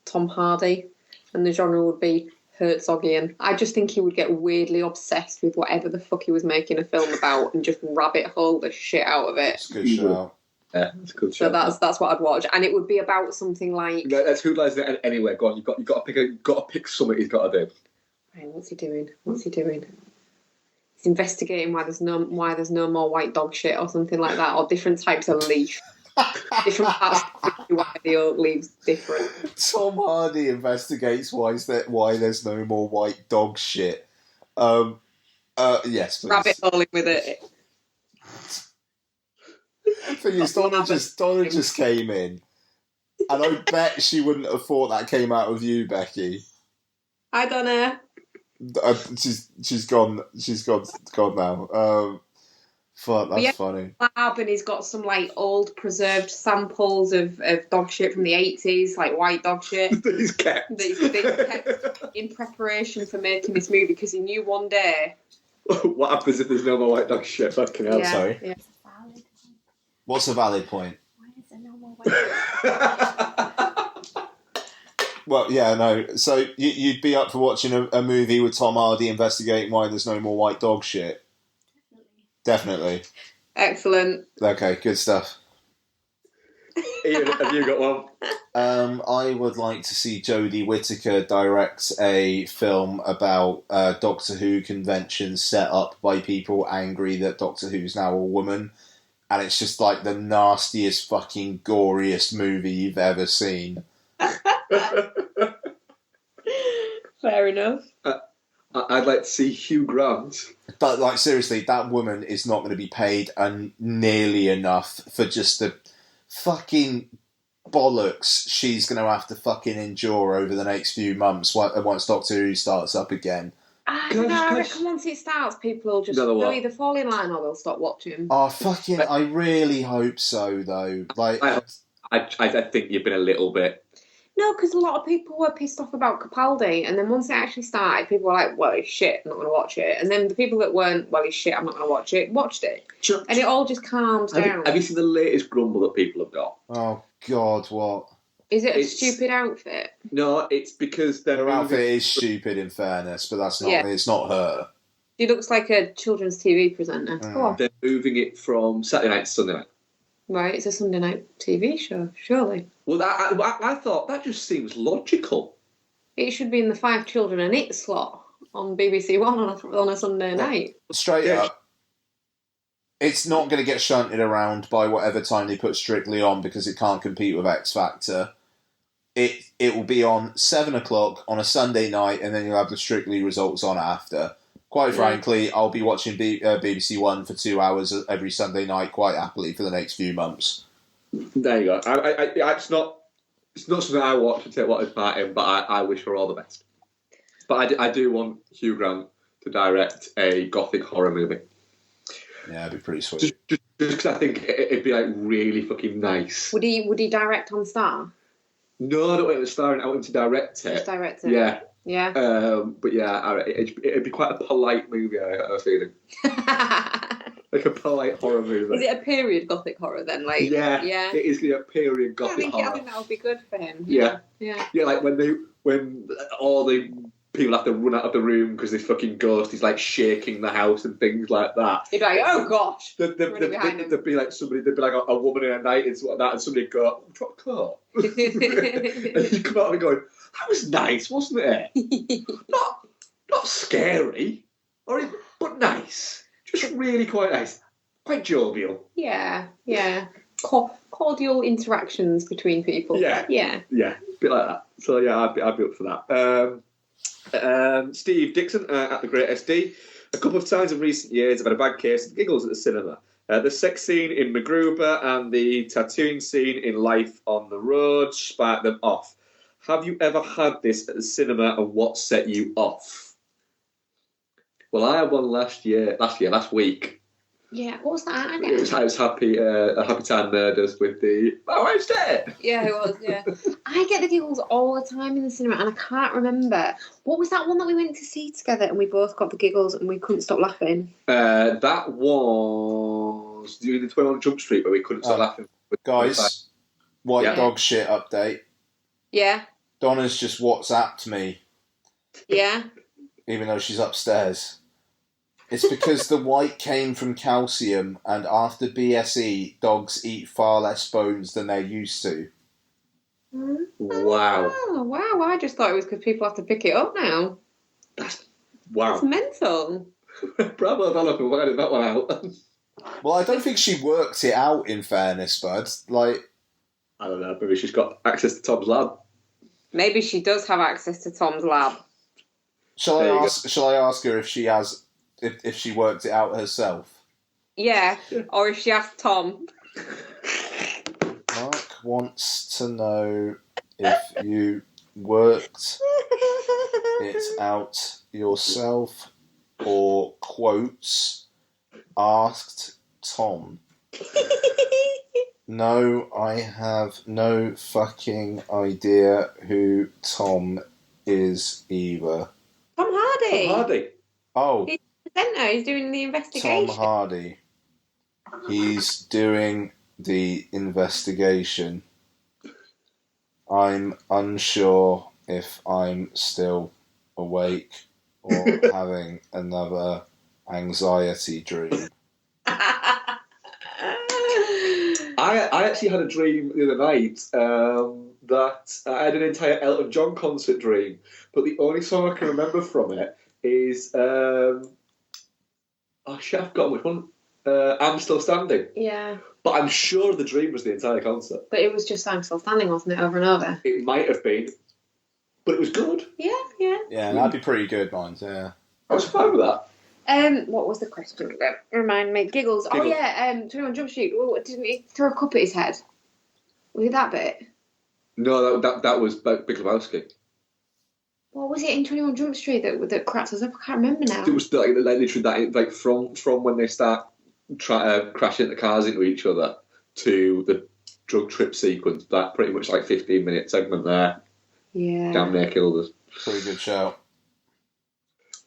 Tom Hardy, and the genre would be Herzogian. I just think he would get weirdly obsessed with whatever the fuck he was making a film about and just rabbit hole the shit out of it. It's a good show. Yeah, that's a good So that's what I'd watch, and it would be about something like. That's Who Lies There Anywhere. Go on, you've got to pick something he's got to do. Right, what's he doing? He's investigating why there's no more white dog shit or something like that, or different types of leaf. Different parts of why the oak leaves different. Tom Hardy investigates why there's no more white dog shit. Yes, please. Rabbit holing with it. The thing is, Donna just came in, and I bet she wouldn't have thought that came out of you, Becky. I don't know. She's gone. She's gone now. Fuck, that's funny. Lab, and he's got some like old preserved samples of dog shit from the 80s, like white dog shit. That he's kept. In preparation for making this movie, because he knew one day. What happens if there's no more white dog shit? Fucking hell. Yeah, sorry. Yeah. What's a valid point? Why is there no more white dog? Well, yeah, no. So you'd be up for watching a movie with Tom Hardy investigating why there's no more white dog shit? Definitely. Excellent. Okay, good stuff. Ian, have you got one? I would like to see Jodie Whittaker direct a film about Doctor Who conventions set up by people angry that Doctor Who's now a woman. And it's just like the nastiest, fucking goriest movie you've ever seen. Fair enough. I'd like to see Hugh Grant. But, like, seriously, that woman is not going to be paid nearly enough for just the fucking bollocks she's going to have to fucking endure over the next few months once Doctor Who starts up again. I don't know, I reckon once it starts, people will just they'll either fall in line or they'll stop watching. Oh, fucking, I really hope so, though. Like, I think you've been a little bit... No, because a lot of people were pissed off about Capaldi, and then once it actually started, people were like, well, he's shit, I'm not going to watch it. And then the people that weren't, well, he's shit, I'm not going to watch it, watched it. And it all just calmed down. Have you seen the latest grumble that people have got? Oh, God, what? Is it a stupid outfit? No, it's because her outfit is stupid, in fairness, but that's not. Yeah. It's not her. She looks like a children's TV presenter. Go on. They're moving it from Saturday night to Sunday night. Right, it's a Sunday night TV show, surely. Well, I thought that just seems logical. It should be in the 5 Children and It slot on BBC One on a Sunday night. Straight up. It's not going to get shunted around by whatever time they put Strictly on because it can't compete with X Factor. It will be on 7 o'clock on a Sunday night, and then you'll have the Strictly results on after. Quite frankly, I'll be watching BBC One for 2 hours every Sunday night quite happily for the next few months. There you go. It's not something I watch and take what is part in, but I wish her all the best. But I do want Hugh Grant to direct a gothic horror movie. Yeah, it'd be pretty sweet. Just because I think it'd be like really fucking nice. Would he direct on Star? No, I don't want him to star in it. I want him to direct it. Just direct it. Yeah. Yeah. But yeah, it'd be quite a polite movie, I have a feeling. Like a polite horror movie. Is it a period gothic horror then? Like, yeah. It is a period gothic horror. I think that would be good for him. Yeah. Yeah. Yeah, like when all the people have to run out of the room because this fucking ghost is like shaking the house and things like that. You'd be like, oh gosh. There'd be like a woman in a night and something like that, and somebody'd go, "What car?" And you come out and going, "That was nice, wasn't it? not scary, but nice. Just really quite nice, quite jovial." Yeah. Cordial interactions between people. Yeah, a bit like that. So yeah, I'd be up for that. Steve Dixon at the Great SD. A couple of times in recent years, I've had a bad case of giggles at the cinema. The sex scene in MacGruber and the tattooing scene in Life on the Road sparked them off. Have you ever had this at the cinema, and what set you off? Well, I had one last week. Yeah, what was that It again? was Happy Time Murders with the My Wife's Dead. Yeah, it was, yeah. I get the giggles all the time in the cinema, and I can't remember. What was that one that we went to see together and we both got the giggles and we couldn't stop laughing? That was doing the 21 Jump Street where we couldn't stop laughing. Guys, white Yeah. dog shit update. Yeah, Donna's just WhatsApped me, yeah. even though she's upstairs. It's because the white came from calcium, and after BSE, dogs eat far less bones than they're used to. Wow. Oh, wow. I just thought it was because people have to pick it up now. That's Wow. mental. Bravo, Donna, for finding that one out. Well, I don't think she worked it out, in fairness, bud. Like, I don't know, maybe she's got access to Tom's lab. Maybe she does have access to Tom's lab. shall There you I ask her if she has, if she worked it out herself? Yeah, or if she asked Tom. Mark wants to know if you worked it out yourself or, quotes, asked Tom. No, I have no fucking idea who Tom is either. Tom Hardy. Tom Hardy. Oh, He's the presenter. He's doing the investigation. Tom Hardy. He's doing the investigation. I'm unsure if I'm still awake or having another anxiety dream. I actually had a dream the other night that I had an entire Elton John concert dream, but the only song I can remember from it is oh shit, I've forgotten which one. I'm Still Standing. Yeah, But I'm sure the dream was the entire concert. but it was just I'm Still Standing, wasn't it, over and over? It might have been, but it was good. Yeah, yeah. Yeah, that'd be pretty good, mine. Yeah. I was fine with that. What was the question again? Remind me. Giggles. Oh Giggles. yeah. 21 Jump Street. Oh, didn't he throw a cup at his head? Was it that bit? No, that was Big Lebowski. What was it in 21 Jump Street that cracked us up? I can't remember now. It was like literally that, like from when they start crashing the cars into each other to the drug trip sequence. That pretty much like 15-minute segment there. Yeah. Damn near killed us. Pretty good shout.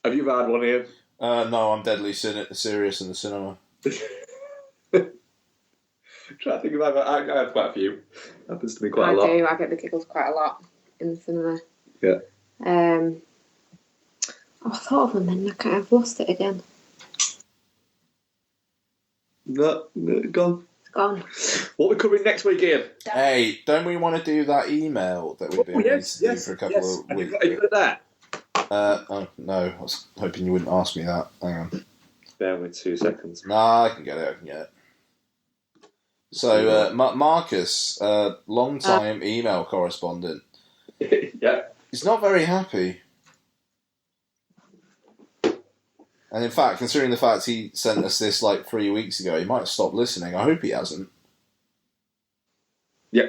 Have you ever had one, Ian? No, I'm deadly serious in the cinema. Try to think about that. I have quite a few. Happens to me quite a lot. I do. I get the giggles quite a lot in the cinema. Yeah. I thought of them then. I've lost it again. No, gone. It's gone. What are we covering next week, Ian? Hey, don't we want to do that email that we've been waiting to do for a couple of Have you weeks? got it there? Oh, no, I was hoping you wouldn't ask me that. Hang on. Bear with 2 seconds. Nah, I can get it. So, Marcus, long-time email correspondent, Yeah. he's not very happy. And in fact, considering the fact he sent us this like 3 weeks ago, he might have stopped listening. I hope he hasn't. Yeah.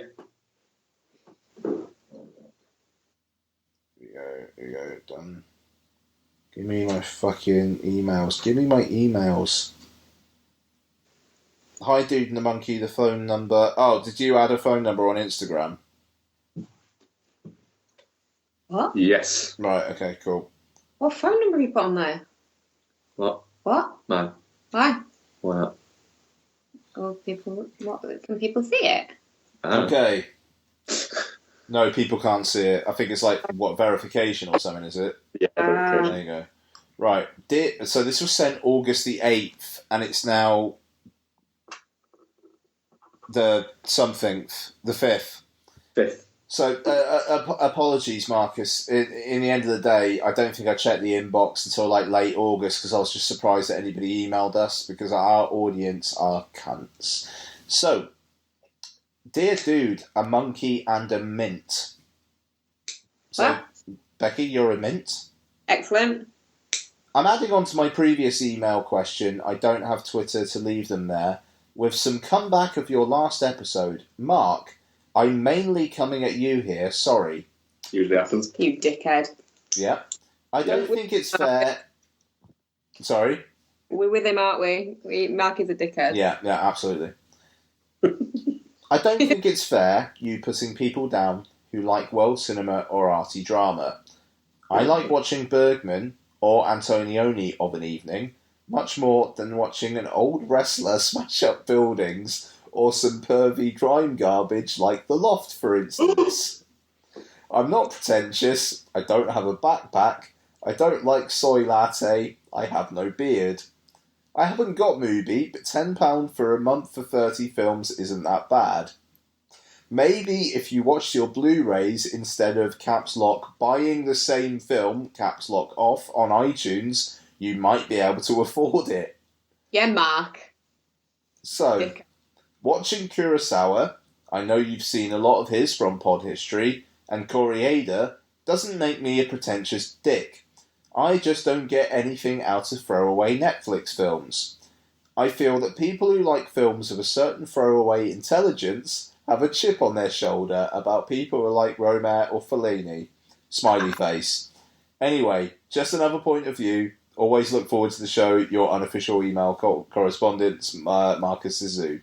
Here we go, done. Give me my fucking emails. Give me my emails. Hi, Dude and the Monkey, the phone number. Oh, did you add a phone number on Instagram? What? Yes. Right, okay, cool. What phone number you put on there? What? What? No. Why? Why not? Oh, people. What? Can people see it? Okay. No, people can't see it. I think it's like, what, verification or something, is it? Yeah. There you go. Right. So this was sent August the 8th, and it's now the 5th. 5th. So, apologies, Marcus. In the end of the day, I don't think I checked the inbox until like late August because I was just surprised that anybody emailed us because our audience are cunts. So, dear Dude, a monkey and a mint. So, What? Becky, you're a mint? Excellent. I'm adding on to my previous email question. I don't have Twitter to leave them there. With some comeback of your last episode, Mark, I'm mainly coming at you here, sorry. Usually happens. You dickhead. Yeah. I don't think it's fair. Sorry? We're with him, aren't we? Mark is a dickhead. Yeah, absolutely. I don't think it's fair you putting people down who like world cinema or arty drama. I like watching Bergman or Antonioni of an evening much more than watching an old wrestler smash up buildings or some pervy crime garbage like The Loft, for instance. I'm not pretentious, I don't have a backpack, I don't like soy latte, I have no beard. I haven't got Mubi, but £10 for a month for 30 films isn't that bad. Maybe if you watched your Blu-rays instead of caps lock buying the same film, caps lock off, on iTunes, you might be able to afford it. Yeah, Mark. So, watching Kurosawa, I know you've seen a lot of his from Pod History, and Koreeda doesn't make me a pretentious dick. I just don't get anything out of throwaway Netflix films. I feel that people who like films of a certain throwaway intelligence have a chip on their shoulder about people who like Roma or Fellini. Smiley face. Anyway, just another point of view. Always look forward to the show. Your unofficial email correspondent, Marcus Zizou.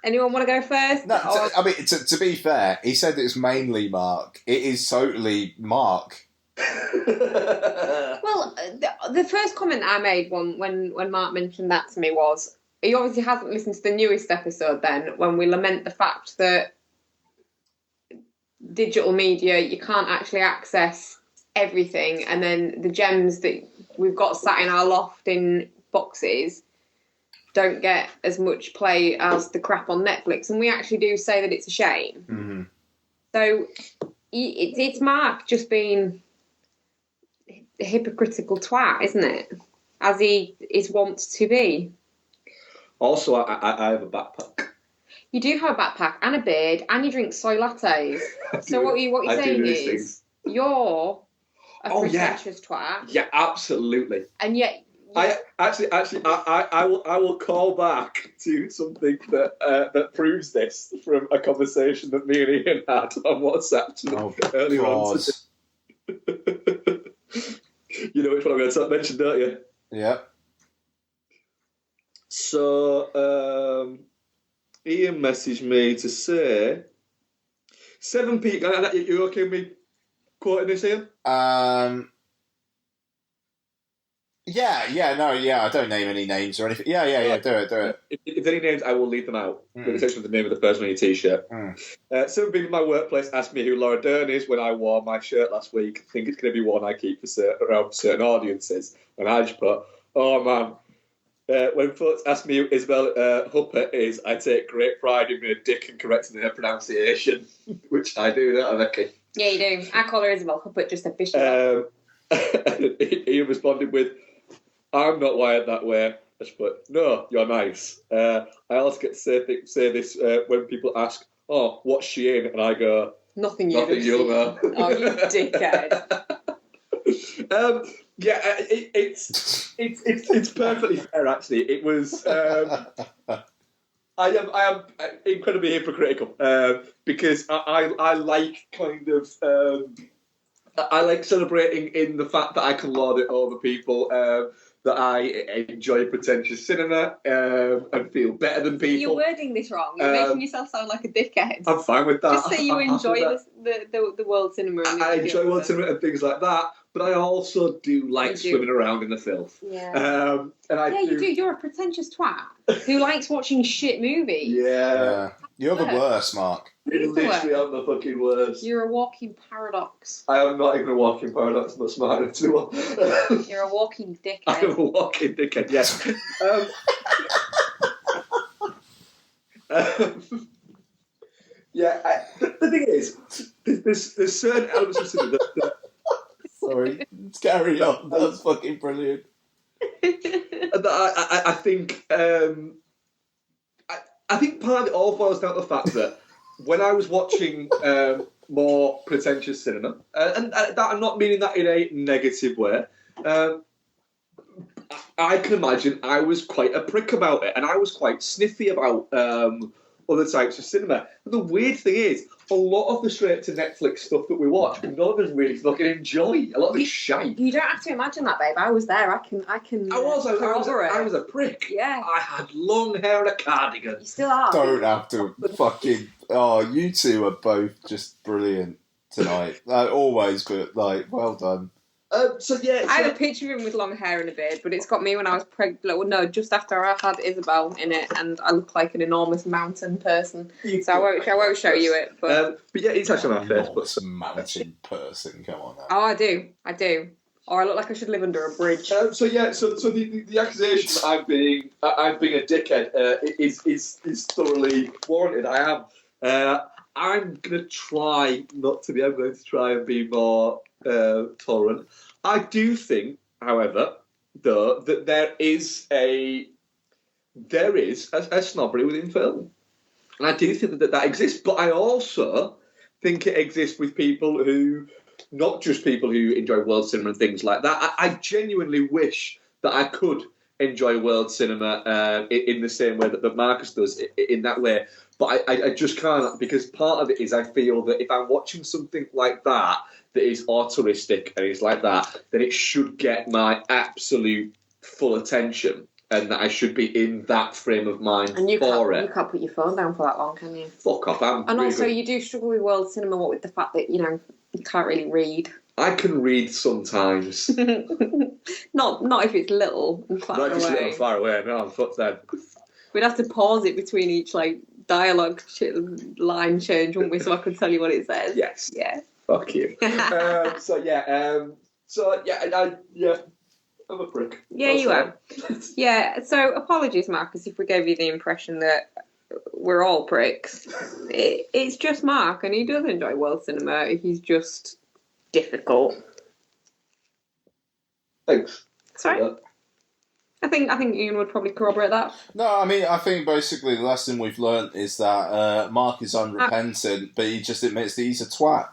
Anyone want to go first? No, to be fair, he said it's mainly Mark. It is totally Mark. Well, the first comment I made when Mark mentioned that to me was, he obviously hasn't listened to the newest episode then, when we lament the fact that digital media, you can't actually access everything, and then the gems that we've got sat in our loft in boxes don't get as much play as the crap on Netflix, and we actually do say that it's a shame. Mm-hmm. So it's Mark just being a hypocritical twat, isn't it? As he is wont to be. Also, I have a backpack. You do have a backpack and a beard, and you drink soy lattes. So what you're saying is you're a pretentious twat. Yeah, absolutely. And yet. I will call back to something that proves this from a conversation that me and Ian had on WhatsApp earlier on today. You know which one I'm going to mention, don't you? Yeah. So Ian messaged me to say 7 people. You okay with me quoting this, Ian? I don't name any names or anything. Yeah, do it. If any names, I will leave them out. With the exception of the name of the person on your T-shirt. 7 people in my workplace asked me who Laura Dern is when I wore my shirt last week. I think it's going to be one I keep around certain audiences. And I just put, oh man. When folks ask me who Isabel Huppert is, I take great pride in being a dick and correcting her pronunciation, which I do, don't I, Becky? Yeah, you do. I call her Isabel Huppert just officially. Ian responded with, I'm not wired that way. I just put, no, you're nice. I also get to say this when people ask, oh, what's she in? And I go, nothing you'll know. Oh, you dickhead. It's perfectly fair, actually. It was. I am incredibly hypocritical because I like kind of. I like celebrating in the fact that I can lord it over people. That I enjoy pretentious cinema and feel better than people. You're wording this wrong. You're making yourself sound like a dickhead. I'm fine with that. Just say you enjoy the world cinema. I enjoy world cinema and things like that, but I also do like swimming around in the filth. Yeah. You do. You're a pretentious twat who likes watching shit movies. Yeah. You're the worst, Mark. You literally are the fucking worst. You're a walking paradox. I am not even a walking paradox. I'm not smart enough to one. You're a walking dickhead. I am a walking dickhead, yes. The thing is, there's certain elements of cinema that Sorry, carry on. That's fucking brilliant. that I think I think part of it all boils down to the fact that when I was watching more pretentious cinema, and that I'm not meaning that in a negative way, I can imagine I was quite a prick about it, and I was quite sniffy about other types of cinema. But the weird thing is, a lot of the straight to Netflix stuff that we watch, none of us really fucking enjoy. A lot of it's shite. You don't have to imagine that, babe. I was there. I can. I was a prick. Yeah. I had long hair and a cardigan. You still are. Don't have to fucking. Oh, you two are both just brilliant tonight. Always, but like, well done. I had a picture of him with long hair and a beard, but it's got me when I was pregnant. Well, no, just after I had Isabel in it, and I look like an enormous mountain person. So I won't show you it. But yeah, it's actually on our Facebook. What's a mountain person? Come on now. Oh, I do. Or I look like I should live under a bridge. So the accusation that I'm being a dickhead is thoroughly warranted. I am. I'm going to try not to be. I'm going to try and be more tolerant. I do think, however, though, that there is a snobbery within film, and I do think that exists. But I also think it exists with people who, not just people who enjoy world cinema and things like that. I genuinely wish that I could enjoy world cinema in the same way that Marcus does, in that way. But I just can't, because part of it is I feel that if I'm watching something like that is auteuristic and is like that, then it should get my absolute full attention, and that I should be in that frame of mind and you for it. You can't put your phone down for that long, can you? Fuck off. And really also, good. you do struggle with world cinema, what with the fact that, you can't really read. I can read sometimes. Not if it's little and far Not away. just a little far away. No, fuck that. We'd have to pause it between each dialogue line change, wouldn't we? So I could tell you what it says. Yes. Yeah. Fuck you. I'm a prick. Yeah, you are. Yeah. So apologies, Marcus, if we gave you the impression that we're all pricks. It's just Mark, and he does enjoy world cinema. He's just difficult. Thanks. Sorry. I think Ian would probably corroborate that. No, I mean, I think basically the lesson we've learnt is that Mark is unrepentant, but he just admits that he's a twat.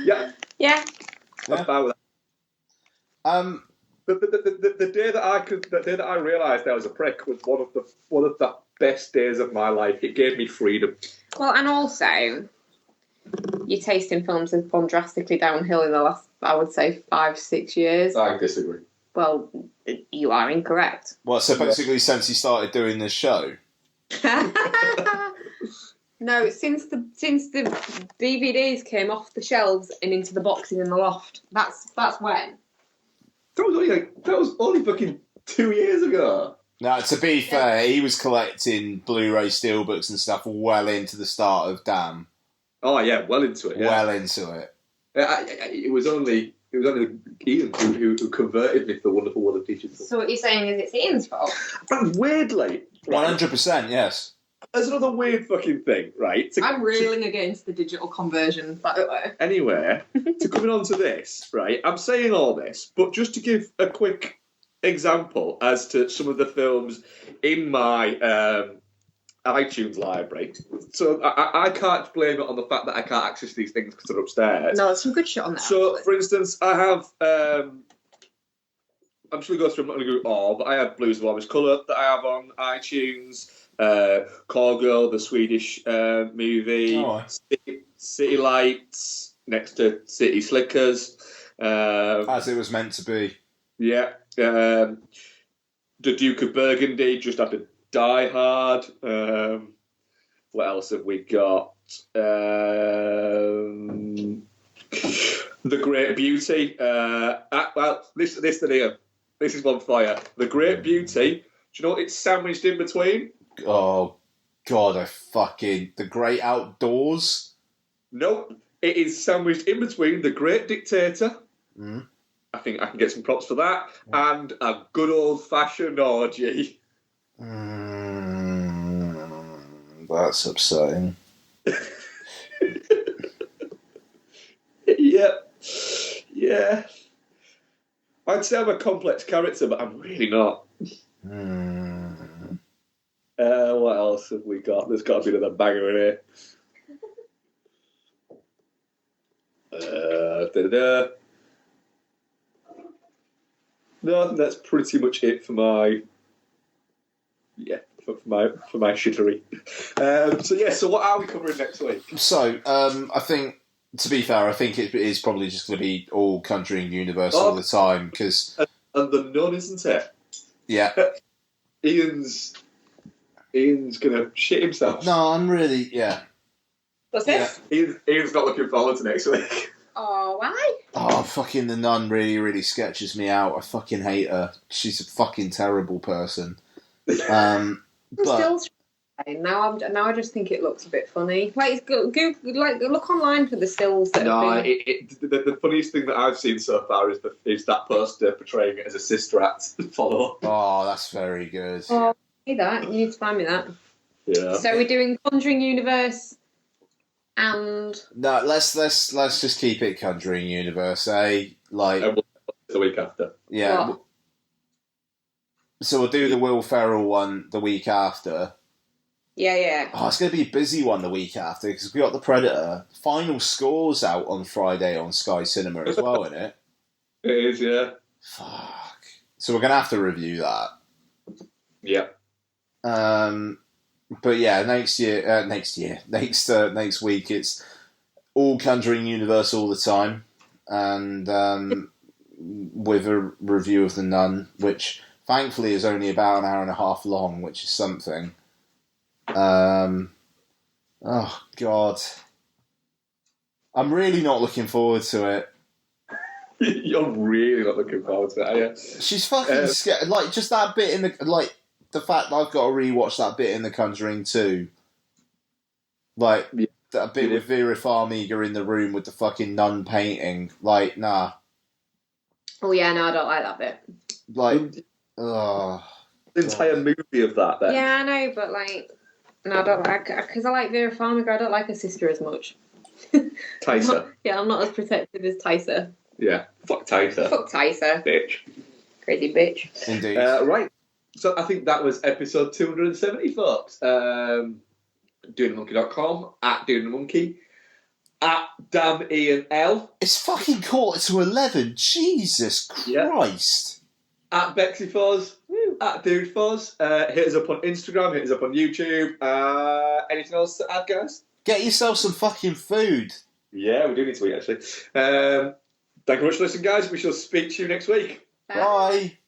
Yeah. Yeah. I'm fine with that. The day that I realised I was a prick was one of the best days of my life. It gave me freedom. Well, and also, your taste in films has gone drastically downhill in the last, I would say, 5-6 years. I disagree. Well, you are incorrect. Well, so basically since he started doing this show? No, since the DVDs came off the shelves and into the boxes in the loft. That's when. That was only fucking 2 years ago. Now, to be fair, he was collecting Blu-ray steelbooks and stuff well into the start of Damn. Oh yeah, well into it. Yeah. Well into it. It was only Ian who converted me to the wonderful world of digital. So what you're saying is it's Ian's fault? And weirdly, 100%, yes. There's another weird fucking thing, right? I'm railing against the digital conversion, by the way. Anyway, to coming on to this, right? I'm saying all this, but just to give a quick example as to some of the films in my iTunes library. So I can't blame it on the fact that I can't access these things because they're upstairs. No, there's some good shit on there. So, actually. for instance, I have... I'm just going to go through, I'm not going to go all, but I have Blues of Warmest Colour that I have on iTunes. Call Girl, the Swedish movie. Oh. City Lights, next to City Slickers. As it was meant to be. Yeah. The Duke of Burgundy, just after Die Hard. What else have we got? The Great Beauty. Well, listen here. This is one for you. The Great Beauty. Do you know what it's sandwiched in between? Oh, God, The Great Outdoors? Nope. It is sandwiched in between The Great Dictator. Mm. I think I can get some props for that. And a good old-fashioned orgy. That's upsetting. Yep. Yeah. I'd say I'm a complex character, but I'm really not. What else have we got? There's got to be another banger in here. No, I think that's pretty much it for my... Yeah, for my shittery. So what are we covering next week? So, I think, to be fair, I think it is probably just going to be all Conjuring universe all the time, because... And the Nun, isn't it? Yeah. Ian's gonna shit himself. No, I'm really... Yeah. What's this? Ian's not looking forward to next week. Oh, why? Oh, fucking the Nun really, really sketches me out. I fucking hate her. She's a fucking terrible person. I'm But still trying. Now I just think it looks a bit funny. Like, look online for the stills that have been... the funniest thing that I've seen so far is that poster portraying it as a Sister Act follow-up. oh, that's very good. Oh, see that? You need to find me that. Yeah. So we're doing Conjuring Universe and... No, let's just keep it Conjuring universe, eh? Like, And we'll the week after. yeah. What? So we'll do the Will Ferrell one the week after. Yeah. Oh, it's going to be a busy one the week after because we got The Predator. Final score's out on Friday on Sky Cinema as well, isn't it? It is, yeah. Fuck. So we're going to have to review that. Yeah. But yeah, next week it's all Conjuring universe all the time, and with a review of The Nun, which thankfully is only about an hour and a half long, which is something. Oh God, I'm really not looking forward to it. You're really not looking forward to it, are you? She's fucking scared. Like, just that bit in the fact that I've got to rewatch that bit in The Conjuring 2. Like, Yeah. that bit with Vera Farmiga in the room with the fucking nun painting. Like, nah. Oh, yeah, no, I don't like that bit. Like, ugh. The entire movie of that, then. Yeah, I know, but, like... No, I don't like... Because I like Vera Farmiga, I don't like her sister as much. Tyser. Yeah, I'm not as protective as Tyser. Yeah. Fuck Tyser. Fuck Tyser. Bitch. Crazy bitch. Indeed. Right. So I think that was episode 270, folks. DoingTheMonkey.com, at DoingTheMonkey, at Damn Ian L, It's fucking 11:15. Jesus Christ. at Bexy Fuzz, at Dude Fuzz. Hit us up on Instagram, hit us up on YouTube. Anything else to add, guys? Get yourself some fucking food. Yeah, we do need to eat, actually. Thank you very much for listening, guys. We shall speak to you next week. Bye.